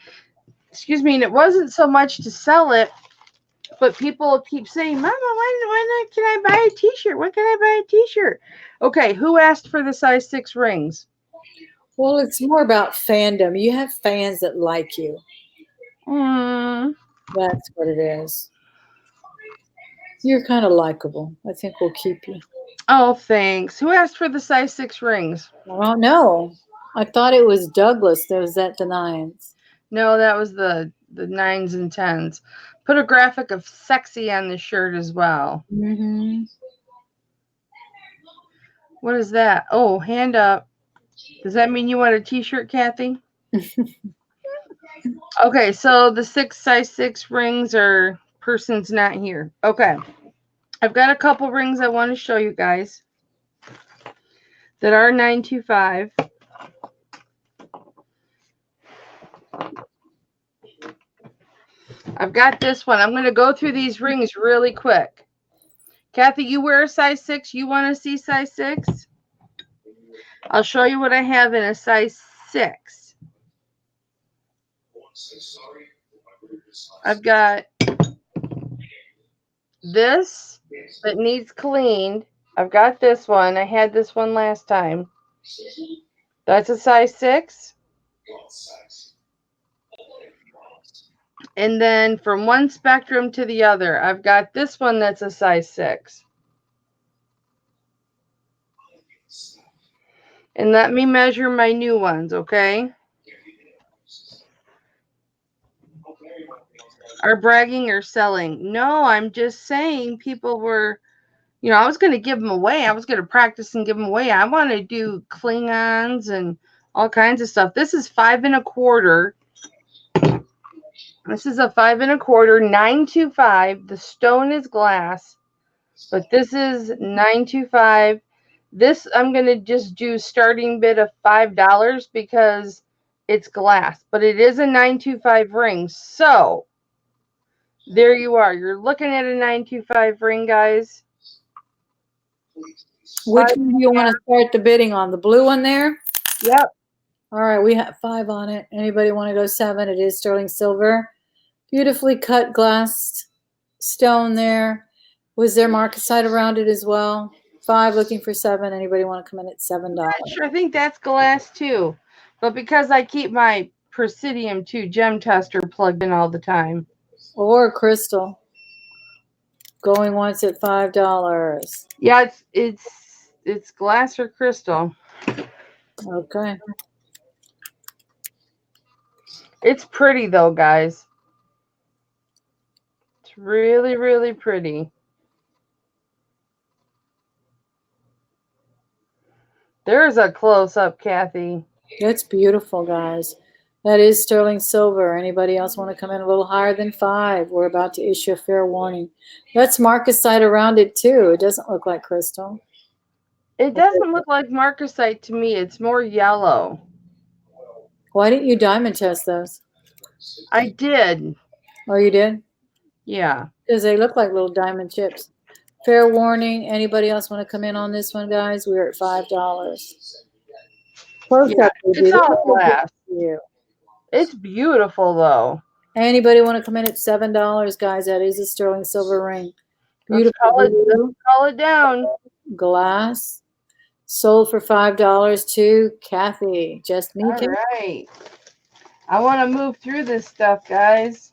Excuse me, and it wasn't so much to sell it, but people keep saying, Mama, when can I buy a t-shirt? When can I buy a t-shirt? Okay, who asked for the size 6 rings? Well, it's more about fandom. You have fans that like you. That's what it is. You're kind of likable. I think we'll keep you. Oh, thanks. Who asked for the size 6 rings? I don't know. I thought it was Douglas that was at the 9s. No, that was the 9s and 10s. Put a graphic of sexy on the shirt as well. Mm-hmm. What is that? Oh, hand up. Does that mean you want a t-shirt, Kathy? Okay, so the size 6 rings are person's not here. Okay. I've got a couple rings I want to show you guys that are 925. I've got this one. I'm going to go through these rings really quick. Kathy, you wear a size 6. You want to see size 6? I'll show you what I have in a size 6. I've got this that needs cleaned. I've got this one. I had this one last time. That's a size 6. And then from one spectrum to the other, I've got this one that's a size 6. And let me measure my new ones, okay? Are bragging or selling? No, I'm just saying people were, I was going to give them away. I was going to practice and give them away. I want to do Klingons and all kinds of stuff. This is 5 1/4. This is a 5 1/4, 925. The stone is glass, but this is 925. This I'm going to just do starting bid of $5 because it's glass, but it is a 925 ring. So there you are. You're looking at a 925 ring, guys. Which one do you want to start the bidding on? The blue one there? Yep. All right, we have 5 on it. Anybody want to go 7? It is sterling silver. Beautifully cut glass stone there. Was there marcasite around it as well? 5 looking for 7. Anybody want to come in at $7? Sure, I think that's glass too. But because I keep my Presidium 2 gem tester plugged in all the time. Or crystal. Going once at $5. Yeah, it's glass or crystal. Okay. It's pretty though, guys. It's really, really pretty. There's a close-up, Kathy. That's beautiful, guys. That is sterling silver. Anybody else want to come in a little higher than 5? We're about to issue a fair warning. That's marcasite around it too. It doesn't look like crystal. It doesn't look like marcasite to me. It's more yellow. Why didn't you diamond test those? I did. Oh, you did? Yeah. Because they look like little diamond chips. Fair warning. Anybody else want to come in on this one, guys? We're at $5. Perfect. Yeah, it's all glass. It's beautiful, though. Anybody want to come in at $7, guys? That is a sterling silver ring. Beautiful. Let's call it down. Glass. Sold for $5 to Kathy. Just me. All right. I want to move through this stuff, guys.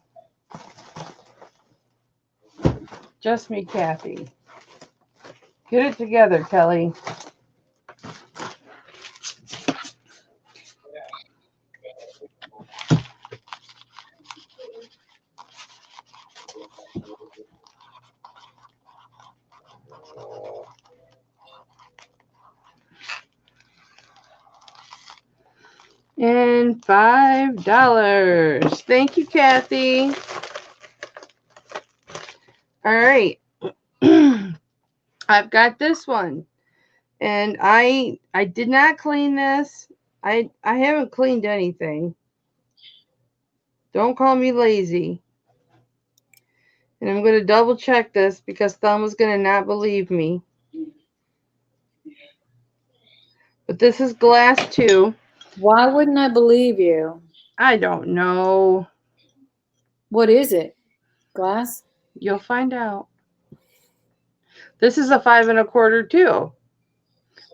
Just me, Kathy. Get it together, Kelly. and $5. Thank you, Kathy. All right. I've got this one. And I did not clean this. I haven't cleaned anything. Don't call me lazy. And I'm going to double check this because Thelma's going to not believe me. But this is glass too. Why wouldn't I believe you? I don't know. What is it? Glass? You'll find out. This is a 5 1/4 too.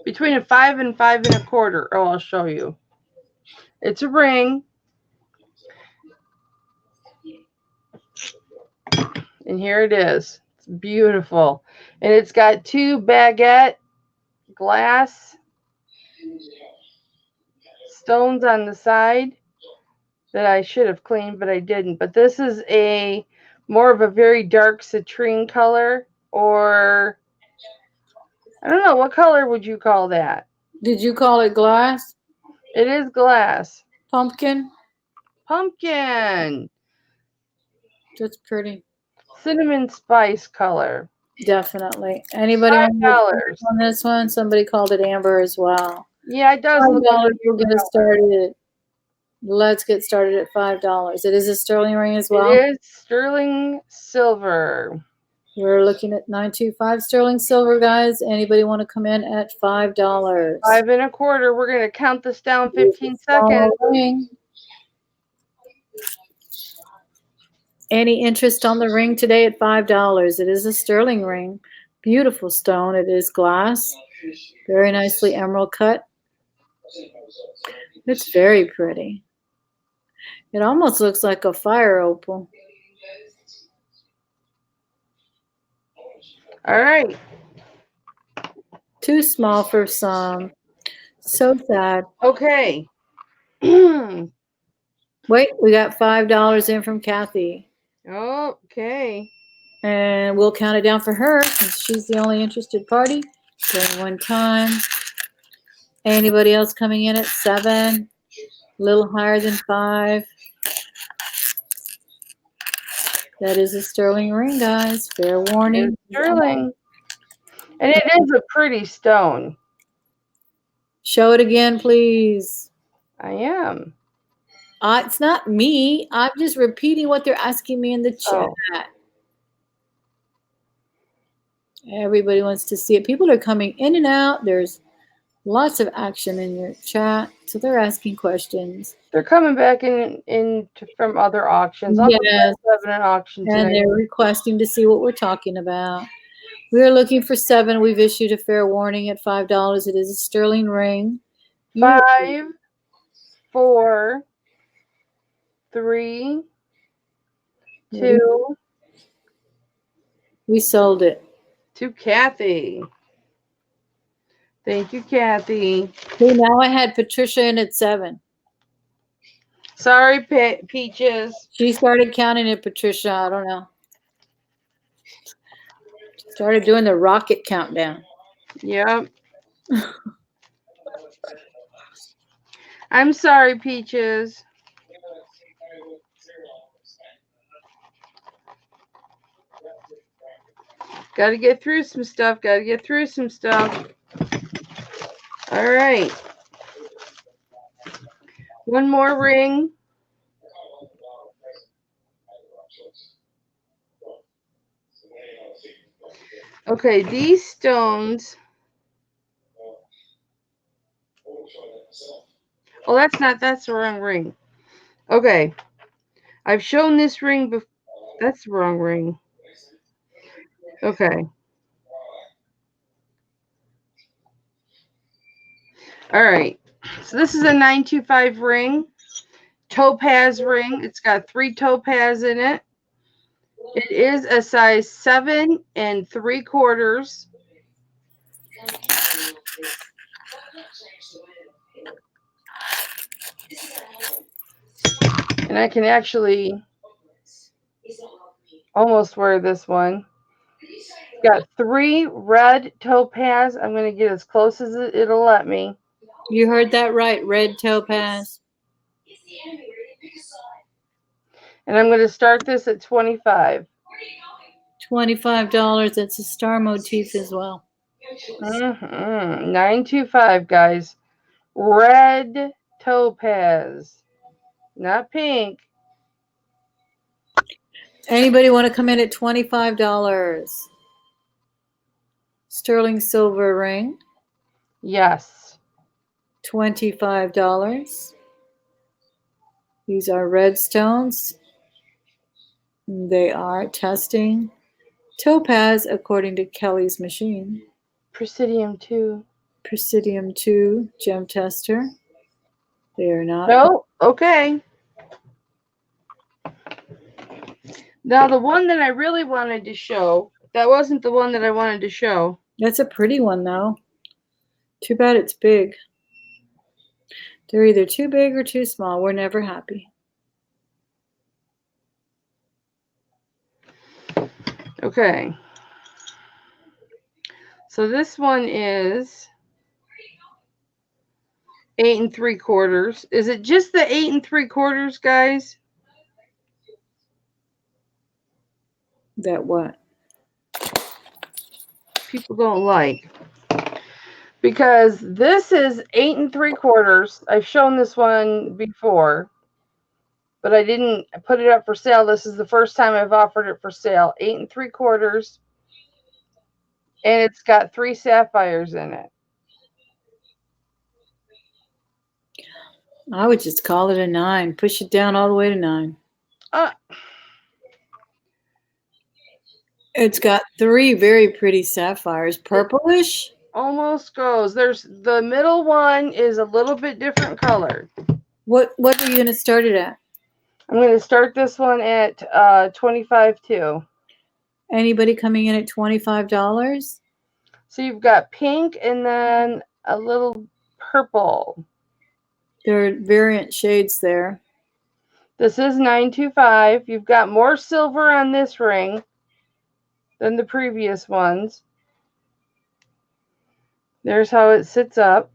Between a 5 and 5 1/4. Oh, I'll show you. It's a ring. And here it is. It's beautiful. And it's got 2 baguette glass stones on the side that I should have cleaned, but I didn't. But this is a more of a very dark citrine color, or I don't know, what color would you call that? Did you call it glass? It is glass. Pumpkin? Pumpkin. That's pretty. Cinnamon spice color. Definitely. Anybody want $5. on this one? Somebody called it amber as well. Yeah, it does look like We'll get it started. Let's get started at $5. It is a sterling ring as well. It is sterling silver. We're looking at 925 sterling silver, guys. Anybody want to come in at $5? 5 1/4. We're going to count this down 15 seconds. Ring. Any interest on the ring today at $5? It is a sterling ring. Beautiful stone. It is glass. Very nicely emerald cut. It's very pretty. It almost looks like a fire opal. All right. Too small for some. So sad. Okay. Wait, we got $5 in from Kathy. Okay. And we'll count it down for her since she's the only interested party. Going one time. Anybody else coming in at 7? A little higher than 5. That is a sterling ring, guys. Fair warning. It's sterling. And it is a pretty stone. Show it again, please. I am. It's not me. I'm just repeating what they're asking me in the chat. Oh. Everybody wants to see it. People are coming in and out. There's lots of action in your chat. So they're asking questions. They're coming back in from other auctions. I'll Yes. put 7 an auction tonight. And they're requesting to see what we're talking about. We are looking for 7. We've issued a fair warning at $5. It is a sterling ring. 5, 4, 3, 2. We sold it. To Kathy. Thank you, Kathy. Okay, now I had Patricia in at 7. Sorry, Peaches. She started counting it, Patricia. I don't know. Started doing the rocket countdown. Yep. I'm sorry, Peaches. Got to get through some stuff. All right. One more ring. Okay, these stones. Oh, that's the wrong ring. Okay. I've shown this ring before. That's the wrong ring. Okay. All right. So this is a 925 ring. Topaz ring. It's got 3 topaz in it. It is a size 7 3/4. And I can actually almost wear this one. Got 3 red topaz. I'm going to get as close as it'll let me. You heard that right, red topaz. And I'm going to start this at $25. $25. It's a star motif as well. $9.25, guys. Red topaz, not pink. Anybody want to come in at $25? Sterling silver ring. Yes. $25. These are red stones. They are testing topaz according to Kelly's machine. Presidium 2. Presidium 2 gem tester. They are not. No, okay. Now the one that I really wanted to show, that wasn't the one that I wanted to show. That's a pretty one though. Too bad it's big. They're either too big or too small. We're never happy. Okay. So this one is 8 3/4. Is it just the 8 3/4, guys? That what? People don't like. Because this is 8 3/4. I've shown this one before, but I didn't put it up for sale. This is the first time I've offered it for sale. 8 3/4. And it's got 3 sapphires in it. I would just call it a 9. Push it down all the way to 9. It's got 3 very pretty sapphires. Purplish? Almost goes. There's the middle one is a little bit different color. What are you going to start it at? I'm going to start this one at $25 too. Anybody coming in at $25? So you've got pink and then a little purple. There are variant shades there. This is $9.25. You've got more silver on this ring than the previous ones. There's how it sits up.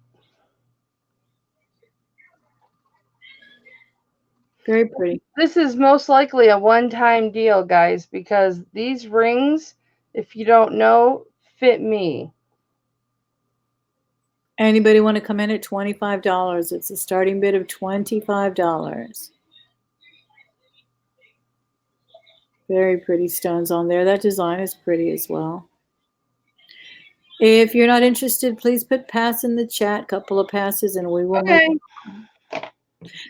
Very pretty. This is most likely a one-time deal, guys, because these rings, if you don't know, fit me. Anybody want to come in at $25? It's a starting bid of $25. Very pretty stones on there. That design is pretty as well. If you're not interested, please put pass in the chat. Couple of passes and we will. Okay.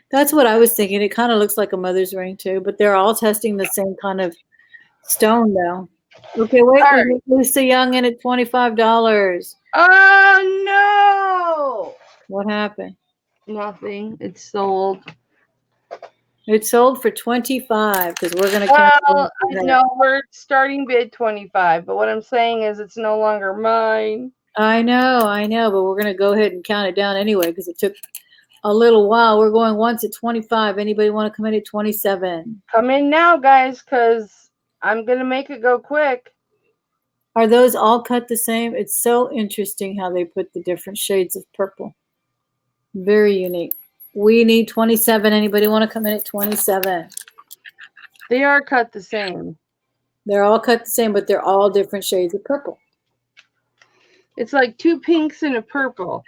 That's what I was thinking. It kind of looks like a mother's ring too, but they're all testing the same kind of stone though. Okay, wait. All right. Lisa Young in at $25. Oh, no. What happened? Nothing. It's sold. It sold for $25 because we're going to Well, no, we're starting bid $25, but what I'm saying is it's no longer mine. I know, but we're going to go ahead and count it down anyway because it took a little while. We're going once at 25. Anybody want to come in at 27? Come in now, guys, because I'm going to make it go quick. Are those all cut the same? It's so interesting how they put the different shades of purple. Very unique. We need 27. Anybody want to come in at 27? They are cut the same. They're all cut the same, but they're all different shades of purple. It's like 2 pinks and a purple.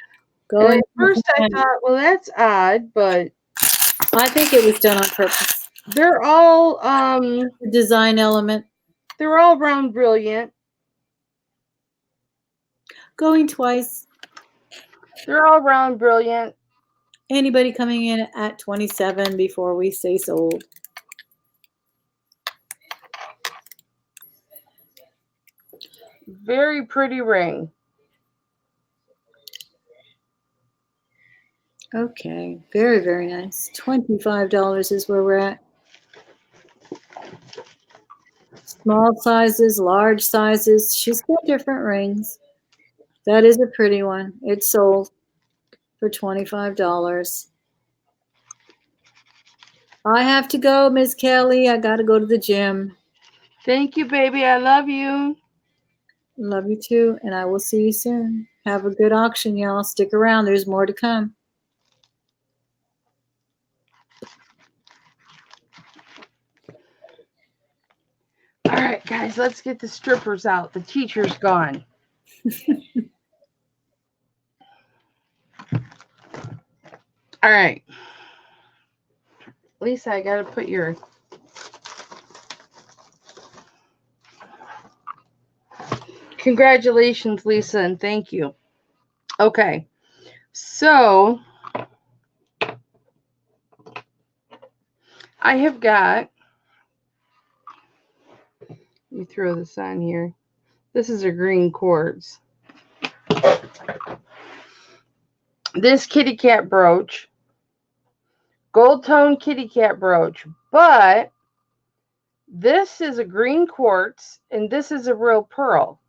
And at first I thought, well, that's odd, but I think it was done on purpose. They're all design element. They're all round brilliant. Going twice. They're all round brilliant. Anybody coming in at 27 before we say sold? Very pretty ring. Okay, very, very nice. $25 is where we're at. Small sizes, large sizes. She's got different rings. That is a pretty one. It's sold for $25. I have to go, Ms. Kelly. I got to go to the gym. Thank you, baby. I love you. Love you too, and I will see you soon. Have a good auction, y'all. Stick around. There's more to come. right, guys, let's get the strippers out. The teacher's gone. All right. Lisa, I got to put your... Congratulations, Lisa, and thank you. Okay. So, I have got... Let me throw this on here. This is a green quartz. This kitty cat brooch. Gold tone kitty cat brooch. But this is a green quartz and this is a real pearl.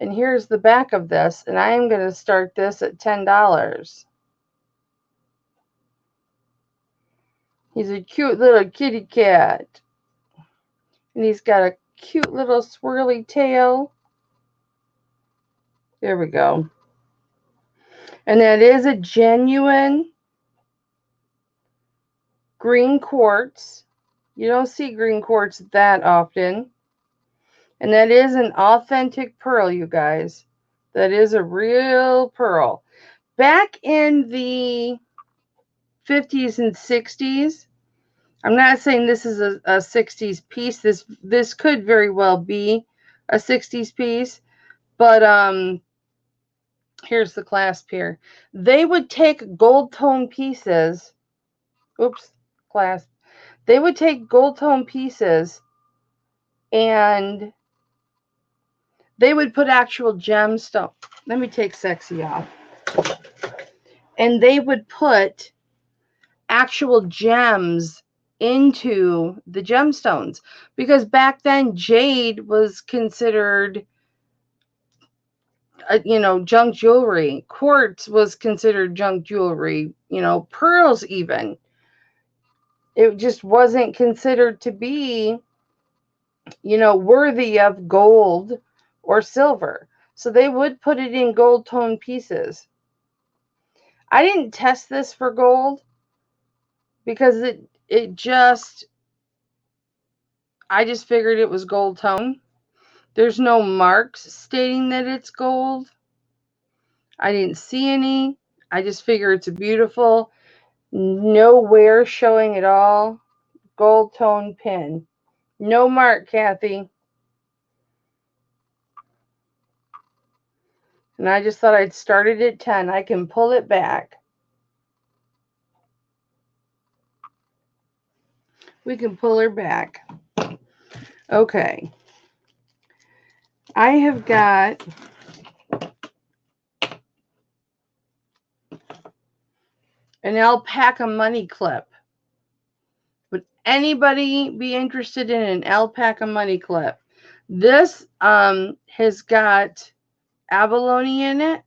And here's the back of this. And I am going to start this at $10. He's a cute little kitty cat. And he's got a cute little swirly tail. There we go. And that is a genuine green quartz. You don't see green quartz that often. And that is an authentic pearl, you guys. That is a real pearl. Back in the 50s and 60s, I'm not saying this is a 60s piece. This could very well be a 60s piece. But here's the clasp here. They would take gold tone pieces. Oops, clasp. They would take gold tone pieces and they would put actual gemstone. Let me take sexy off. And they would put actual gems into the gemstones. Because back then, jade was considered, junk jewelry. Quartz was considered junk jewelry. Pearls even. It just wasn't considered to be, worthy of gold or silver. So they would put it in gold tone pieces. I didn't test this for gold because I just figured it was gold tone. There's no marks stating that it's gold. I didn't see any. I just figure it's a beautiful, no wear showing at all, gold tone pin. No mark, Kathy. And I just thought I'd start it at 10. I can pull it back. We can pull her back. Okay. I have got an alpaca money clip. Would anybody be interested in an alpaca money clip? This has got abalone in it.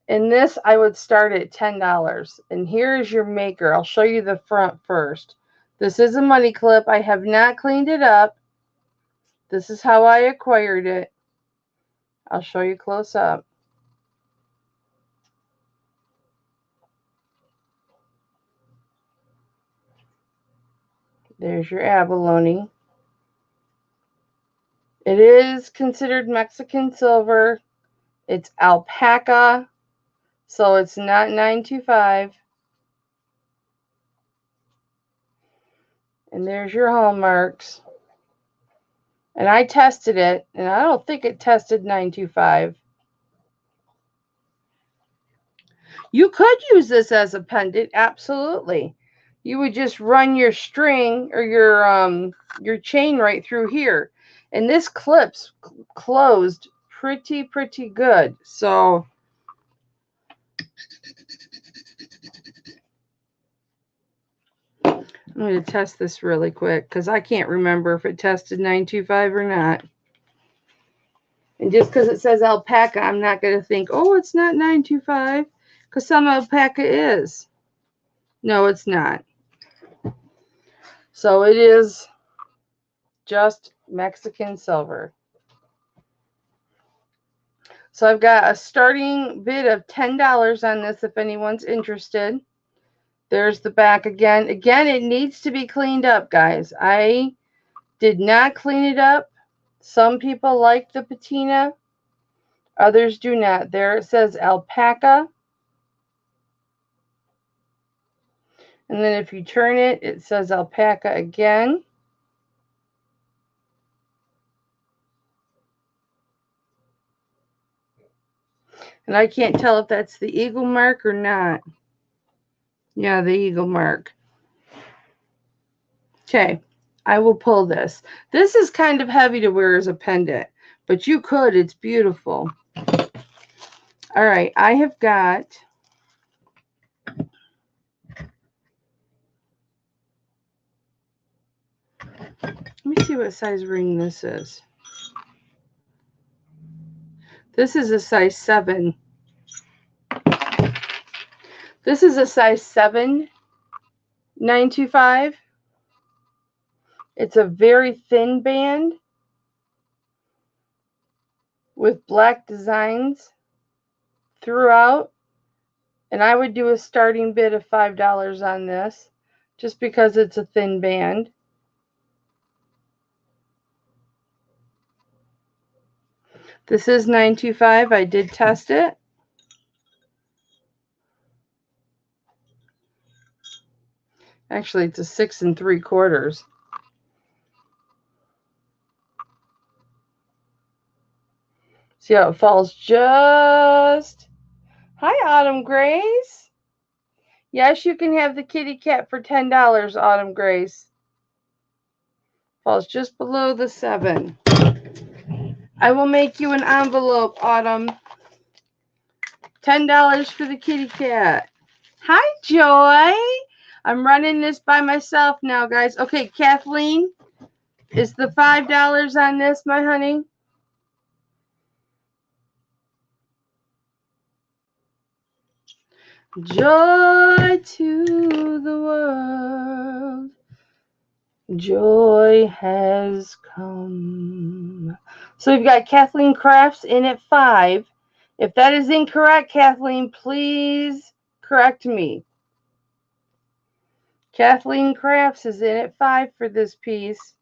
And this I would start at $10. And here is your maker. I'll show you the front first. This is a money clip. I have not cleaned it up. This is how I acquired it. I'll show you close up. There's your abalone. It is considered Mexican silver. It's alpaca, so it's not 925. And there's your hallmarks. And I tested it, and I don't think it tested 925. You could use this as a pendant, absolutely. You would just run your string or your chain right through here. And this clip's closed pretty good. So I'm going to test this really quick because I can't remember if it tested 925 or not. And just because it says alpaca, I'm not going to think, oh, it's not 925, because some alpaca is. No, it's not. So it is just Mexican silver. So I've got a starting bid of $10 on this if anyone's interested. There's the back again. Again, it needs to be cleaned up, guys. I Did not clean it up. Some people like the patina. Others do not. There it says alpaca. And then if you turn it, it says alpaca again. And I can't tell if that's the eagle mark or not. Yeah, the eagle mark. Okay, I will pull this. This is kind of heavy to wear as a pendant, but you could. It's beautiful. All right, I have got... Let me see what size ring this is. This is a size 7. This is a size 7, 925. It's a very thin band with black designs throughout. And I would do a starting bid of $5 on this just because it's a thin band. This is 925. I did test it. Actually, it's a 6 3/4. See how it falls just... Hi, Autumn Grace. Yes, you can have the kitty cat for $10, Autumn Grace. Falls just below the 7. I will make you an envelope, Autumn. $10 for the kitty cat. Hi, Joy. I'm running this by myself now, guys. Okay, Kathleen, is the $5 on this, my honey? Joy to the world. Joy has come. So we've got Kathleen Crafts in at 5. If that is incorrect, Kathleen, please correct me. Kathleen Crafts is in at 5 for this piece.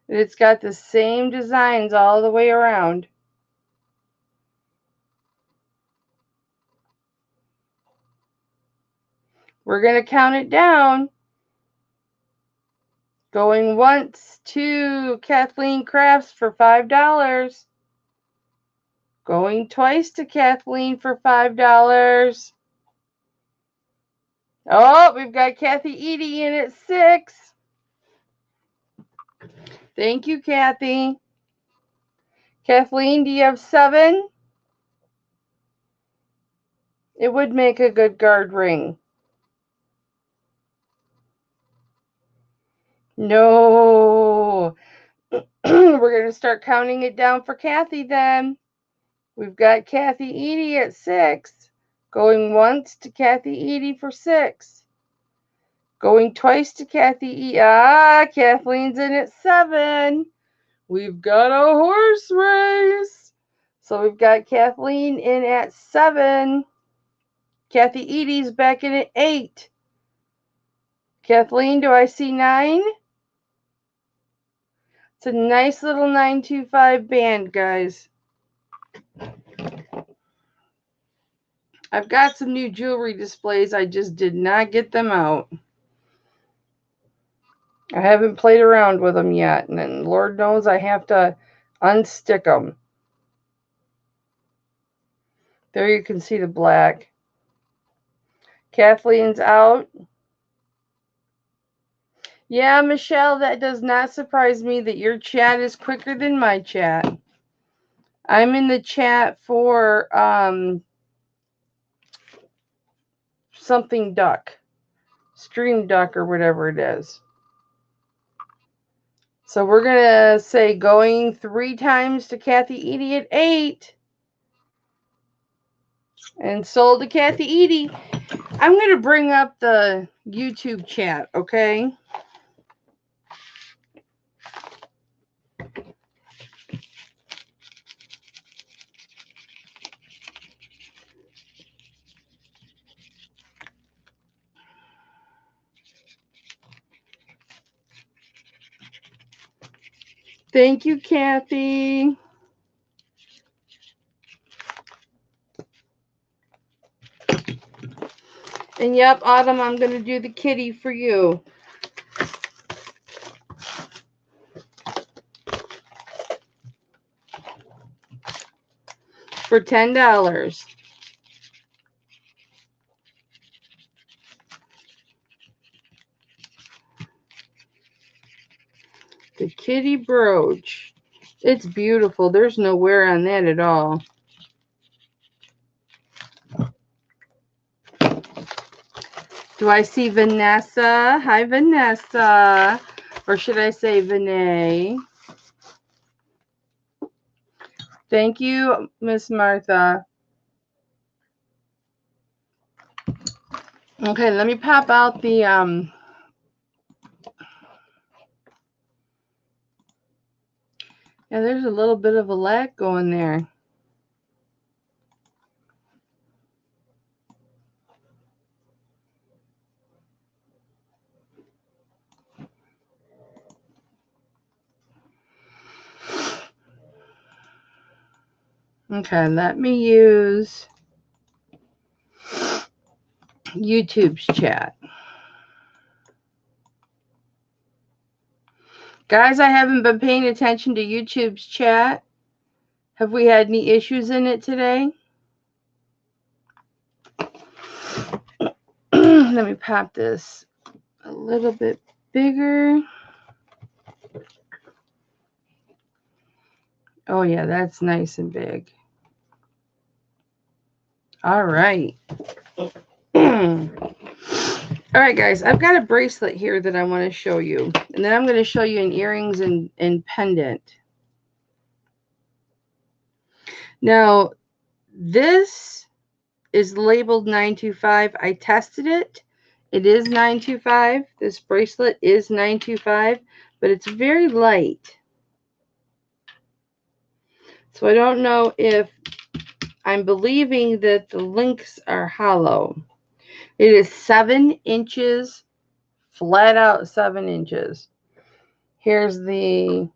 And it's got the same designs all the way around. We're going to count it down. Going once to Kathleen Crafts for $5. Going twice to Kathleen for $5. Oh, we've got Kathy Edie in at 6. Thank you, Kathy. Kathleen, do you have 7? It would make a good guard ring. No. We're going to start counting it down for Kathy then. We've got Kathy Edie at 6. Going once to Kathy Edie for 6. Going twice to Kathy Edie. Ah, Kathleen's in at 7. We've got a horse race. So we've got Kathleen in at 7. Kathy Edie's back in at 8. Kathleen, do I see 9? It's a nice little 925 band, guys. I've got some new jewelry displays. I just did not get them out. I haven't played around with them yet. And then Lord knows I have to unstick them. There you can see the black. Kathleen's out. Yeah, Michelle, that does not surprise me that your chat is quicker than my chat. I'm in the chat for something duck. Stream duck or whatever it is. So we're going to say going 3 times to Kathy Edie at 8. And sold to Kathy Edie. I'm going to bring up the YouTube chat, okay? Thank you, Kathy. And yep, Autumn, I'm going to do the kitty for you. For $10. The kitty brooch. It's beautiful. There's no wear on that at all. Do I see Vanessa? Hi, Vanessa. Or should I say Vinay? Thank you, Miss Martha. Okay, let me pop out the yeah, there's a little bit of a lag going there. Okay, let me use YouTube's chat. Guys, I haven't been paying attention to YouTube's chat. Have we had any issues in it today? Let me pop this a little bit bigger. Oh, yeah, that's nice and big. All right. All right, guys, I've got a bracelet here that I want to show you. And then I'm going to show you an earrings and pendant. Now, this is labeled 925. I tested it. It is 925. This bracelet is 925, but it's very light. So I don't know if I'm believing that the links are hollow. It is 7 inches, flat out 7 inches. Here's the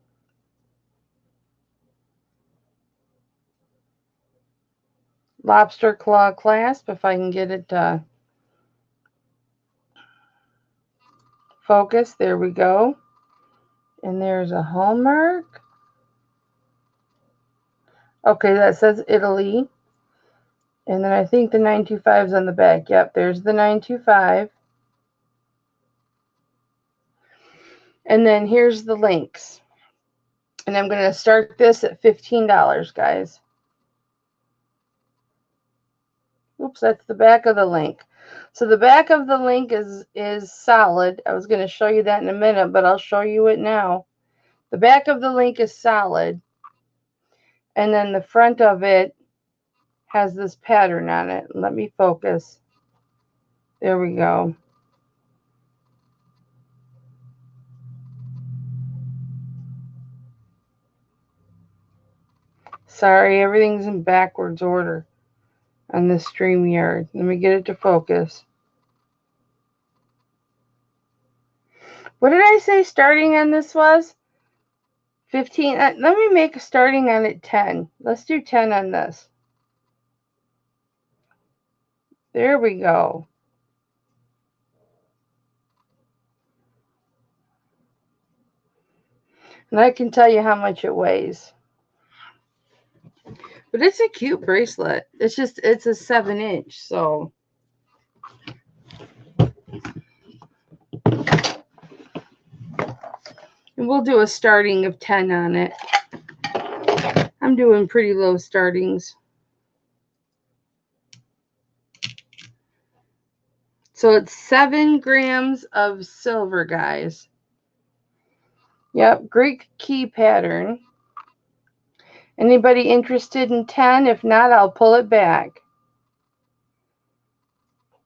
lobster claw clasp, if I can get it to focus. There we go. And there's a hallmark. Okay, that says Italy. And then I think the 925 is on the back. Yep, there's the 925. And then here's the links. And I'm going to start this at $15, guys. Oops, that's the back of the link. So the back of the link is solid. I was going to show you that in a minute, but I'll show you it now. The back of the link is solid. And then the front of it has this pattern on it. Let me focus. There we go. Sorry, everything's in backwards order on this StreamYard. Let me get it to focus. What did I say starting on this was? 15. Let me make a starting on it 10. Let's do 10 on this. There we go. And I can tell you how much it weighs. But it's a cute bracelet. It's a 7 inch, so. And we'll do a starting of 10 on it. I'm doing pretty low startings. So it's 7 grams of silver, guys. Yep, Greek key pattern. Anybody interested in 10? If not, I'll pull it back.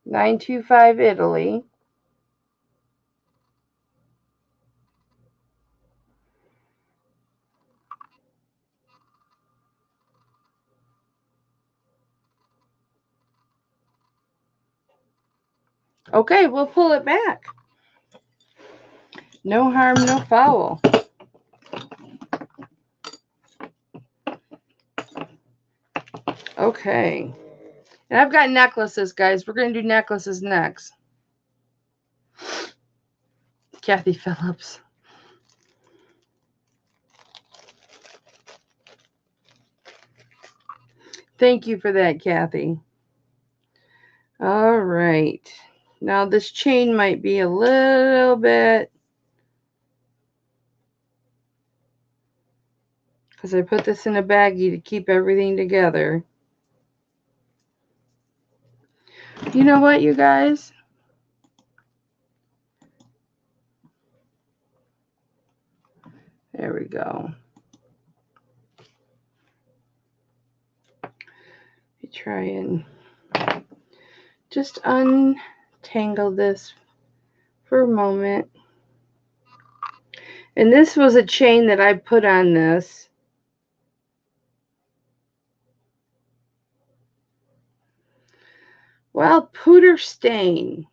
925 Italy. Okay, we'll pull it back. No harm, no foul. Okay. And I've got necklaces, guys. We're going to do necklaces next. Kathy Phillips. Thank you for that, Kathy. All right. Now this chain might be a little bit, because I put this in a baggie to keep everything together. You know what, you guys? There we go. Let me try and just untangle this for a moment. And this was a chain that I put on this. Well, Pooter Stain.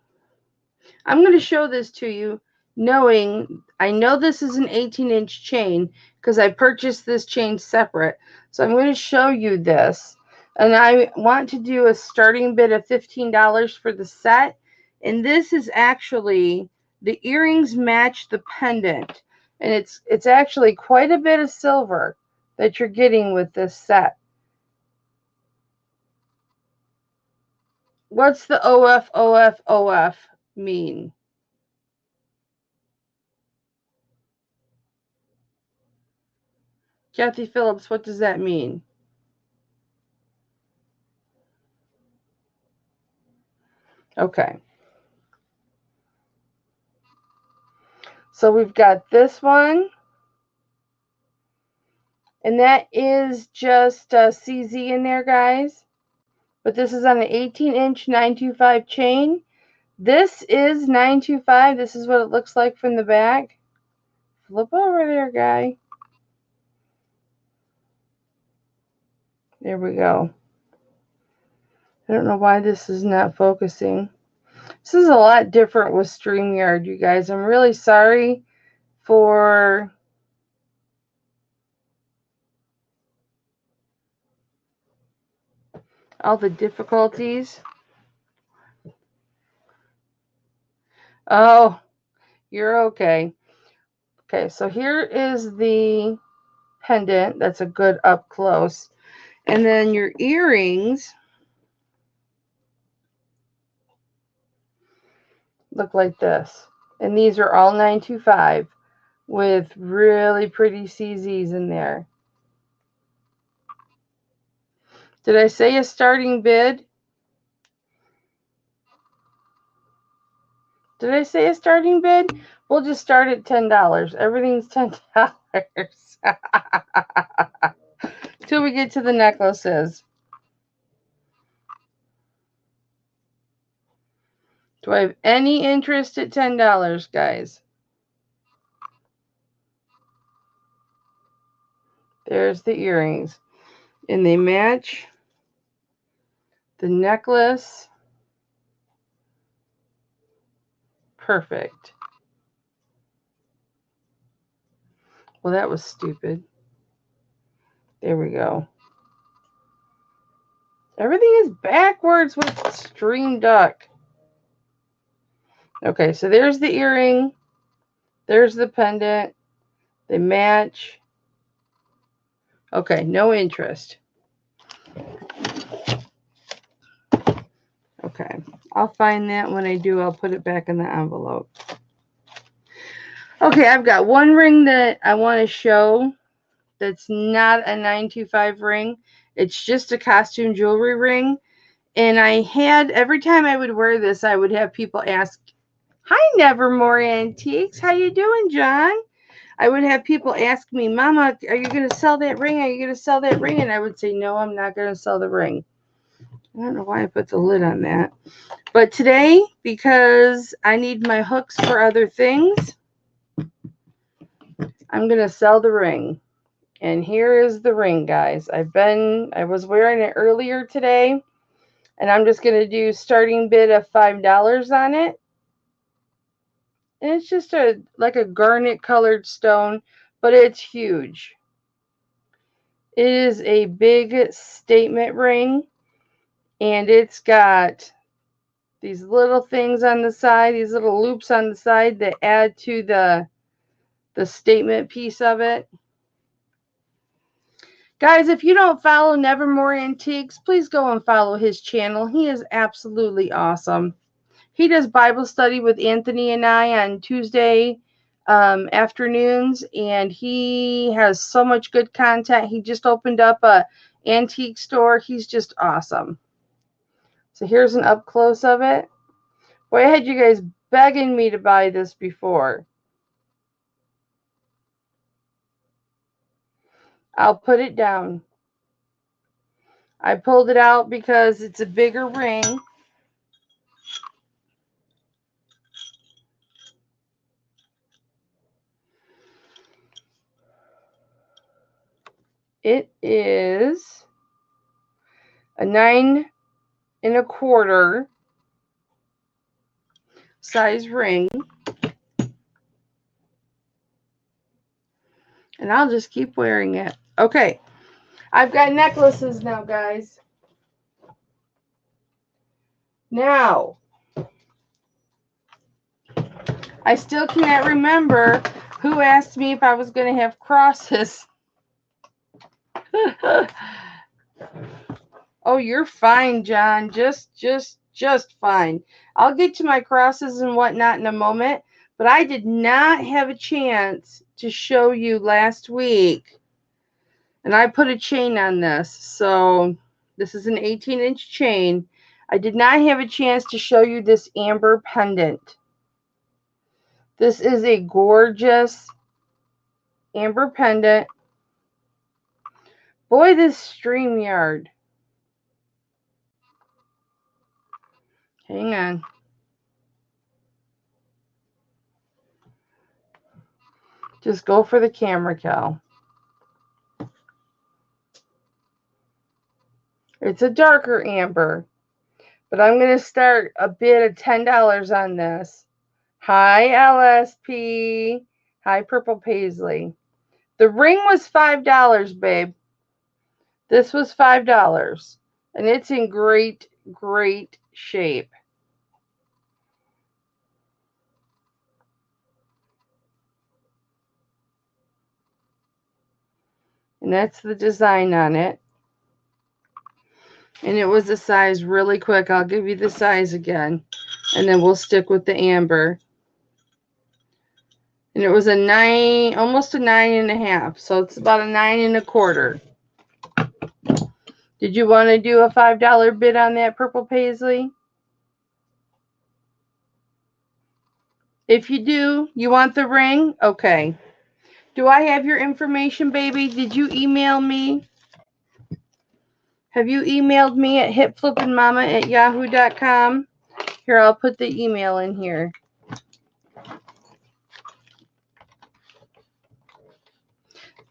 I'm going to show this to you, knowing I know this is an 18-inch chain because I purchased this chain separate. So I'm going to show you this. And I want to do a starting bid of $15 for the set. And this is actually, the earrings match the pendant. And it's actually quite a bit of silver that you're getting with this set. What's the OF mean? Kathy Phillips, what does that mean? Okay. So we've got this one. And that is just CZ in there, guys. But this is on an 18-inch 925 chain. This is 925. This is what it looks like from the back. Flip over there, guy. There we go. I don't know why this is not focusing. This is a lot different with StreamYard, you guys. I'm really sorry for all the difficulties. Oh, you're okay. Okay, so here is the pendant. That's a good up close. And then your earrings look like this. And these are all 925 with really pretty CZs in there. Did I say a starting bid? Did I say a starting bid? We'll just start at $10. Everything's $10. Till we get to the necklaces. Do I have any interest at $10, guys? There's the earrings. And they match the necklace. Perfect. Well, that was stupid. There we go. Everything is backwards with Stream Duck. Okay, so there's the earring. There's the pendant. They match. Okay, no interest. Okay, I'll find that. When I do, I'll put it back in the envelope. Okay, I've got one ring that I want to show that's not a 925 ring. It's just a costume jewelry ring. And I had, every time I would wear this, I would have people ask, "Hi, Nevermore Antiques. How you doing, John?" I would have people ask me, "Mama, are you going to sell that ring? Are you going to sell that ring?" And I would say, "No, I'm not going to sell the ring." I don't know why I put the lid on that. But today, because I need my hooks for other things, I'm going to sell the ring. And here is the ring, guys. I was wearing it earlier today. And I'm just going to do starting bid of $5 on it. And it's just like a garnet colored stone, but it's huge. It is a big statement ring, and it's got these little things on the side, these little loops on the side that add to the statement piece of it. Guys, if you don't follow Nevermore Antiques, please go and follow his channel. He is absolutely awesome. He does Bible study with Anthony and I on Tuesday afternoons, and he has so much good content. He just opened up a antique store. He's just awesome. So here's an up close of it. Boy, I had you guys begging me to buy this before. I'll put it down. I pulled it out because it's a bigger ring. It is a 9 1/4 size ring. And I'll just keep wearing it. Okay. I've got necklaces now, guys. Now, I still can't remember who asked me if I was going to have crosses. Oh, you're fine, John. Just fine. I'll get to my crosses and whatnot in a moment, but I did not have a chance to show you last week. And I put a chain on this. So this is an 18-inch chain. I did not have a chance to show you this amber pendant. This is a gorgeous amber pendant. Boy, this StreamYard. Hang on. Just go for the camera, Cal. It's a darker amber, but I'm going to start a bid of $10 on this. Hi, LSP. Hi, Purple Paisley. The ring was $5, babe. This was $5, and it's in great, great shape. And that's the design on it. And it was a size really quick. I'll give you the size again, and then we'll stick with the amber. And it was a 9, almost a 9 1/2. So it's about a 9 1/4. Did you want to do a $5 bid on that, Purple Paisley? If you do, you want the ring? Okay. Do I have your information, baby? Did you email me? Have you emailed me at hipflippinmamma@yahoo.com? Here, I'll put the email in here.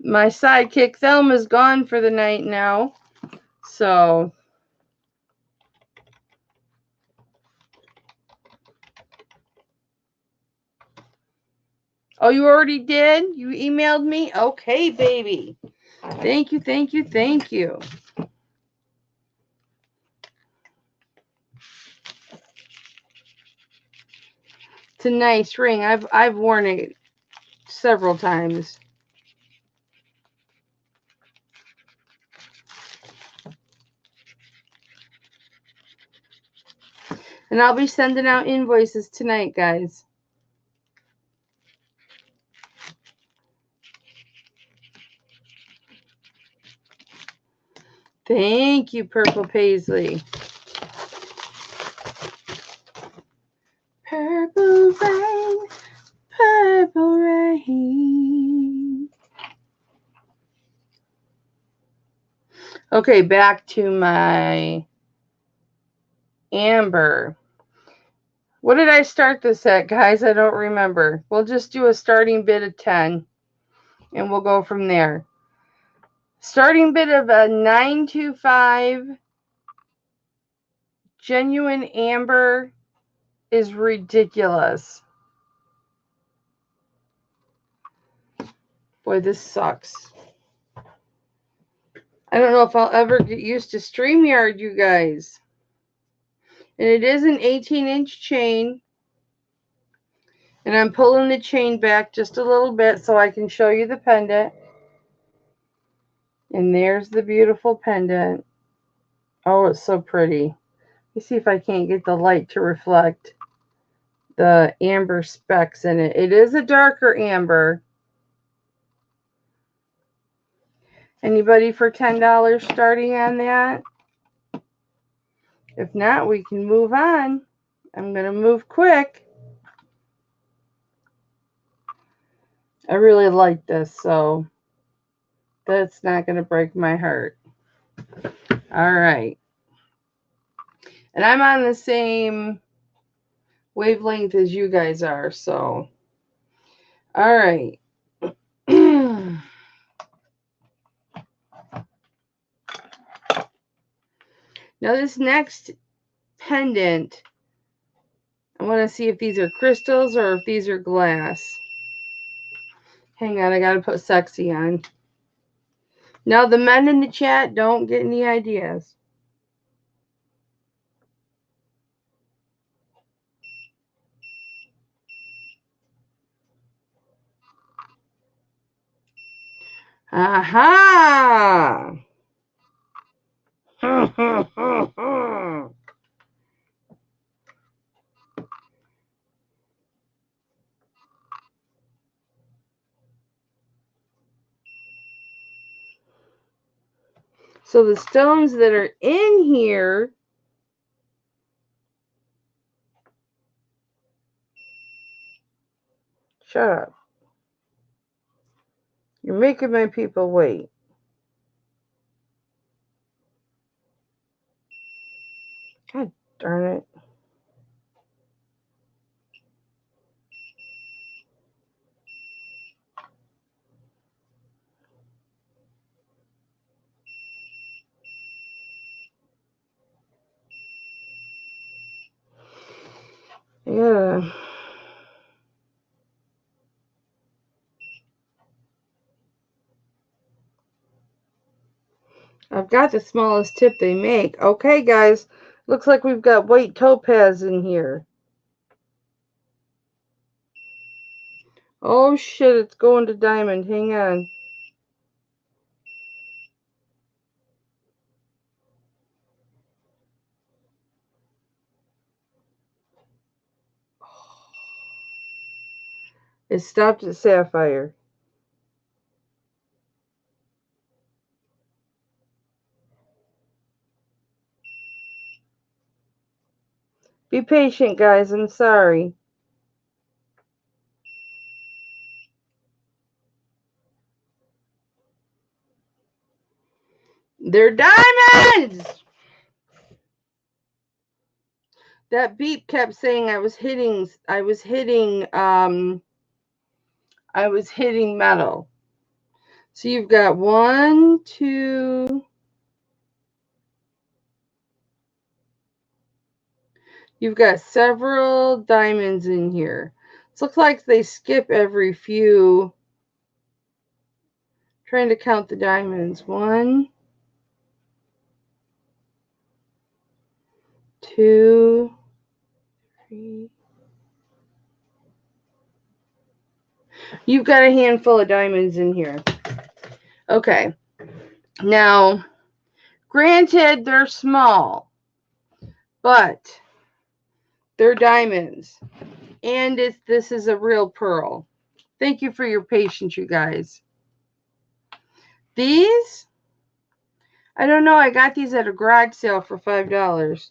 My sidekick Thelma's gone for the night now. So, oh, you already did? You emailed me? Okay, baby. Thank you, thank you, thank you. It's a nice ring. I've worn it several times. And I'll be sending out invoices tonight, guys. Thank you, Purple Paisley. Purple rain, purple rain. Okay, back to my amber. What did I start this at, guys? I don't remember. We'll just do a starting bid of 10, and we'll go from there. Starting bid of a 925 genuine amber is ridiculous. Boy, this sucks. I don't know if I'll ever get used to StreamYard, you guys. And it is an 18-inch chain. And I'm pulling the chain back just a little bit so I can show you the pendant. And there's the beautiful pendant. Oh, it's so pretty. Let me see if I can't get the light to reflect the amber specks in it. It is a darker amber. Anybody for $10 starting on that? If not, we can move on. I'm going to move quick. I really like this, so that's not going to break my heart. All right. And I'm on the same wavelength as you guys are, so. All right. Now this next pendant, I want to see if these are crystals or if these are glass. Hang on, I got to put sexy on. Now the men in the chat, don't get any ideas. Aha! So the stones that are in here shut up. You're making my people wait. God darn it. Yeah. I've got the smallest tip they make. Okay, guys. Looks like we've got white topaz in here. Oh, shit. It's going to diamond. Hang on. It stopped at sapphire. Be patient, guys. I'm sorry. They're diamonds! That beep kept saying I was hitting metal. So you've got 1, 2. You've got several diamonds in here. It looks like they skip every few. Trying to count the diamonds. 1, 2, 3. You've got a handful of diamonds in here. Okay. Now, granted, they're small, but they're diamonds. And this is a real pearl. Thank you for your patience, you guys. These, I don't know. I got these at a garage sale for $5.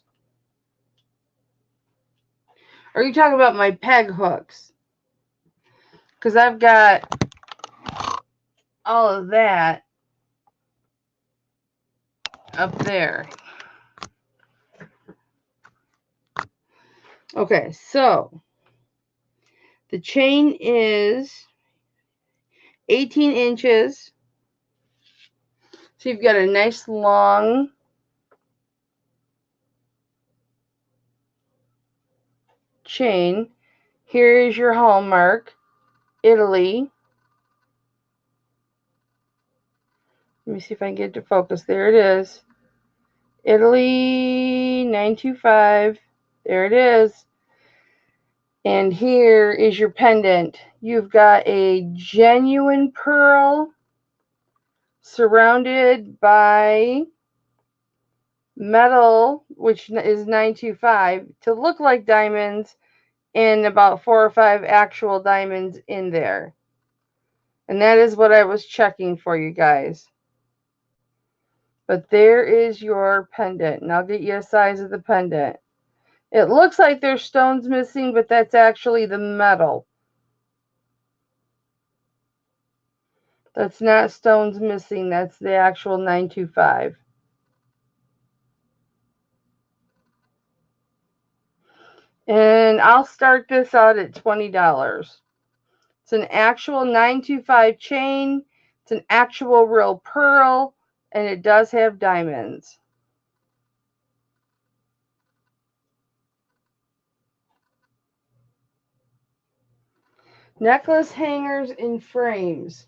Are you talking about my peg hooks? Because I've got all of that up there. Okay, so the chain is 18 inches. So you've got a nice long chain. Here is your hallmark, Italy. Let me see if I can get it to focus. There it is. Italy 925. There it is. And here is your pendant. You've got a genuine pearl surrounded by metal, which is 925, to look like diamonds, and about 4 or 5 actual diamonds in there. And that is what I was checking for you guys. But there is your pendant. And I'll get you a size of the pendant. It looks like there's stones missing, but that's actually the metal. That's not stones missing. That's the actual 925. And I'll start this out at $20. It's an actual 925 chain. It's an actual real pearl. And it does have diamonds. Necklace hangers in frames.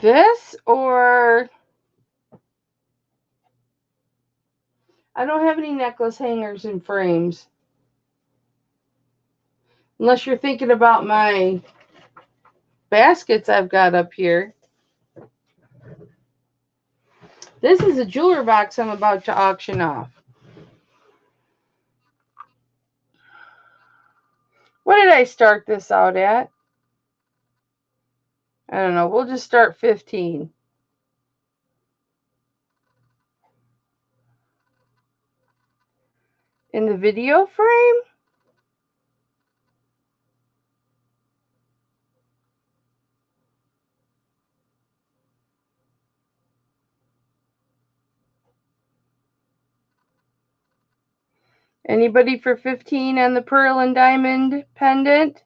This, or I don't have any necklace hangers in frames. Unless you're thinking about my baskets I've got up here. This is a jeweler box I'm about to auction off. What did I start this out at? I don't know. We'll just start 15. In the video frame? Anybody for 15 on the pearl and diamond pendant?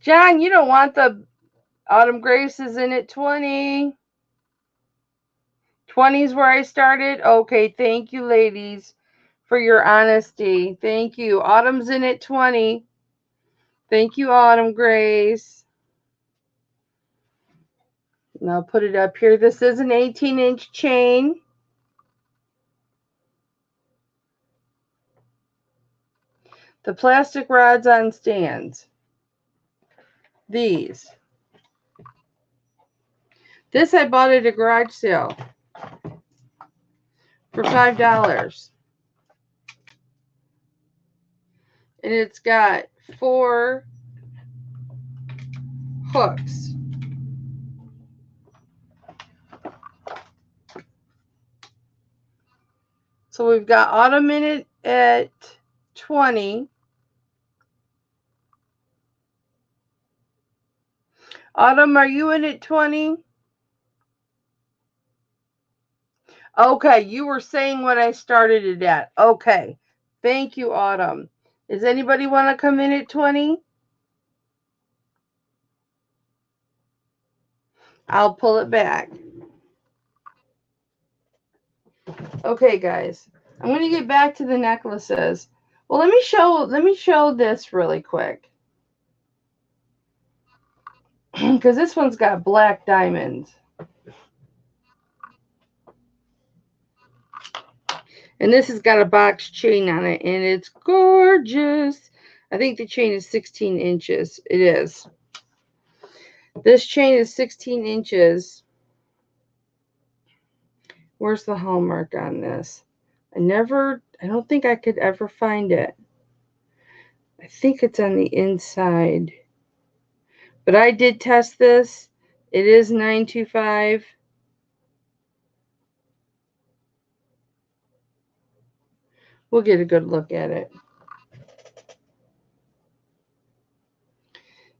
John, you don't want the Autumn Graces in at 20. 20 is where I started. Okay, thank you, ladies, for your honesty. Thank you. Autumn's in at 20. Thank you, Autumn Grace. And I'll put it up here. This is an 18-inch chain. The plastic rods on stands. These. This I bought at a garage sale for $5. And it's got 4 hooks. So we've got Autumn in it at 20. Autumn, are you in at 20? Okay, you were saying what I started it at. Okay. Thank you, Autumn. Does anybody want to come in at 20? I'll pull it back. Okay, guys. I'm going to get back to the necklaces. Well, let me show this really quick. Because this one's got black diamonds. And this has got a box chain on it, and it's gorgeous. I think the chain is 16 inches. It is. This chain is 16 inches. Where's the hallmark on this? I don't think I could ever find it. I think it's on the inside. But I did test this. It is 925. We'll get a good look at it.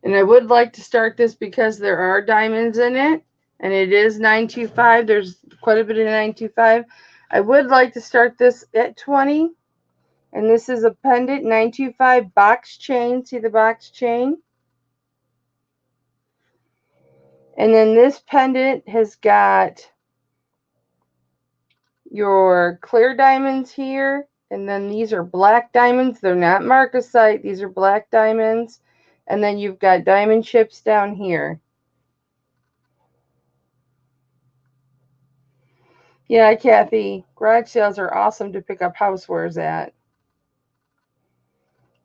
And I would like to start this because there are diamonds in it. And it is 925. There's quite a bit of 925. I would like to start this at 20. And this is a pendant 925 box chain. See the box chain? And then this pendant has got your clear diamonds here. And then these are black diamonds. They're not marcasite. These are black diamonds. And then you've got diamond chips down here. Yeah, Kathy, garage sales are awesome to pick up housewares at.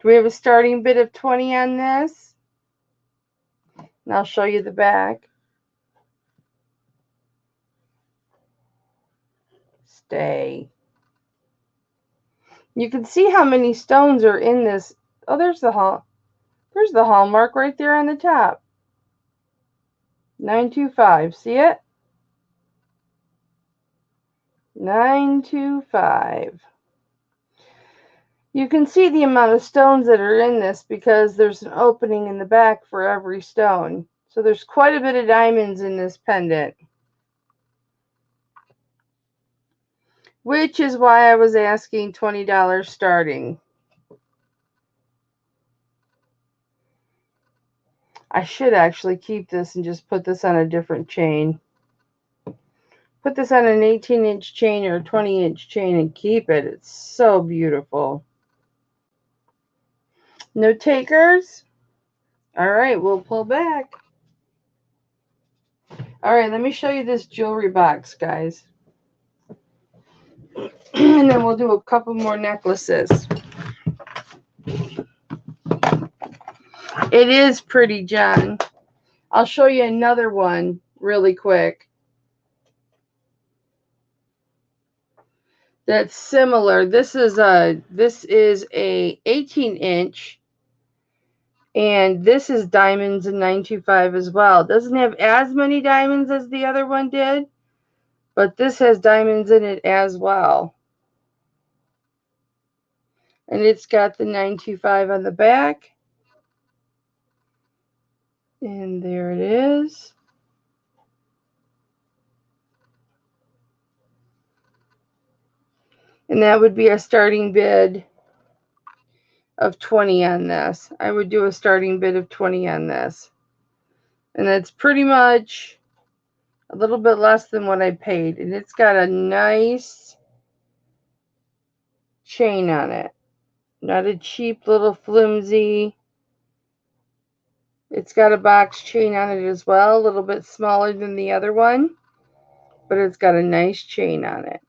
Do we have a starting bid of 20 on this? And I'll show you the back. Stay. You can see how many stones are in this. Oh, there's the hallmark right there on the top. 925. See it? 925. You can see the amount of stones that are in this because there's an opening in the back for every stone. So there's quite a bit of diamonds in this pendant. Which is why I was asking $20 starting. I should actually keep this and just put this on a different chain. Put this on an 18-inch chain or a 20-inch chain and keep it. It's so beautiful. No takers? All right, we'll pull back. All right, let me show you this jewelry box, guys. And then we'll do a couple more necklaces. It is pretty, John. I'll show you another one really quick. That's similar. This is a 18-inch. And this is diamonds in 925 as well. It doesn't have as many diamonds as the other one did, but this has diamonds in it as well. And it's got the 925 on the back. And there it is. And that would be a starting bid of 20 on this. I would do a starting bid of 20 on this. And that's pretty much a little bit less than what I paid. And it's got a nice chain on it. Not a cheap little flimsy. It's got a box chain on it as well. A little bit smaller than the other one. But it's got a nice chain on it.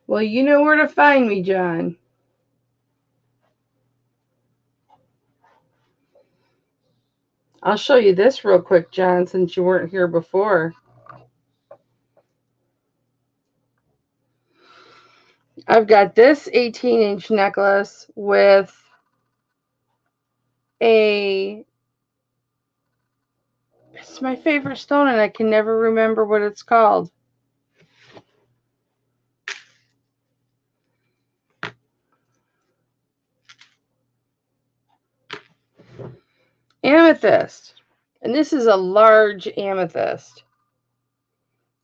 Well, you know where to find me, John. I'll show you this real quick, John, since you weren't here before. I've got this 18-inch necklace with it's my favorite stone and I can never remember what it's called. Amethyst. And this is a large amethyst.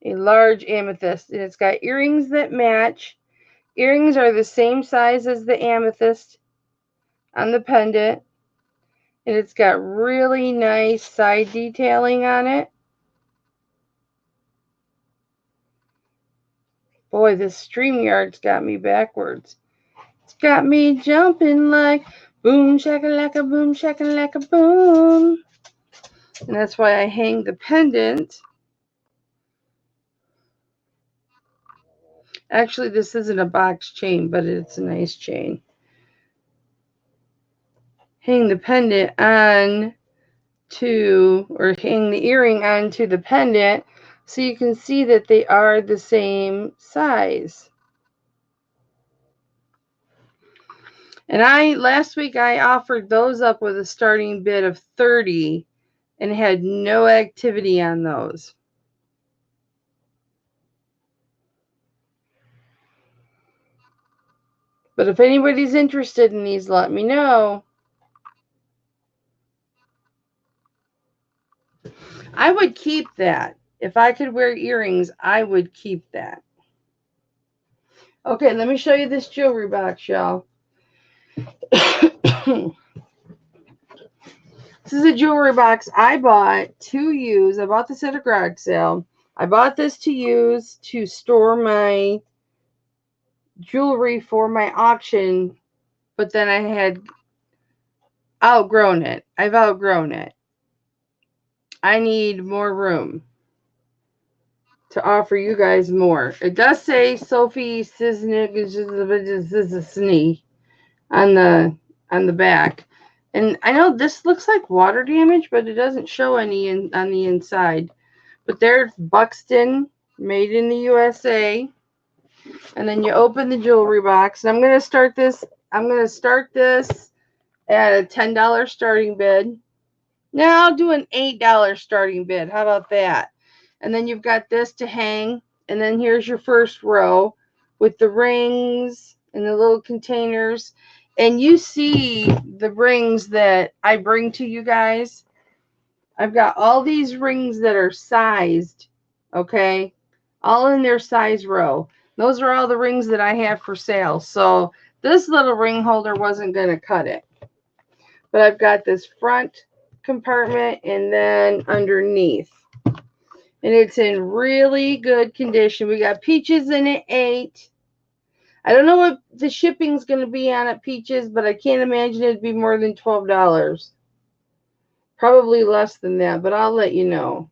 A large amethyst. And it's got earrings that match. Earrings are the same size as the amethyst on the pendant. And it's got really nice side detailing on it. Boy, this StreamYard's got me backwards. It's got me jumping like boom shakalaka boom shakalaka boom. And that's why I hang the pendant. Actually, this isn't a box chain, but it's a nice chain. Hang the pendant on to, or hang the earring onto the pendant so you can see that they are the same size. And last week I offered those up with a starting bid of 30 and had no activity on those. But if anybody's interested in these, let me know. I would keep that. If I could wear earrings, I would keep that. Okay, let me show you this jewelry box, y'all. This is a jewelry box I bought to use. I bought this at a garage sale. I bought this to use to store my jewelry for my auction, but then I had outgrown it. I've outgrown it. I need more room to offer you guys more. It does say Sophie Siznik on the back. And I know this looks like water damage, but it doesn't show any on the inside. But there's Buxton, made in the USA. And then you open the jewelry box. And I'm going to start this at a $10 starting bid. Now I'll do an $8 starting bid. How about that? And then you've got this to hang. And then here's your first row with the rings and the little containers. And you see the rings that I bring to you guys. I've got all these rings that are sized, okay? All in their size row. Those are all the rings that I have for sale. So this little ring holder wasn't going to cut it. But I've got this front compartment and then underneath. And it's in really good condition. We got Peaches in it, 8. I don't know what the shipping's going to be on it, Peaches, but I can't imagine it'd be more than $12. Probably less than that, but I'll let you know.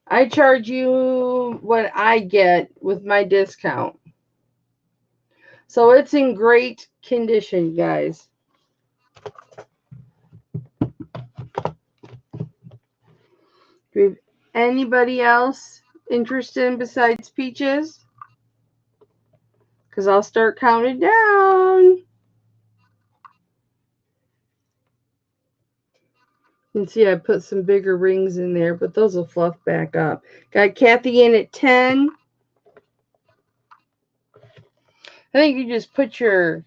I charge you what I get with my discount. So it's in great condition, guys. Do we have anybody else interested besides Peaches? Because I'll start counting down. You can see I put some bigger rings in there, but those will fluff back up. Got Kathy in at 10. I think you just put your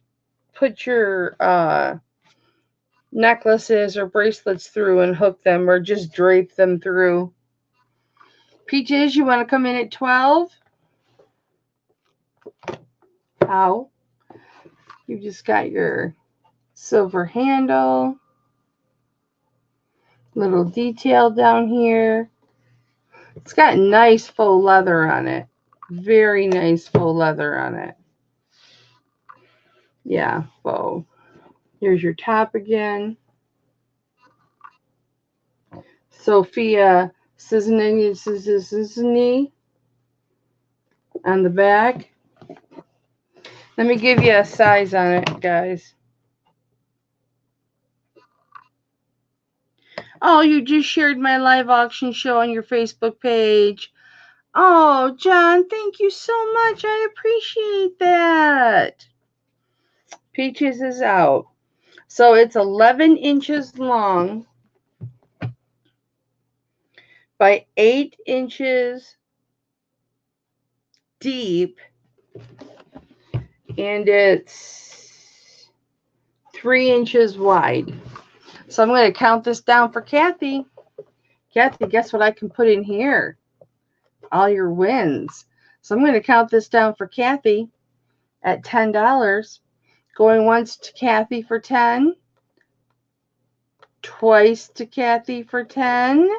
necklaces or bracelets through and hook them, or just drape them through. Peaches, you want to come in at 12? How? You just got your silver handle. Little detail down here. It's got nice faux leather on it. Very nice faux leather on it. Yeah, faux. Here's your top again. Sophia Sizny on the back. Let me give you a size on it, guys. Oh, you just shared my live auction show on your Facebook page. Oh, John, thank you so much. I appreciate that. Peaches is out. So it's 11 inches long by 8 inches deep. And it's 3 inches wide. So I'm going to count this down for Kathy. Kathy, guess what I can put in here? All your wins. So I'm going to count this down for Kathy at $10. Going once to Kathy for 10. Twice to Kathy for 10.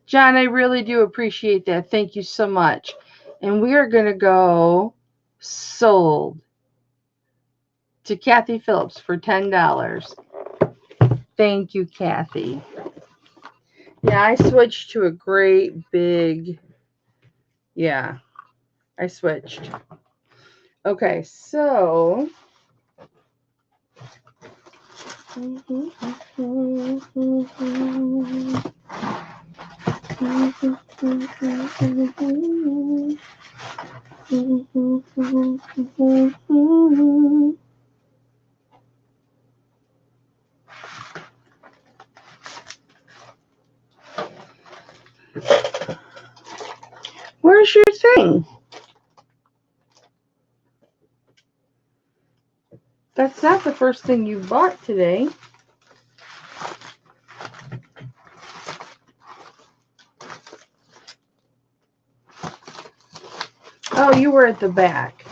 John, I really do appreciate that. Thank you so much. And we are going to go sold to Kathy Phillips for $10. Thank you, Kathy. Yeah, I switched to a great big, yeah, I switched. Okay, so, where's your thing? That's not the first thing you bought today. Oh, you were at the back.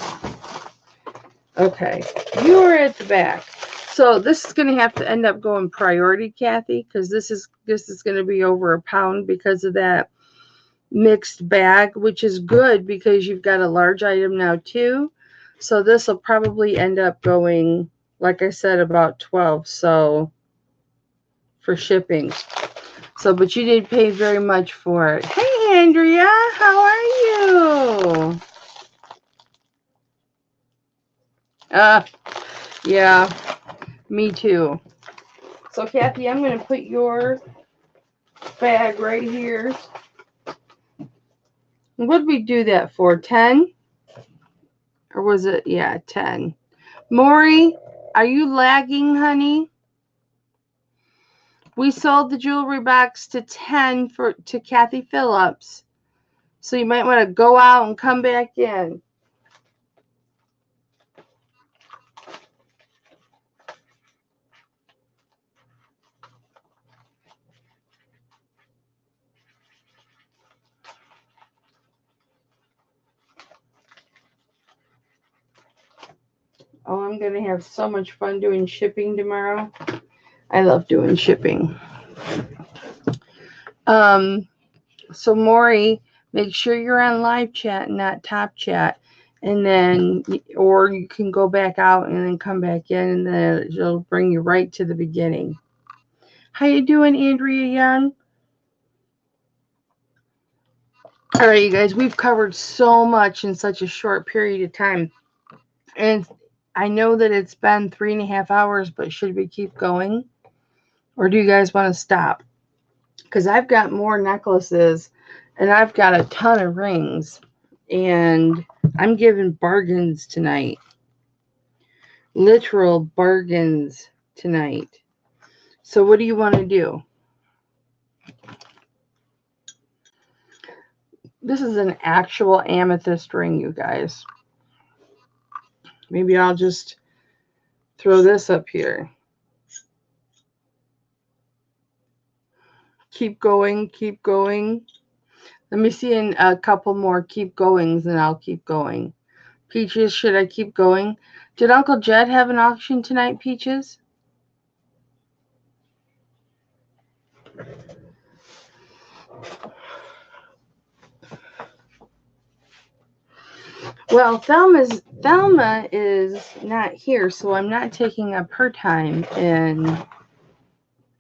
Okay, you were at the back. So this is going to have to end up going priority, Kathy, because this is going to be over a pound because of that mixed bag, which is good because you've got a large item now too. So this will probably end up going, like I said, about 12. So for shipping. So, but you didn't pay very much for it. Hey, Andrea, how are you? Yeah, me too. So, Kathy, I'm going to put your bag right here. What did we do that for? 10? Or was it? Yeah, 10. Maury, are you lagging, honey? We sold the jewelry box to 10 to Kathy Phillips. So you might want to go out and come back in. Oh, I'm going to have so much fun doing shipping tomorrow. I love doing shipping. So Maury, make sure you're on live chat and not top chat. And then, or you can go back out and then come back in, and then it'll bring you right to the beginning. How you doing, Andrea Young? All right, you guys, we've covered so much in such a short period of time. And I know that it's been 3.5 hours, but should we keep going? Or do you guys want to stop? Because I've got more necklaces and I've got a ton of rings. And I'm giving bargains tonight. Literal bargains tonight. So what do you want to do? This is an actual amethyst ring, you guys. Maybe I'll just throw this up here. Keep going, keep going. Let me see in a couple more keep goings and I'll keep going. Peaches, should I keep going? Did Uncle Jed have an auction tonight, Peaches? Well, Thelma is not here, so I'm not taking up her time, and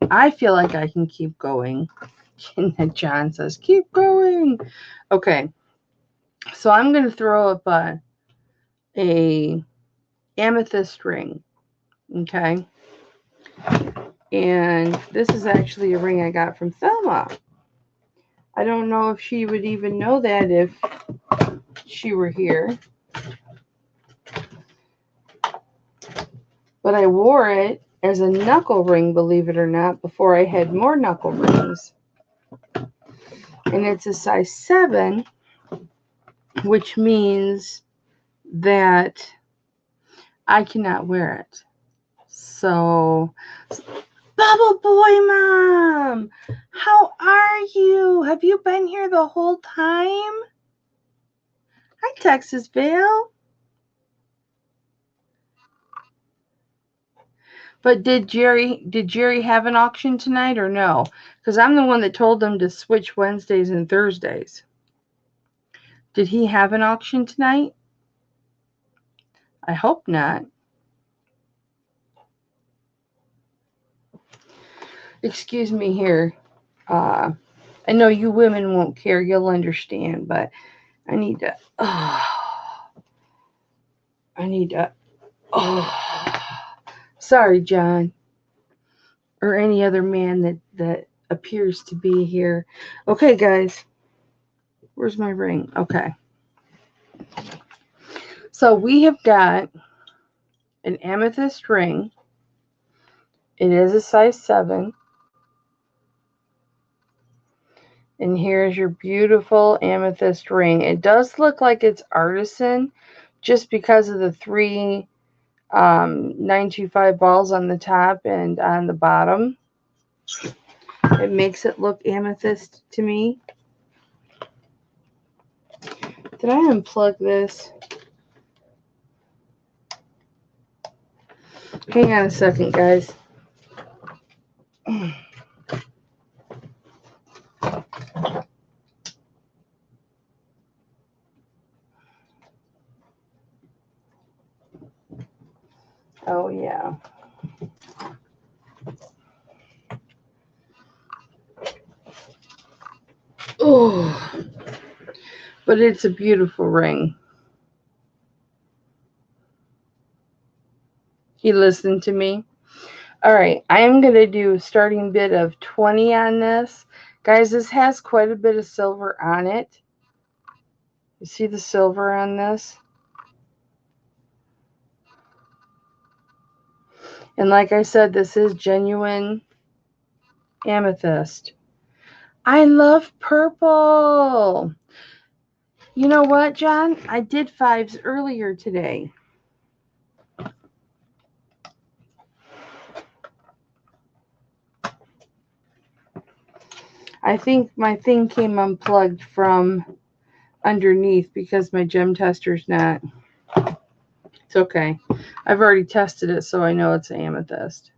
I feel like I can keep going. And then John says, keep going. Okay, so I'm going to throw up a amethyst ring, okay? And this is actually a ring I got from Thelma. I don't know if she would even know that if she were here. But I wore it as a knuckle ring, believe it or not, before I had more knuckle rings. And it's a size 7, which means that I cannot wear it. So, Bubble Boy Mom, how are you? Have you been here the whole time? Hi, Texas Vale. But did Jerry have an auction tonight or no? Because I'm the one that told them to switch Wednesdays and Thursdays. Did he have an auction tonight? I hope not. Excuse me here. I know you women won't care. You'll understand, but I need to. Sorry, John. Or any other man that appears to be here. Okay, guys. Where's my ring? Okay. So we have got an amethyst ring. It is a size 7. And here's your beautiful amethyst ring. It does look like it's artisan just because of the 3 925 balls on the top and on the bottom. It makes it look amethyst to me. Did I unplug this? Hang on a second, guys. Oh, yeah. Oh, but it's a beautiful ring. You listen to me? All right, I am going to do a starting bid of 20 on this. Guys, this has quite a bit of silver on it. You see the silver on this? And like I said, this is genuine amethyst. I love purple. You know what, John? I did 5s earlier today. I think my thing came unplugged from underneath because my gem tester's not. It's okay. I've already tested it, so I know it's amethyst.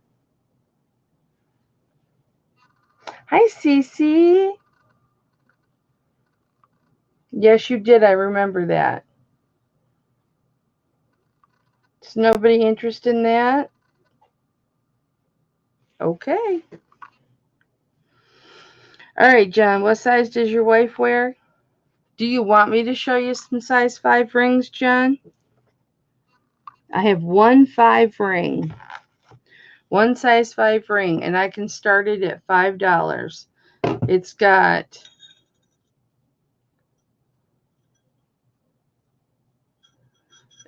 Hi, Cece. Yes, you did. I remember that. Is nobody interested in that? Okay. All right, John. What size does your wife wear? Do you want me to show you some size 5 rings, John? I have 1 5 ring. 1 size 5 ring, and I can start it at $5. It's got...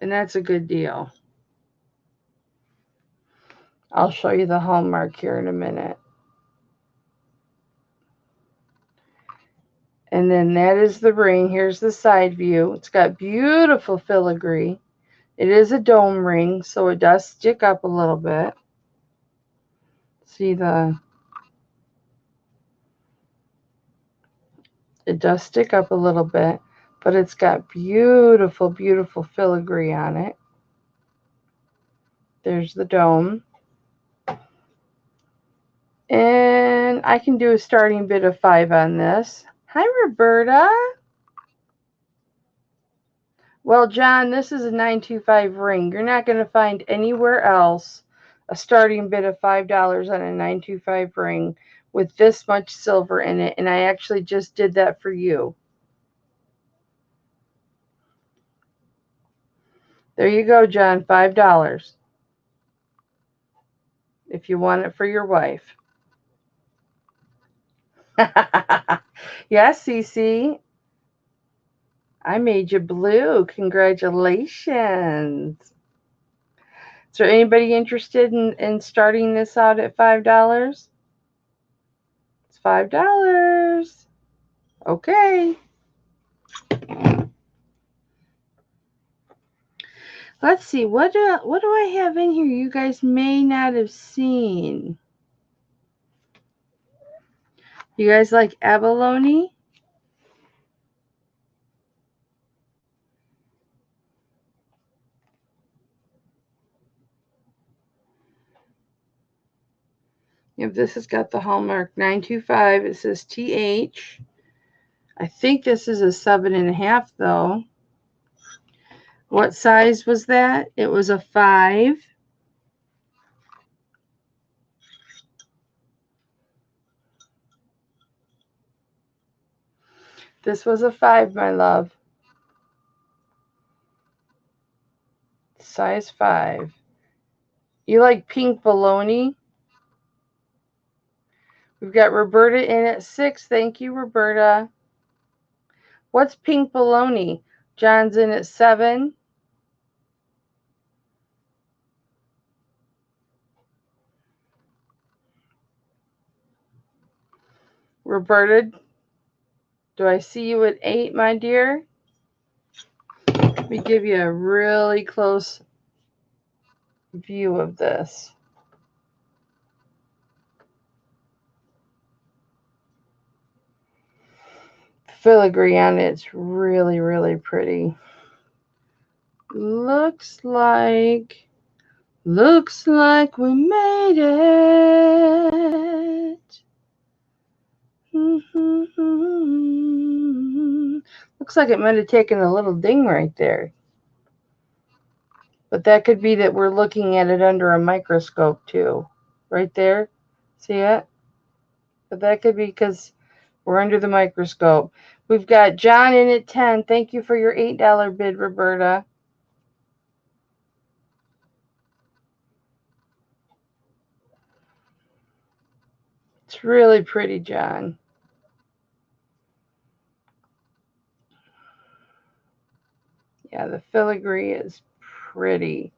And that's a good deal. I'll show you the hallmark here in a minute. And then that is the ring. Here's the side view. It's got beautiful filigree. It is a dome ring, so it does stick up a little bit. See the... It does stick up a little bit, but it's got beautiful, beautiful filigree on it. There's the dome. And I can do a starting bid of 5 on this. Hi, Roberta. Well, John, this is a 925 ring. You're not going to find anywhere else a starting bid of $5 on a 925 ring with this much silver in it. And I actually just did that for you. There you go, John, $5. If you want it for your wife. Yes, Cece. I made you blue. Congratulations. Is there anybody interested in starting this out at $5? It's $5. Okay. Let's see. What do I have in here you guys may not have seen? You guys like abalone? Yep, this has got the hallmark 925. It says TH. I think this is a 7.5 though. What size was that? It was a 5. This was a 5, my love. Size 5. You like pink bologna? We've got Roberta in at 6. Thank you, Roberta. What's pink bologna? John's in at 7. Roberta, do I see you at 8, my dear? Let me give you a really close view of this. Filigree on it's really, really pretty. Looks like Looks like we made it. Looks like it might have taken a little ding right there. But that could be that we're looking at it under a microscope too. Right there. See it? But that could be because we're under the microscope. We've got John in at 10. Thank you for your $8 bid, Roberta. It's really pretty, John. Yeah, the filigree is pretty.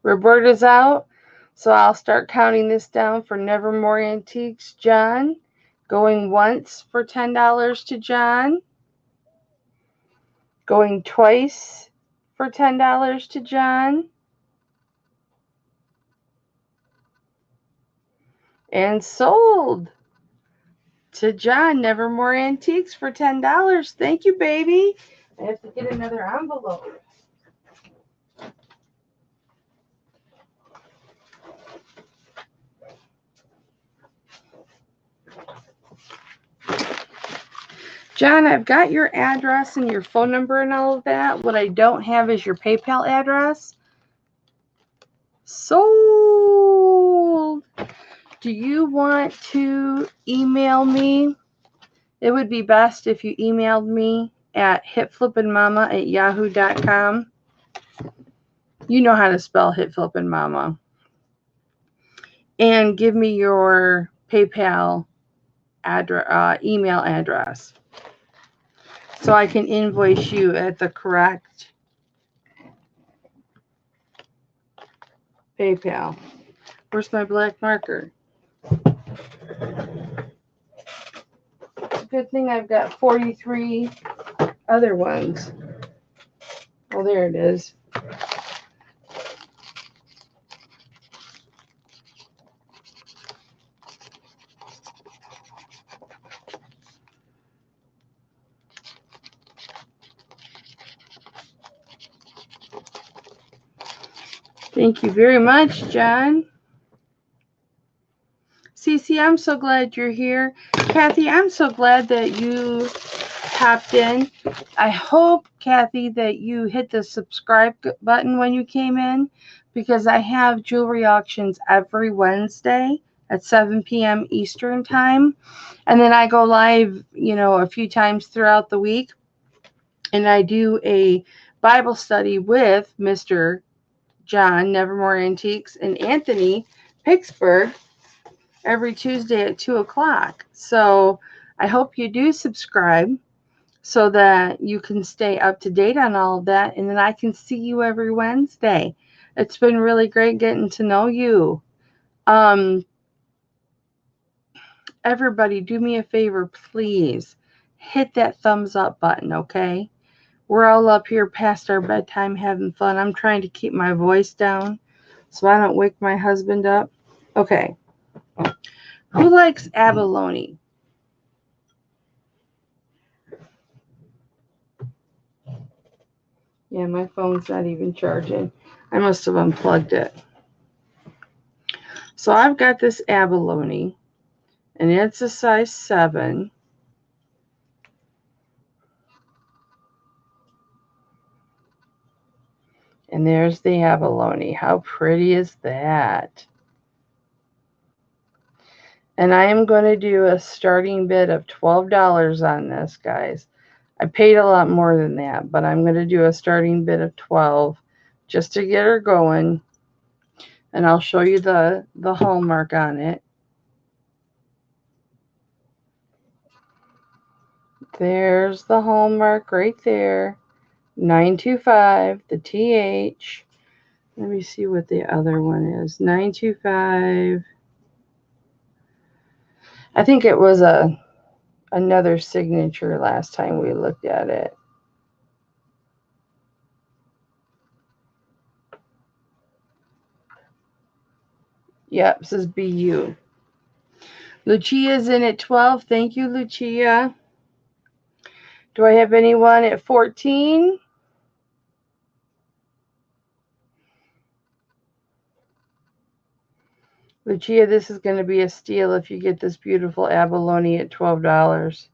Roberta's out, so I'll start counting this down for Nevermore Antiques. John, going once for $10 to John. Going twice for $10 to John. And sold to John, Nevermore Antiques for $10. Thank you, baby. I have to get another envelope. John, I've got your address and your phone number and all of that. What I don't have is your PayPal address. Sold. Do you want to email me? It would be best if you emailed me at hipflippinmamma@yahoo.com. You know how to spell Hipflippinmamma. And give me your PayPal address, email address, so I can invoice you at the correct PayPal. Where's my black marker? It's a good thing I've got 43 other ones. Oh, there it is. Thank you very much, John. Cece, I'm so glad you're here. Kathy, I'm so glad that you popped in. I hope, Kathy, that you hit the subscribe button when you came in, because I have jewelry auctions every Wednesday at 7 p.m. Eastern time. And then I go live, a few times throughout the week. And I do a Bible study with Mr. John, Nevermore Antiques, and Anthony Pittsburgh every Tuesday at 2 o'clock. So I hope you do subscribe so that you can stay up to date on all of that. And then I can see you every Wednesday. It's been really great getting to know you. Everybody, do me a favor, please. Hit that thumbs up button, okay? We're all up here past our bedtime having fun. I'm trying to keep my voice down so I don't wake my husband up. Okay. Who likes abalone? Yeah, my phone's not even charging. I must have unplugged it. So I've got this abalone, and it's a size 7. And there's the abalone. How pretty is that? And I am going to do a starting bid of $12 on this, guys. I paid a lot more than that, but I'm going to do a starting bid of $12 just to get her going. And I'll show you the hallmark on it. There's the hallmark right there. 925, the TH. Let me see what the other one is. 925. I think it was another signature last time we looked at it. Yep, it says BU. Lucia's in at 12. Thank you, Lucia. Do I have anyone at 14? Lucia, this is going to be a steal if you get this beautiful abalone at $12.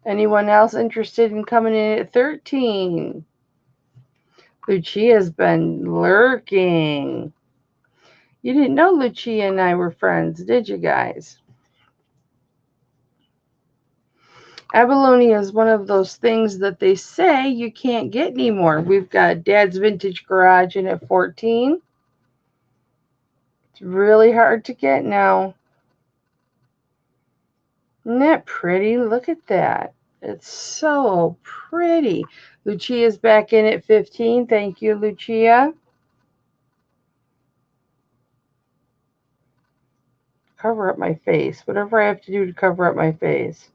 Anyone else interested in coming in at 13? Lucia's been lurking. You didn't know Lucia and I were friends, did you guys? Abalone is one of those things that they say you can't get anymore. We've got Dad's Vintage Garage in at 14. It's really hard to get now. Isn't that pretty? Look at that. It's so pretty. Lucia's back in at 15. Thank you, Lucia. Cover up my face. Whatever I have to do to cover up my face.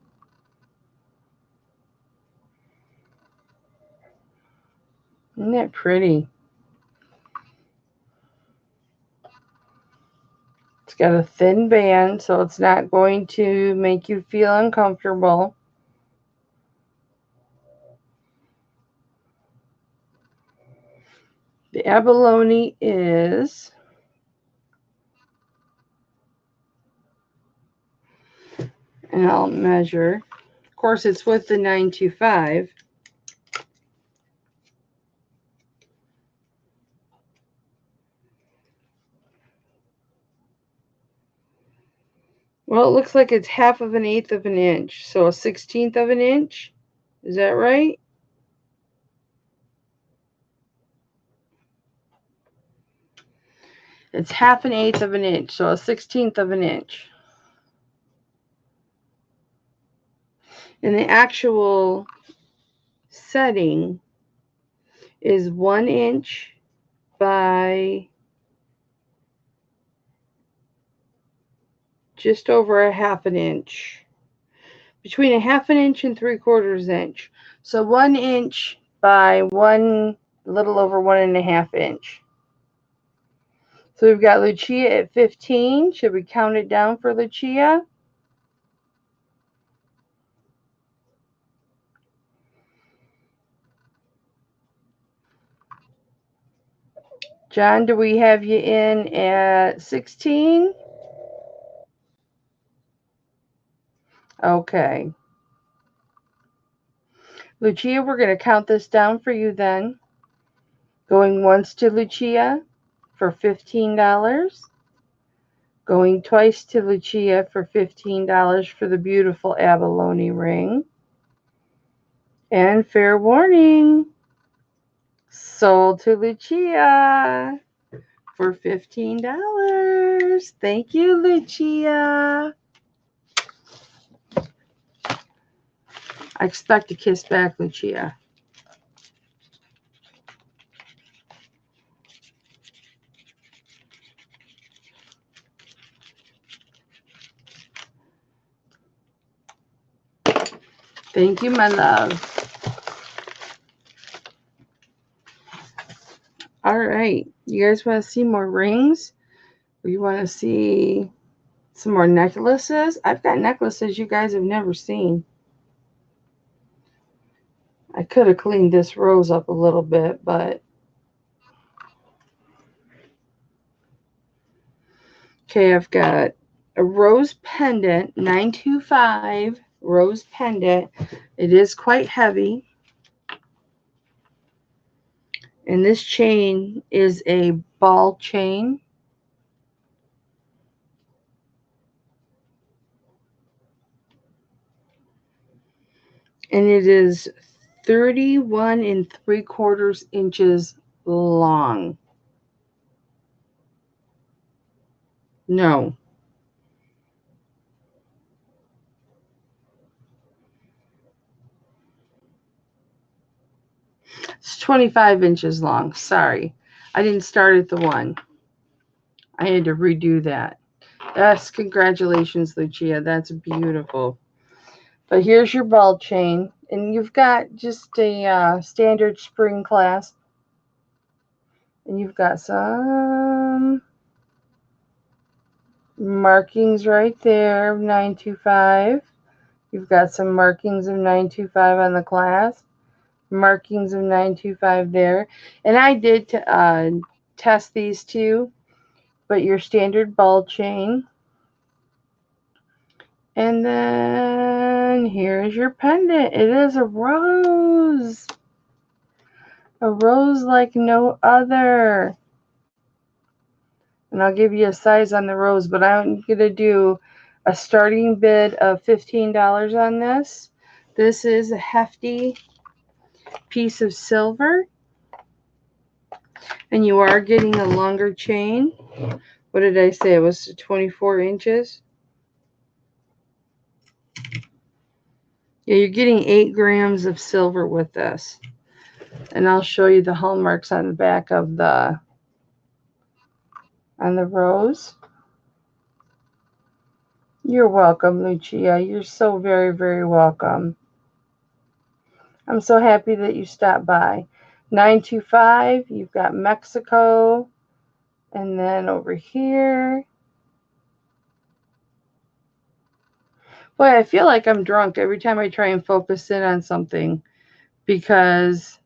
Isn't that pretty? It's got a thin band, so it's not going to make you feel uncomfortable. The abalone is and I'll measure. Of course, it's with the 925. Well, it looks like it's 1/2 of an inch, so a 1/16 of an inch. Is that right? It's 1/8 of an inch, so a 1/16 of an inch. And the actual setting is 1 inch by just over a 1/2 an inch. Between a 1/2 an inch and 3/4 inch. So 1 inch by a little over 1.5 inch. So we've got Lucia at 15. Should we count it down for Lucia? John, do we have you in at 16? Okay. Lucia, we're going to count this down for you then. Going once to Lucia for $15. Going twice to Lucia for $15 for the beautiful abalone ring. And fair warning, sold to Lucia for $15. Thank you, Lucia. I expect a kiss back, Lucia. Thank you, my love. All right. You guys want to see more rings? Or you want to see some more necklaces? I've got necklaces you guys have never seen. I could have cleaned this rose up a little bit, but okay, I've got a rose pendant, 925 rose pendant. It is quite heavy. And this chain is a ball chain. And it is 31 3/4 inches long. No. It's 25 inches long. Sorry. I didn't start at the 1. I had to redo that. Yes, congratulations, Lucia. That's beautiful. But here's your ball chain. And you've got just a standard spring clasp. And you've got some markings right there, 925. You've got some markings of 925 on the clasp. Markings of 925 there. And I did test these two. but your standard ball chain. And then here's your pendant. It is a rose. A rose like no other. And I'll give you a size on the rose, but I'm going to do a starting bid of $15 on this. This is a hefty piece of silver. And you are getting a longer chain. What did I say? It was 24 inches. Yeah, you're getting 8 grams of silver with this. And I'll show you the hallmarks on the back of the rose. You're welcome, Lucia. You're so very, very welcome. I'm so happy that you stopped by. 925, you've got Mexico. And then over here. Boy, I feel like I'm drunk every time I try and focus in on something because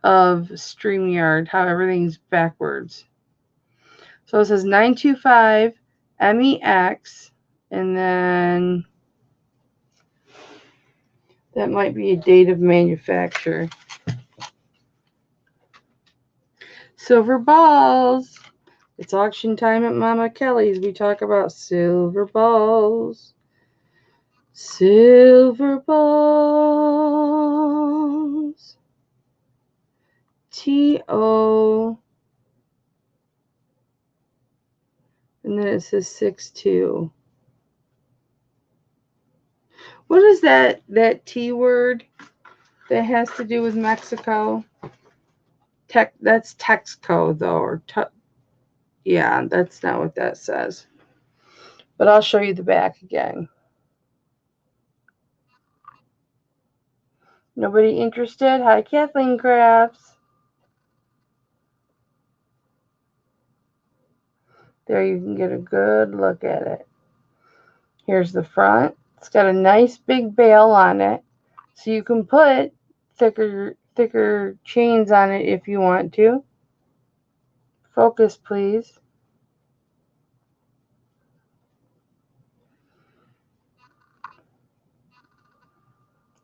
of StreamYard, how everything's backwards. So it says 925 MEX, and then that might be a date of manufacture. Silver balls. It's auction time at Mama Kelly's. We talk about silver balls. Silver balls. T-O. And then it says 6-2. What is that T word that has to do with Mexico? That's Texco, though. Or yeah, that's not what that says. But I'll show you the back again. Nobody interested? Hi, Kathleen Crafts. There you can get a good look at it. Here's the front. It's got a nice big bail on it. So you can put thicker chains on it if you want to. Focus, please.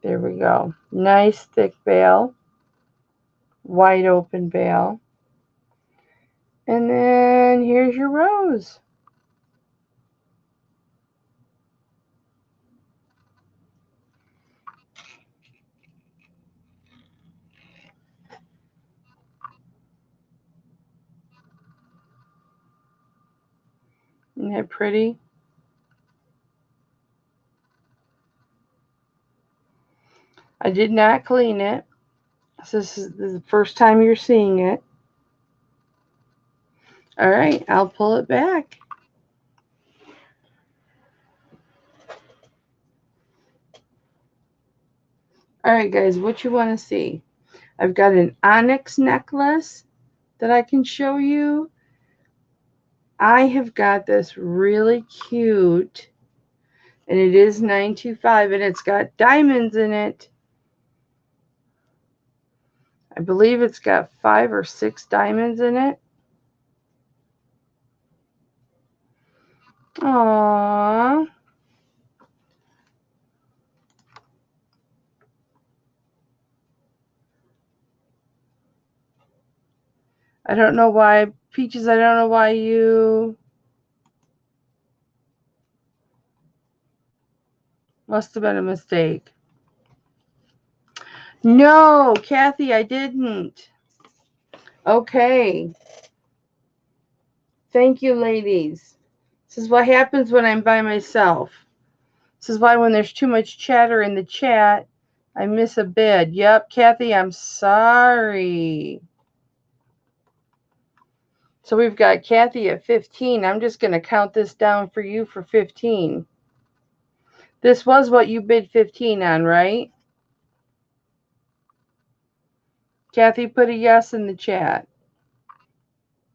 There we go. Nice thick bail. Wide open bail. And then here's your rose. Isn't that pretty? I did not clean it. So this is the first time you're seeing it. All right, I'll pull it back. All right, guys, what you want to see? I've got an onyx necklace that I can show you. I have got this really cute, and it is $925, and it's got diamonds in it. I believe it's got 5 or 6 diamonds in it. Aww. I don't know why, Peaches, I don't know why you must have been a mistake. No, Kathy, I didn't. Okay. Thank you, ladies. This is what happens when I'm by myself. This is why when there's too much chatter in the chat, I miss a bid. Yep, Kathy, I'm sorry. So we've got Kathy at 15. I'm just going to count this down for you for 15. This was what you bid 15 on, right? Kathy, put a yes in the chat.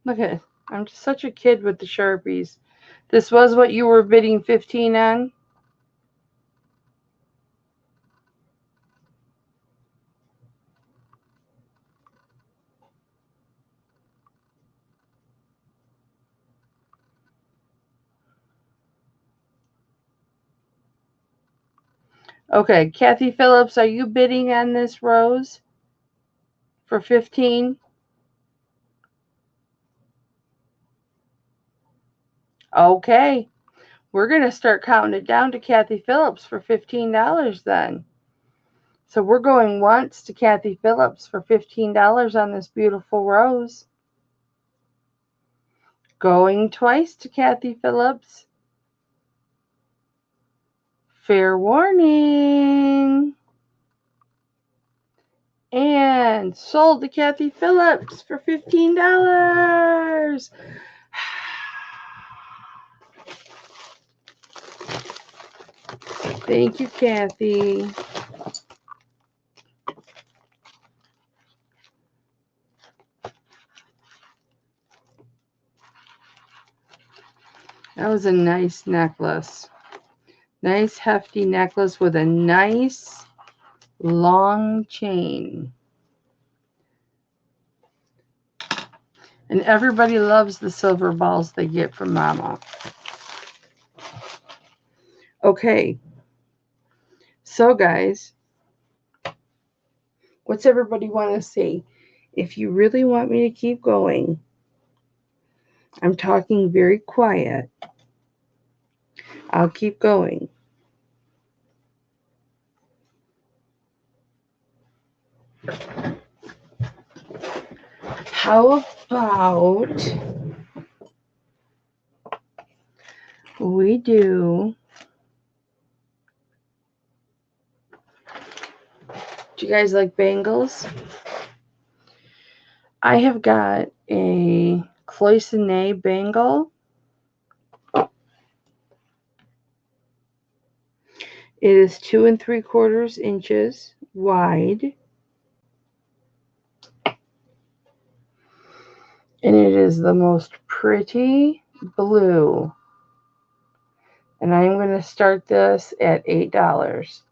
Look at it. I'm just such a kid with the Sharpies. This was what you were bidding 15 on? Okay, Kathy Phillips, are you bidding on this rose for 15? Okay, we're going to start counting it down to Kathy Phillips for $15 then. So we're going once to Kathy Phillips for $15 on this beautiful rose. Going twice to Kathy Phillips. Fair warning. And sold to Kathy Phillips for $15. Thank you, Kathy. That was a nice necklace. Nice hefty necklace with a nice long chain. And everybody loves the silver balls they get from Mama. Okay. So guys, what's everybody want to see? If you really want me to keep going, I'm talking very quiet. I'll keep going. How about we do you guys like bangles? I have got a cloisonne bangle. It is 2 3/4 inches wide. And it is the most pretty blue. And I'm going to start this at $8.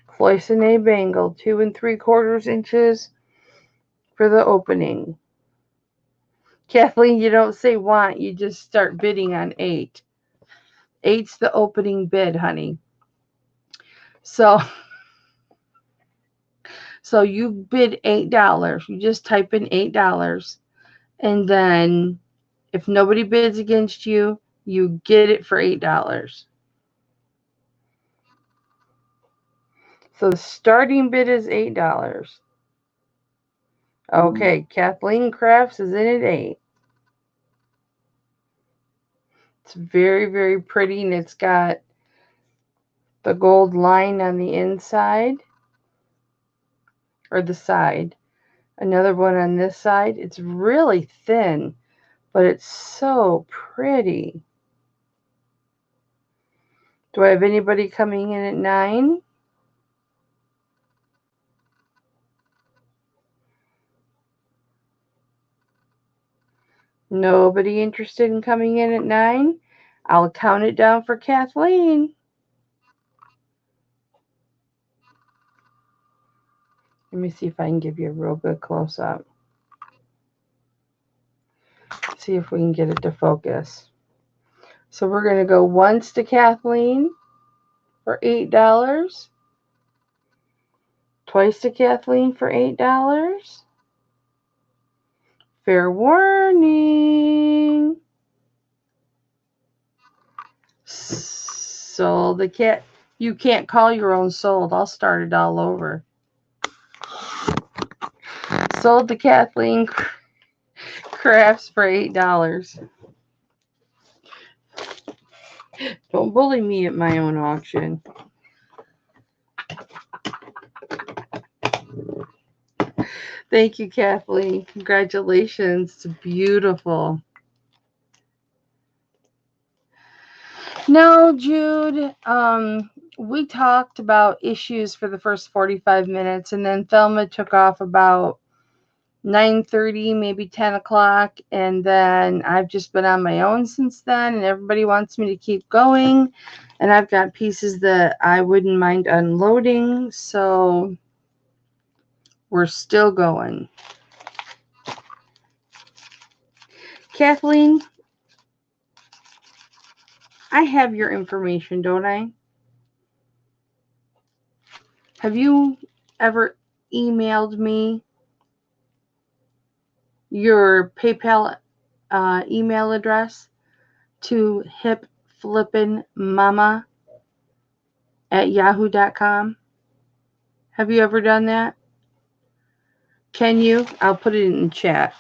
Cloisonne bangle, 2 3/4 inches for the opening. Kathleen, you don't say want, you just start bidding on 8. 8's the opening bid, honey. So you bid $8. You just type in $8. And then if nobody bids against you, you get it for $8. So the starting bid is $8. Okay, Kathleen Crafts is in at 8. It's very, very pretty, and it's got the gold line on the inside, or the side. Another one on this side. It's really thin, but it's so pretty. Do I have anybody coming in at 9? Nobody interested in coming in at 9? I'll count it down for Kathleen. Let me see if I can give you a real good close-up. See if we can get it to focus. So we're going to go once to Kathleen for $8. Twice to Kathleen for $8. Fair warning. Sold the cat. You can't call your own sold. I'll start it all over. Sold to Kathleen Crafts for $8. Don't bully me at my own auction. Thank you, Kathleen. Congratulations. It's beautiful. No, Jude. We talked about issues for the first 45 minutes, and then Thelma took off about 9:30, maybe 10 o'clock, and then I've just been on my own since then, and everybody wants me to keep going, and I've got pieces that I wouldn't mind unloading, so we're still going. Kathleen, I have your information, don't I? Have you ever emailed me your PayPal email address to hipflippinmamma@yahoo.com? Have you ever done that? Can you? I'll put it in chat.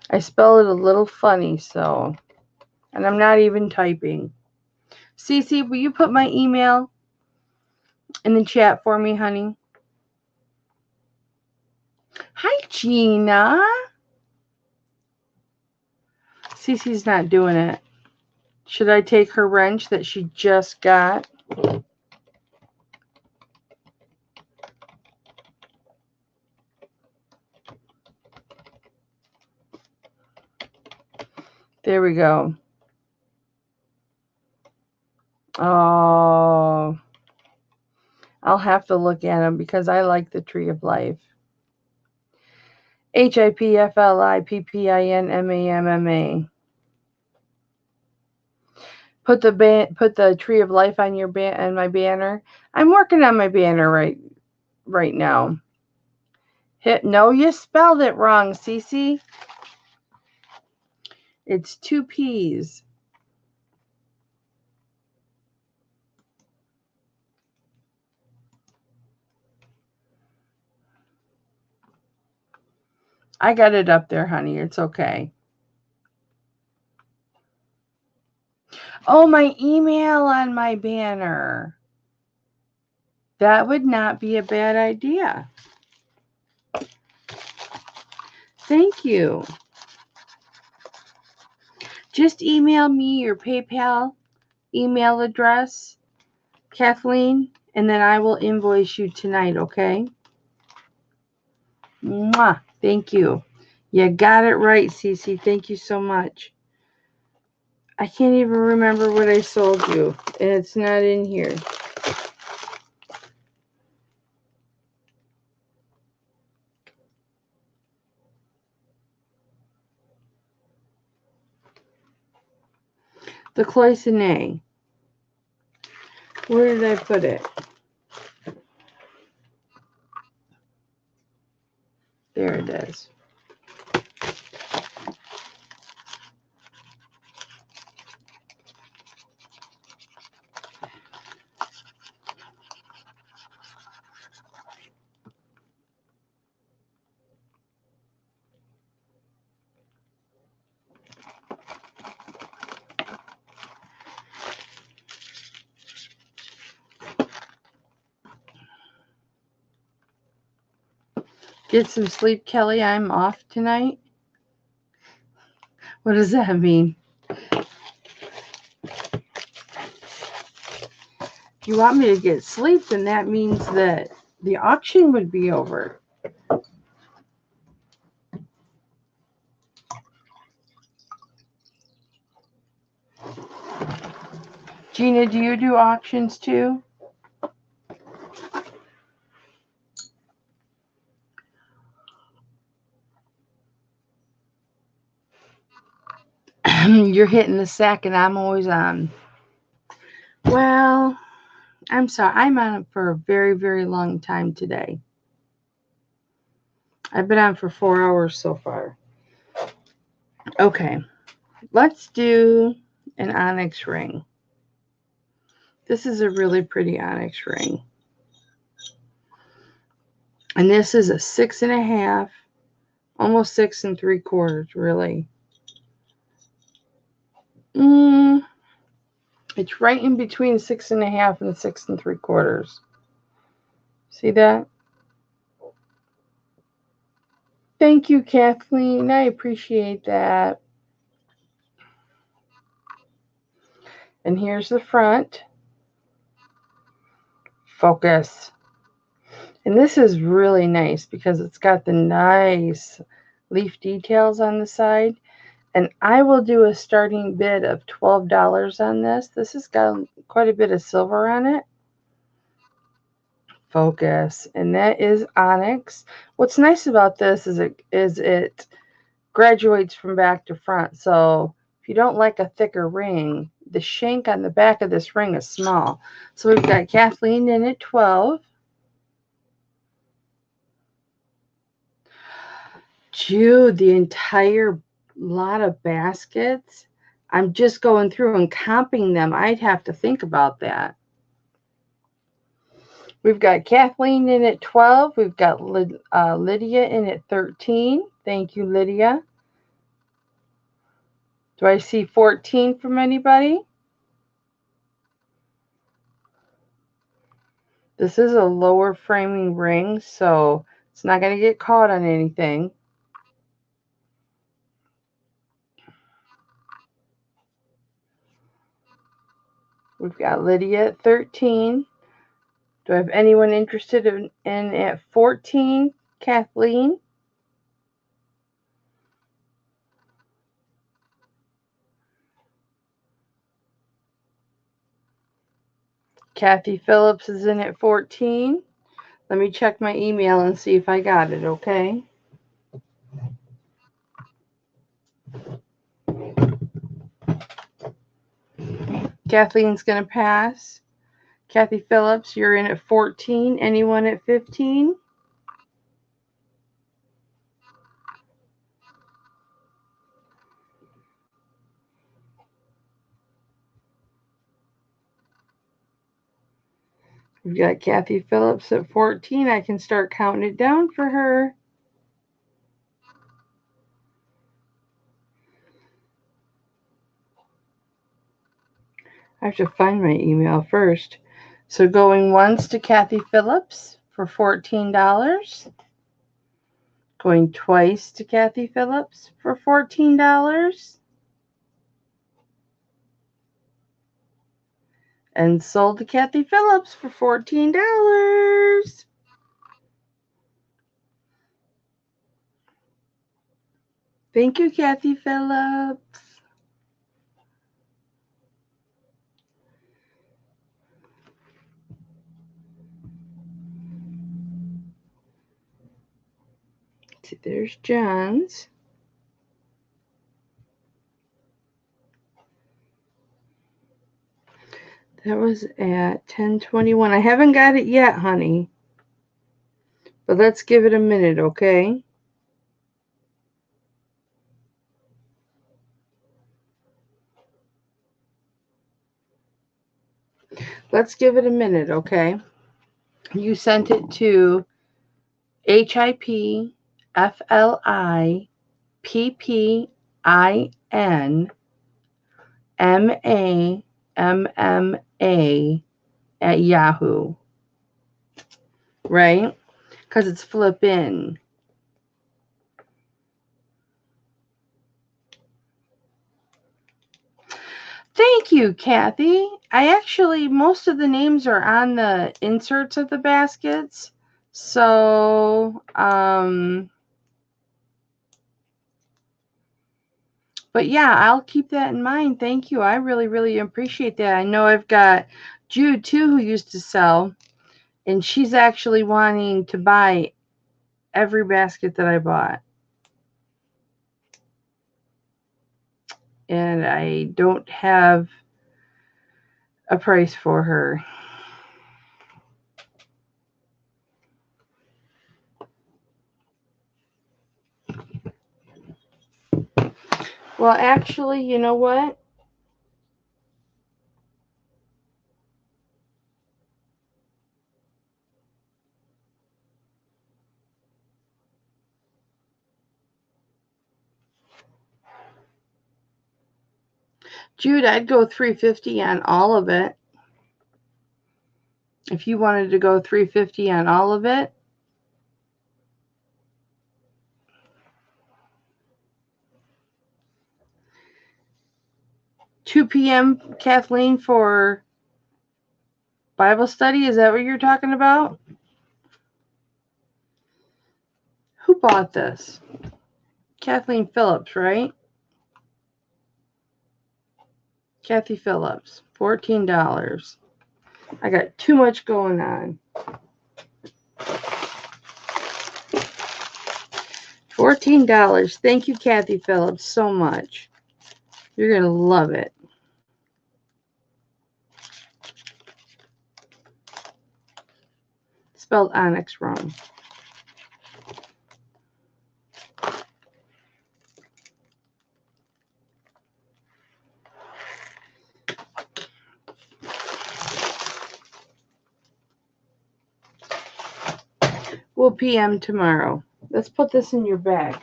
I spell it a little funny, so, and I'm not even typing. Cece, will you put my email in the chat for me, honey? Hi, Gina. Cece's not doing it. Should I take her wrench that she just got? There we go. Oh, I'll have to look at them because I like the Tree of Life. HIPFLIPPINMAMMA. Put the Tree of Life on your on my banner. I'm working on my banner right now. No, you spelled it wrong, Cece. It's 2 P's. I got it up there, honey. It's okay. Oh, my email on my banner. That would not be a bad idea. Thank you. Just email me your PayPal email address, Kathleen, and then I will invoice you tonight, okay? Mwah. Thank you. You got it right, Cece. Thank you so much. I can't even remember what I sold you, and it's not in here. The cloisonne. Where did I put it? There it is. Get some sleep, Kelly. I'm off tonight. What does that mean? If you want me to get sleep, then that means that the auction would be over. Gina, do you do auctions too? You're hitting the sack and I'm always on. Well, I'm sorry. I'm on it for a very, very long time today. I've been on for 4 hours so far. Okay. Let's do an onyx ring. This is a really pretty onyx ring. And this is a 6.5, almost 6 3/4, really. It's right in between 6.5 and 6 3/4. See that? Thank you, Kathleen. I appreciate that. And here's the front. Focus. And this is really nice because it's got the nice leaf details on the side. And I will do a starting bid of $12 on this. This has got quite a bit of silver on it. Focus, and that is onyx. What's nice about this is it graduates from back to front. So if you don't like a thicker ring, the shank on the back of this ring is small. So we've got Kathleen in at 12. Jude, the entire lot of baskets. I'm just going through and comping them. I'd have to think about that. We've got Kathleen in at 12. We've got Lydia in at 13. Thank you, Lydia. Do I see 14 from anybody? This is a lower framing ring, so it's not going to get caught on anything. We've got Lydia at 13. Do I have anyone interested in at 14? Kathleen? Kathy Phillips is in at 14. Let me check my email and see if I got it, okay? Kathleen's going to pass. Kathy Phillips, you're in at 14. Anyone at 15? We've got Kathy Phillips at 14. I can start counting it down for her. I have to find my email first. So going once to Kathy Phillips for $14. Going twice to Kathy Phillips for $14. And sold to Kathy Phillips for $14. Thank you, Kathy Phillips. See, there's John's. That was at 10:21. I haven't got it yet, honey. But let's give it a minute, okay? Let's give it a minute, okay? You sent it to HIPFLIPPINMAMMA at Yahoo, right? Because it's Flippin. Thank you, Kathy. Most of the names are on the inserts of the baskets. So, but yeah, I'll keep that in mind. Thank you. I really, really appreciate that. I know I've got Jude, too, who used to sell, and she's actually wanting to buy every basket that I bought. And I don't have a price for her. Well, actually, you know what? Jude, I'd go $350 on all of it. If you wanted to go $350 on all of it. $2 p.m., Kathleen, for Bible study. Is that what you're talking about? Who bought this? Kathleen Phillips, right? Kathy Phillips, $14. I got too much going on. $14. Thank you, Kathy Phillips, so much. You're going to love it. Spelled onyx wrong. We'll PM tomorrow. Let's put this in your bag.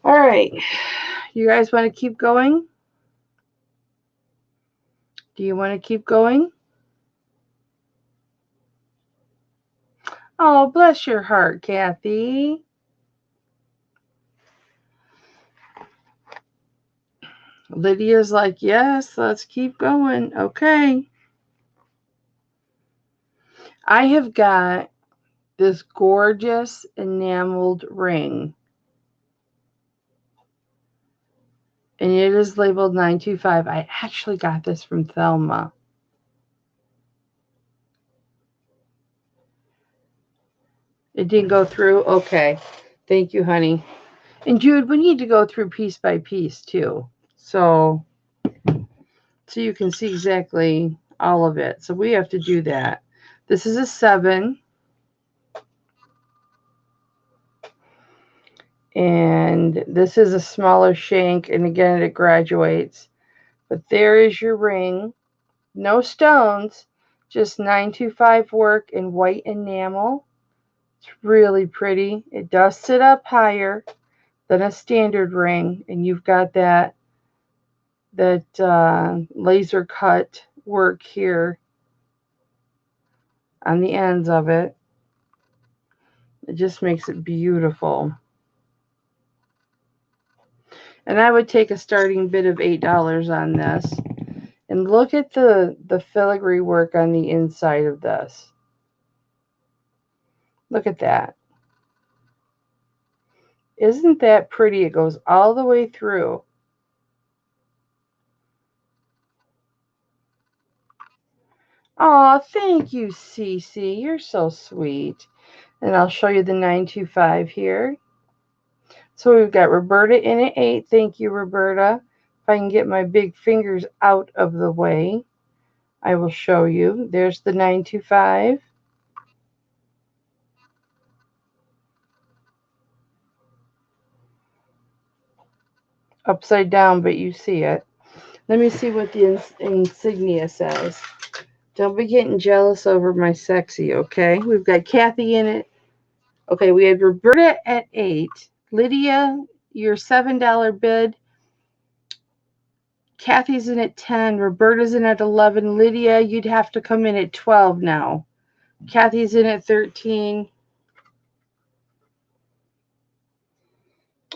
All right. You guys want to keep going? Do you want to keep going? Oh, bless your heart, Kathy. Lydia's like, yes, let's keep going. Okay. I have got this gorgeous enameled ring. And it is labeled 925. I actually got this from Thelma. It didn't go through? Okay. Thank you, honey. And Jude, we need to go through piece by piece too. So you can see exactly all of it. So we have to do that. This is a 7. And this is a smaller shank. And again, it graduates. But there is your ring. No stones. Just 925 work in white enamel. It's really pretty. It does sit up higher than a standard ring. And you've got that laser cut work here on the ends of it. It just makes it beautiful. And I would take a starting bid of $8 on this. And look at the filigree work on the inside of this. Look at that. Isn't that pretty? It goes all the way through. Oh, thank you, Cece. You're so sweet. And I'll show you the 925 here. So we've got Roberta in at 8. Thank you, Roberta. If I can get my big fingers out of the way, I will show you. There's the 925. Upside down, but you see it. Let me see what the insignia says. Don't be getting jealous over my sexy, okay? We've got Kathy in it. Okay, we had Roberta at 8. Lydia, your $7 bid. Kathy's in at 10. Roberta's in at 11. Lydia, you'd have to come in at 12 now. Kathy's in at 13.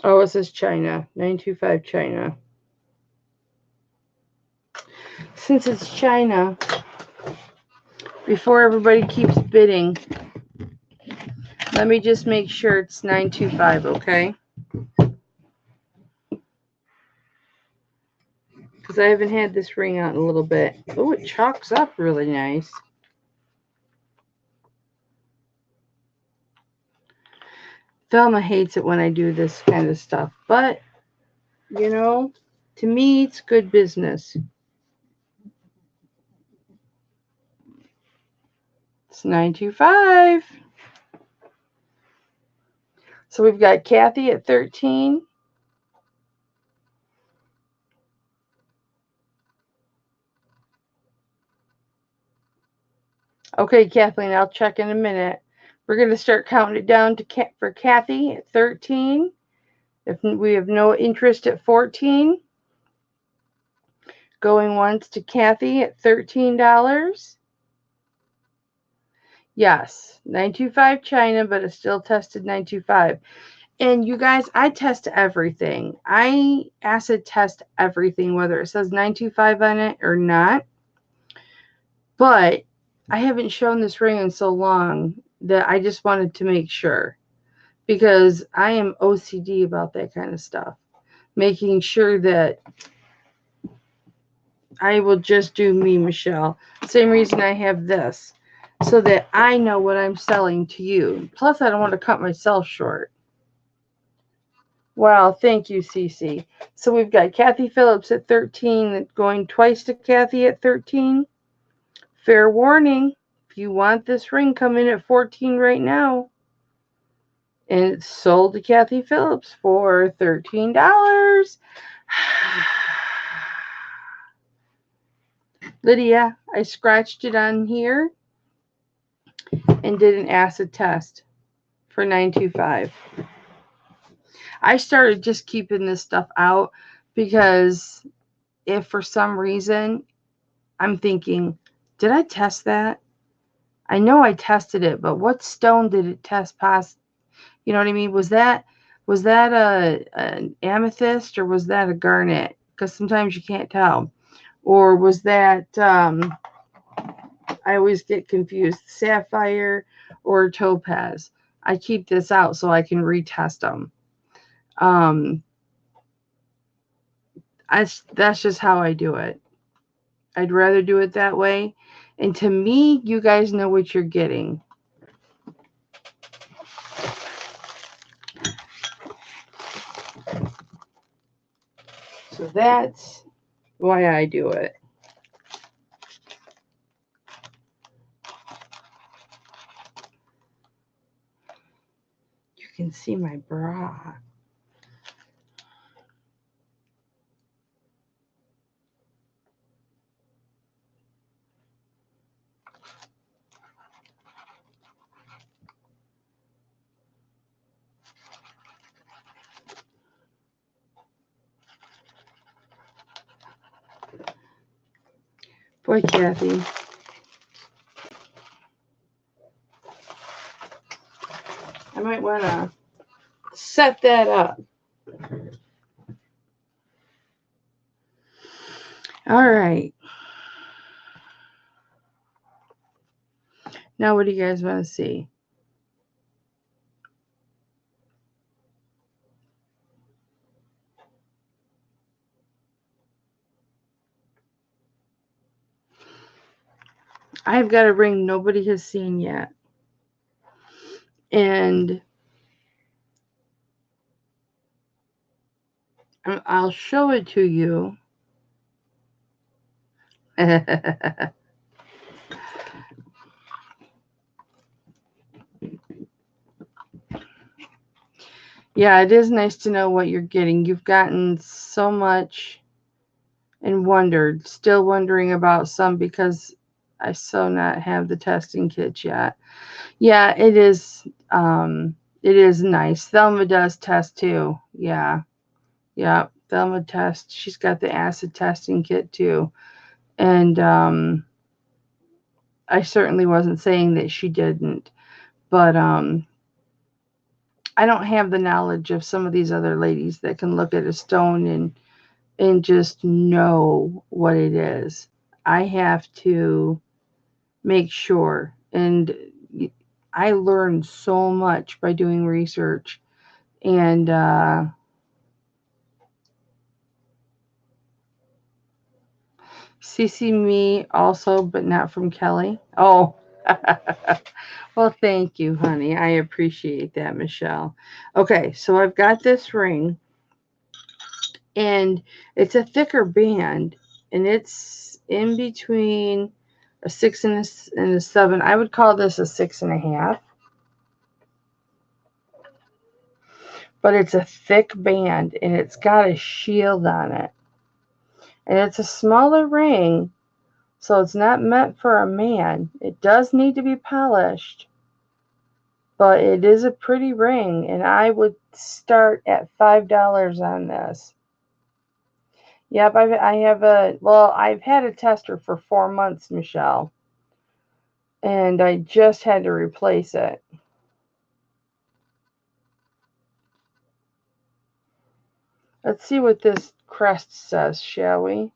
Oh, it says China. 925 China. Since it's China, before everybody keeps bidding, let me just make sure it's 925, okay? Because I haven't had this ring out in a little bit. Oh, it chalks up really nice. Thelma hates it when I do this kind of stuff. But, you know, to me, it's good business. It's 925. So we've got Kathy at 13. Okay, Kathleen, I'll check in a minute. We're going to start counting it down for Kathy at 13. If we have no interest at 14. Going once to Kathy at $13. Yes, 925 China, but it's still tested 925. And you guys, I test everything. I acid test everything, whether it says 925 on it or not. But I haven't shown this ring in so long that I just wanted to make sure. Because I am OCD about that kind of stuff. Making sure that I will just do me, Michelle. Same reason I have this. so that I know what I'm selling to you. Plus, I don't want to cut myself short. Wow, thank you, Cece. So we've got Kathy Phillips at 13, going twice to Kathy at 13. Fair warning, if you want this ring, come in at 14 right now. And it's sold to Kathy Phillips for $13. Lydia, I scratched it on here and did an acid test for $925. I started just keeping this stuff out because if for some reason I'm thinking, did I test that? I know I tested it, but what stone did it test past? You know what I mean? Was that an amethyst or was that a garnet? Because sometimes you can't tell. Or was that I always get confused, sapphire or topaz. I keep this out so I can retest them. That's just how I do it. I'd rather do it that way. And to me, you guys know what you're getting. So that's why I do it. You can see my bra. Boy, Kathy. I might want to set that up. All right. Now, what do you guys want to see? I've got a ring nobody has seen yet. And I'll show it to you. Yeah, it is nice to know what you're getting. You've gotten so much and wondered, still wondering about some because I so not have the testing kits yet. Yeah, it is nice. Thelma does test too. Yeah. Thelma tests. She's got the acid testing kit too. And I certainly wasn't saying that she didn't. But I don't have the knowledge of some of these other ladies that can look at a stone and just know what it is. I have to make sure. And I learned so much by doing research. And CC me also, but not from Kelly. Oh, well, thank you, honey. I appreciate that, Michelle. Okay, so I've got this ring, and it's a thicker band, and it's in between a 6 and a 7. I would call this a 6.5. But it's a thick band, and it's got a shield on it. And it's a smaller ring, so it's not meant for a man. It does need to be polished, but it is a pretty ring, and I would start at $5 on this. Yep, I've had a tester for 4 months, Michelle, and I just had to replace it. Let's see what this crest says, shall we?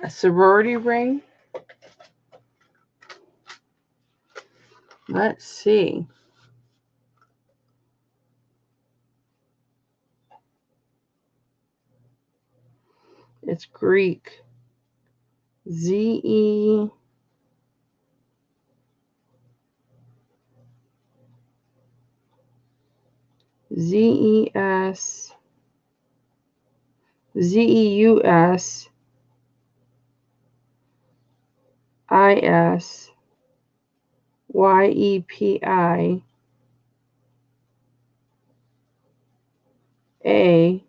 A sorority ring. Let's see. It's Greek. Z-E. Z-E-S. Z-E-U-S. I-S. Y-E-P-I. A.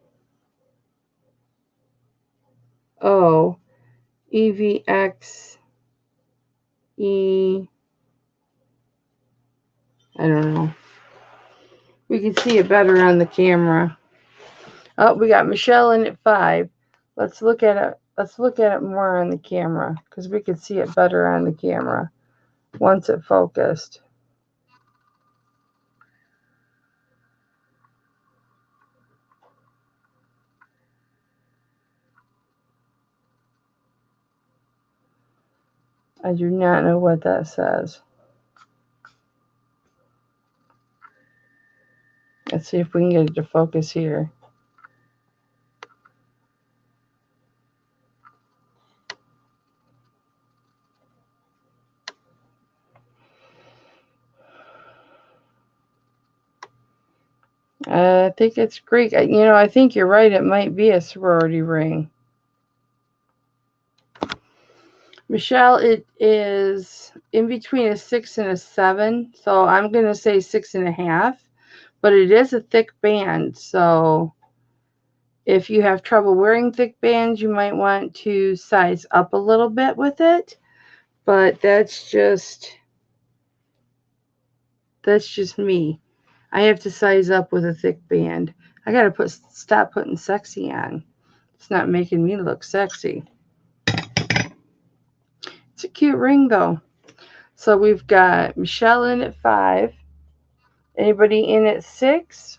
O. E-V-X. E. I don't know. We can see it better on the camera. Oh, we got Michelle in at 5. Let's look at it. Let's look at it more on the camera because we could see it better on the camera once it focused. I do not know what that says. Let's see if we can get it to focus here. I think it's Greek. I think you're right. It might be a sorority ring. Michelle, it is in between a 6 and a 7. So I'm going to say 6.5. But it is a thick band. So if you have trouble wearing thick bands, you might want to size up a little bit with it. But that's just me. I have to size up with a thick band. I got to stop putting sexy on. It's not making me look sexy. It's a cute ring though. So we've got Michelle in at 5. Anybody in at 6?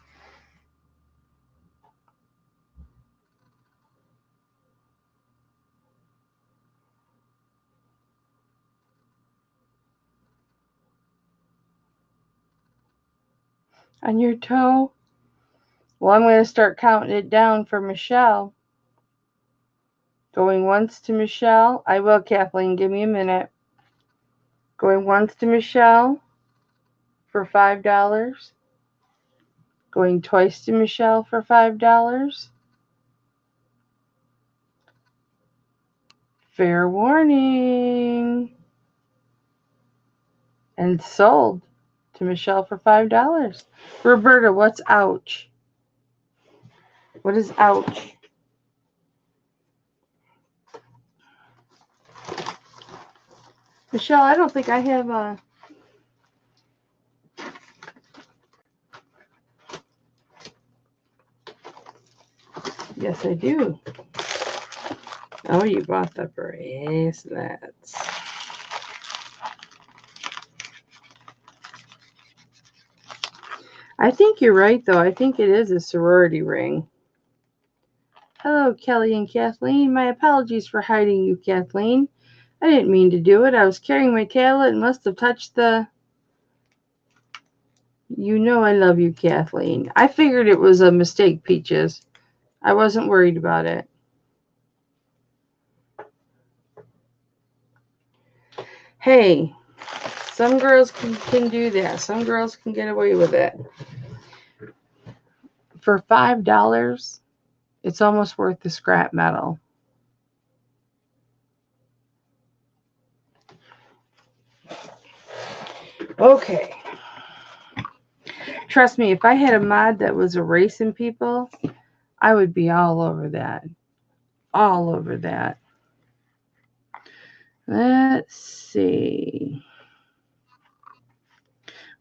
On your toe? Well, I'm going to start counting it down for Michelle. Going once to Michelle. I will, Kathleen. Give me a minute. Going once to Michelle for $5. Going twice to Michelle for $5. Fair warning. And sold to Michelle for $5. Roberta, what's ouch? What is ouch? Michelle, I don't think I have a... Yes, I do. Oh, you bought the bracelets. I think you're right, though. I think it is a sorority ring. Hello, Kelly and Kathleen. My apologies for hiding you, Kathleen. I didn't mean to do it. I was carrying my tablet and must have touched the... You know I love you, Kathleen. I figured it was a mistake, Peaches. I wasn't worried about it. Hey, some girls can do that. Some girls can get away with it. For $5, it's almost worth the scrap metal. Okay. Trust me, if I had a mod that was erasing people, I would be all over that. All over that. Let's see.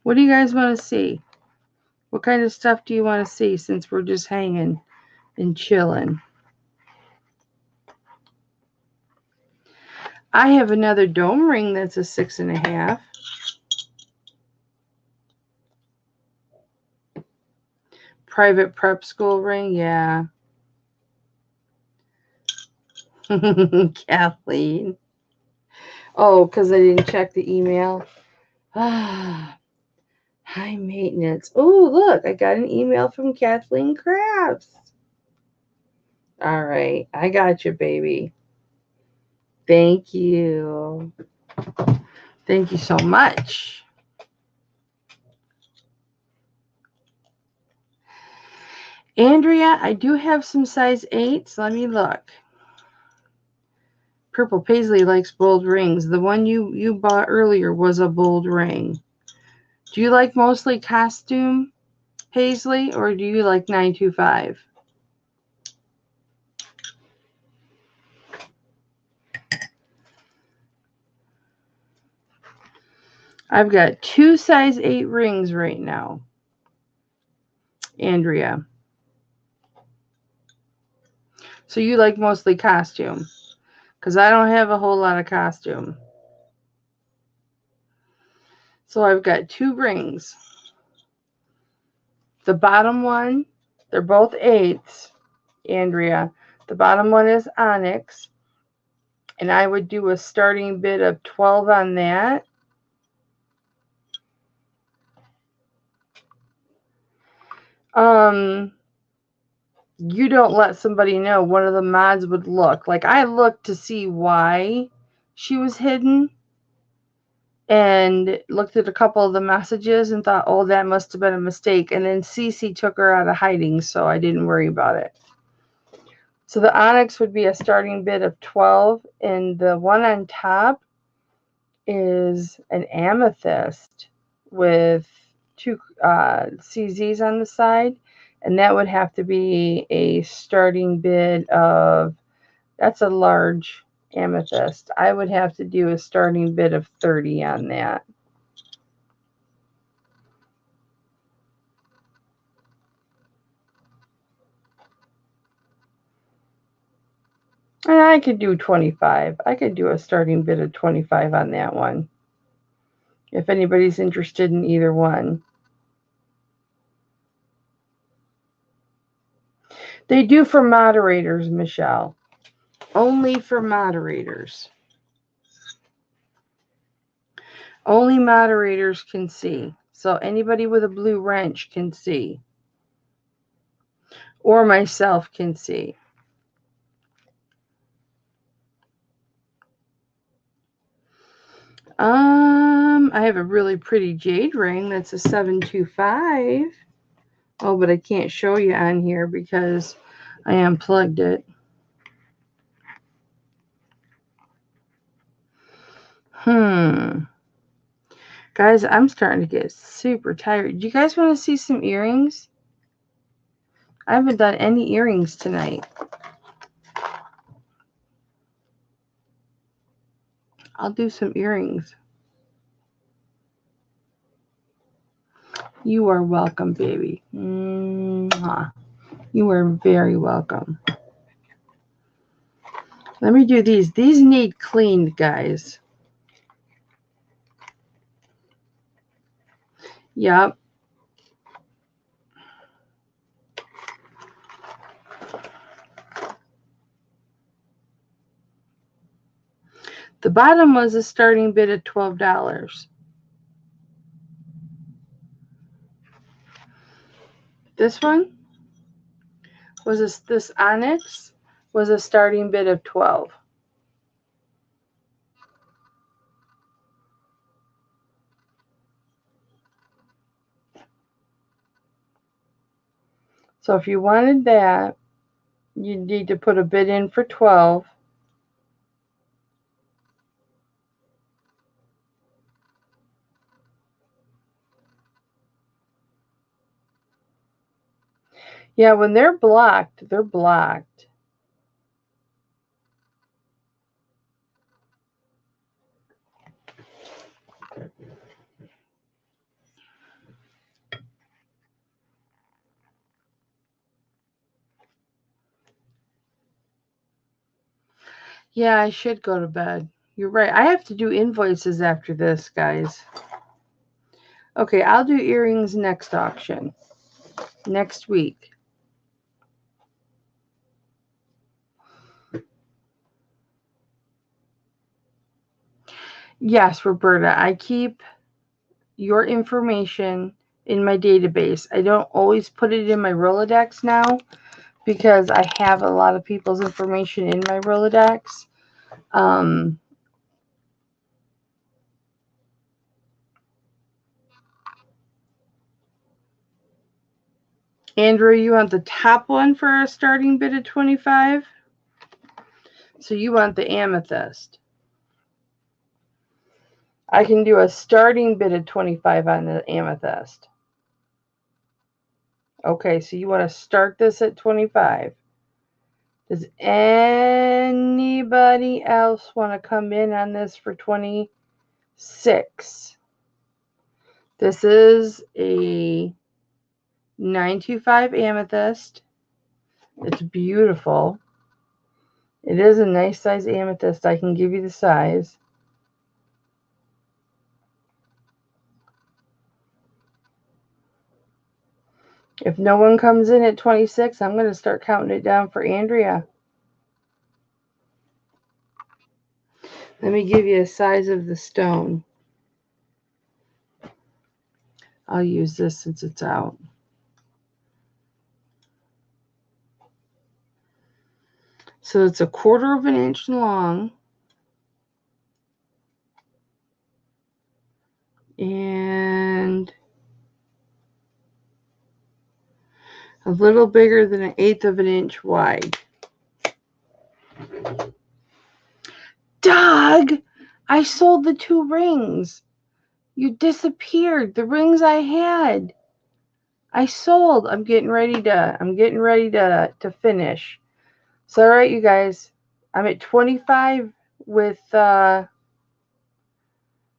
What do you guys want to see? What kind of stuff do you want to see since we're just hanging and chilling? I have another dome ring that's a 6.5. Private prep school ring, yeah. Kathleen. Oh, because I didn't check the email. High maintenance. Oh, look, I got an email from Kathleen Crafts. All right, I got you, baby. Thank you. Thank you so much. Andrea, I do have some size 8s. Let me look. Purple Paisley likes bold rings. The one you bought earlier was a bold ring. Do you like mostly costume, Paisley, or do you like 925? I've got 2 size 8 rings right now, Andrea. So you like mostly costume, because I don't have a whole lot of costume. So I've got 2 rings. The bottom one, they're both 8s, Andrea. The bottom one is onyx, and I would do a starting bid of 12 on that. You don't let somebody know. One of the mods would look. Like, I looked to see why she was hidden and looked at a couple of the messages and thought, oh, that must have been a mistake. And then Cece took her out of hiding, so I didn't worry about it. So the onyx would be a starting bid of 12, and the one on top is an amethyst with 2 CZs on the side, and that would have to be a starting bid of, that's a large amethyst. I would have to do a starting bid of 30 on that. And I could do 25. I could do a starting bid of 25 on that one, if anybody's interested in either one. They do for moderators, Michelle. Only for moderators. Only moderators can see. So anybody with a blue wrench can see. Or myself can see. I have a really pretty jade ring that's a 725. Oh, but I can't show you on here because I unplugged it. Guys, I'm starting to get super tired. Do you guys want to see some earrings? I haven't done any earrings tonight. I'll do some earrings. You are welcome, baby. Mwah. You are very welcome. Let me do these. These need cleaned, guys. Yep. The bottom was a starting bid at $12. This one was this onyx was a starting bid of 12. So if you wanted that, you need to put a bid in for 12. Yeah, when they're blocked, they're blocked. Yeah, I should go to bed. You're right. I have to do invoices after this, guys. Okay, I'll do earrings next auction. Next week. Yes, Roberta, I keep your information in my database. I don't always put it in my Rolodex now because I have a lot of people's information in my Rolodex. Andrew, you want the top one for a starting bid of 25? So you want the amethyst. I can do a starting bid of 25 on the amethyst. Okay, so you want to start this at 25. Does anybody else want to come in on this for 26? This is a 925 amethyst. It's beautiful. It is a nice size amethyst. I can give you the size. If no one comes in at 26, I'm going to start counting it down for Andrea. Let me give you a size of the stone. I'll use this since it's out. So it's 1/4 of an inch long. And a little bigger than 1/8 of an inch wide. Doug, I sold the 2 rings. You disappeared. The rings I had, I sold. I'm getting ready to finish. So, all right, you guys, I'm at 25 with, I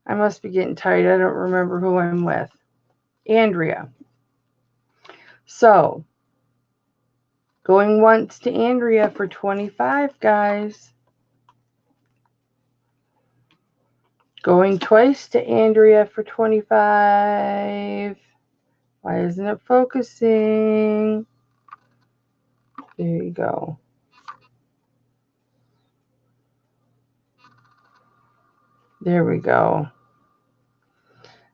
must be getting tired. I don't remember who I'm with. Andrea. So, going once to Andrea for 25, guys. Going twice to Andrea for 25. Why isn't it focusing? There you go. There we go.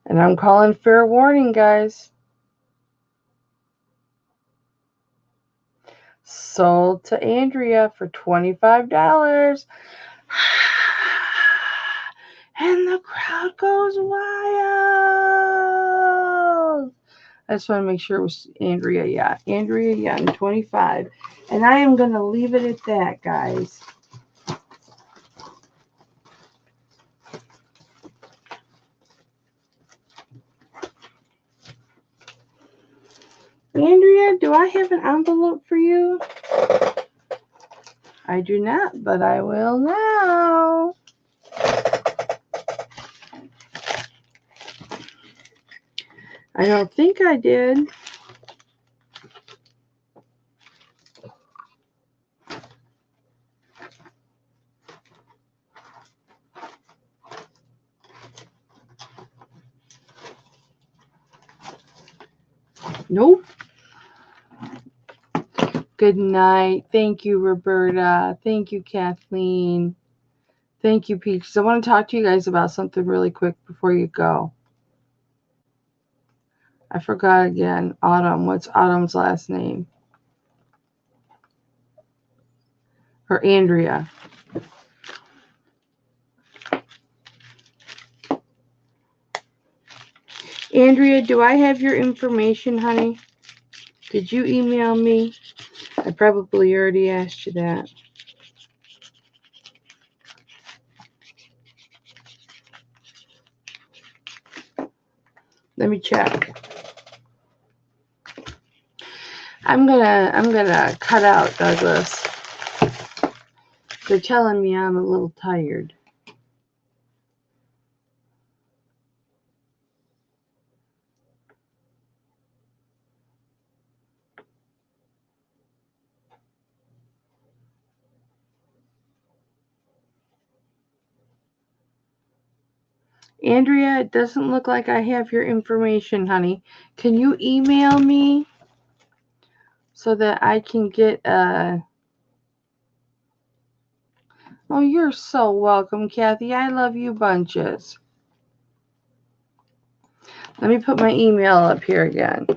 And I'm calling fair warning, guys. Sold to Andrea for $25. And the crowd goes wild. I just want to make sure it was Andrea. Yeah, Andrea, yeah, and 25. And I am going to leave it at that, guys. Andrea, do I have an envelope for you? I do not, but I will now. I don't think I did. Nope. Good night. Thank you, Roberta. Thank you, Kathleen. Thank you, Peach. I want to talk to you guys about something really quick before you go. I forgot again. Autumn. What's Autumn's last name? Or Andrea. Andrea, do I have your information, honey? Did you email me? I probably already asked you that. Let me check. I'm gonna cut out Douglas. They're telling me I'm a little tired. Andrea, it doesn't look like I have your information, honey. Can you email me so that I can get a... Oh, you're so welcome, Kathy. I love you bunches. Let me put my email up here again.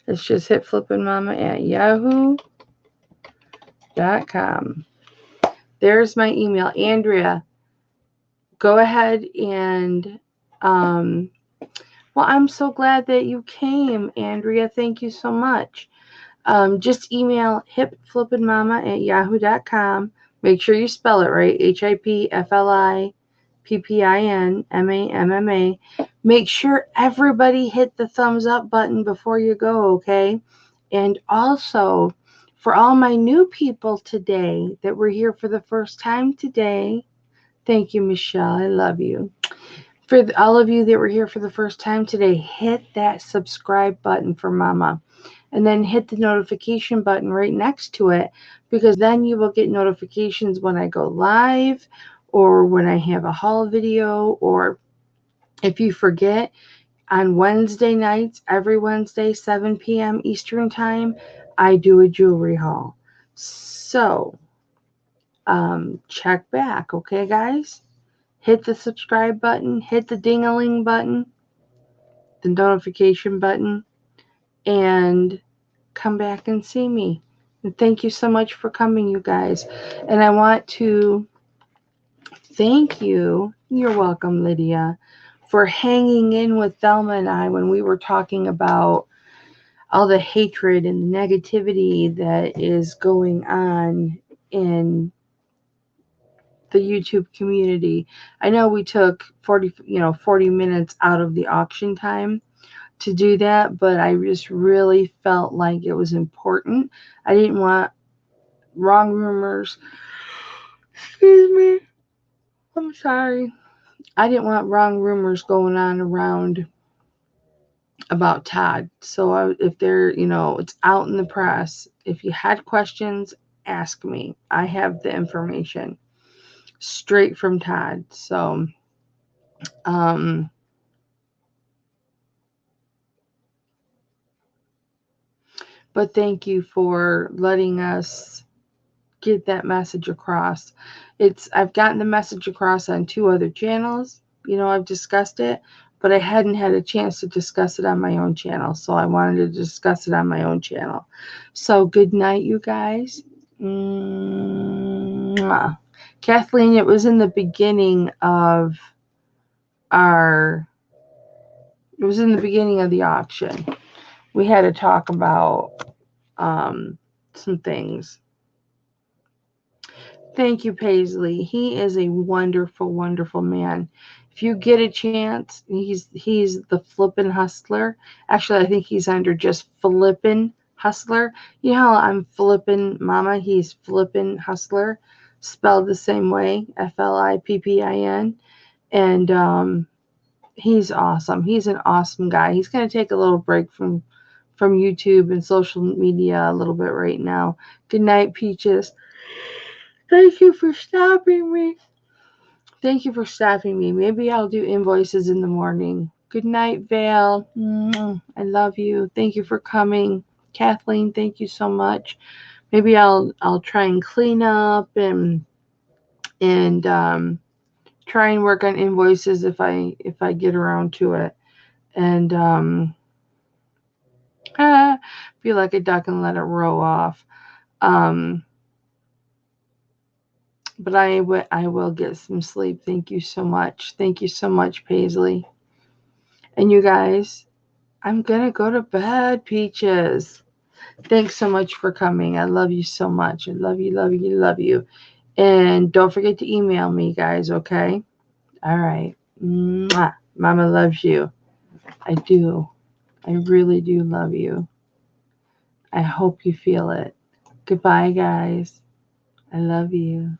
It's just hipflippinmamma@yahoo.com. There's my email. Andrea, go ahead and, well, I'm so glad that you came, Andrea. Thank you so much. Just email hipflippinmamma@yahoo.com. Make sure you spell it right. hipflippinmamma. Make sure everybody hit the thumbs up button before you go, okay? And also, for all my new people today that were here for the first time today, thank you, Michelle. I love you. For all of you that were here for the first time today, hit that subscribe button for Mama. And then hit the notification button right next to it, because then you will get notifications when I go live or when I have a haul video, or if you forget, on Wednesday nights, every Wednesday, 7 p.m. Eastern Time, I do a jewelry haul. So, check back, okay, guys? Hit the subscribe button, hit the ding-a-ling button, the notification button, and come back and see me. And thank you so much for coming, you guys. And I want to thank you. You're welcome, Lydia, for hanging in with Thelma and I when we were talking about all the hatred and negativity that is going on in the YouTube community. I know we took 40 minutes out of the auction time to do that, but I just really felt like it was important. I didn't want wrong rumors. Excuse me. I'm sorry. I didn't want wrong rumors going on around about Todd. So if they're, it's out in the press. If you had questions, ask me. I have the information straight from Todd. So, but thank you for letting us get that message across. I've gotten the message across on 2 other channels. I've discussed it, but I hadn't had a chance to discuss it on my own channel. So I wanted to discuss it on my own channel. So good night, you guys. Mwah. Kathleen, it was in the beginning of the auction. We had to talk about some things. Thank you, Paisley. He is a wonderful, wonderful man. If you get a chance, he's the Flippin' Hustler. Actually, I think he's under just Flippin' Hustler. You know how I'm Flippin' Mama? He's Flippin' Hustler, spelled the same way, Flippin. And he's awesome. He's an awesome guy. He's going to take a little break from YouTube and social media a little bit right now. Good night, Peaches. Thank you for stopping me. Maybe I'll do invoices in the morning. Good night, Val. I love you. Thank you for coming. Kathleen, thank you so much. Maybe I'll try and clean up and try and work on invoices if I get around to it. And be like a duck and let it roll off. But I will get some sleep. Thank you so much. Thank you so much, Paisley. And you guys, I'm going to go to bed, Peaches. Thanks so much for coming. I love you so much. I love you, love you, love you. And don't forget to email me, guys, okay? All right. Mwah. Mama loves you. I do. I really do love you. I hope you feel it. Goodbye, guys. I love you.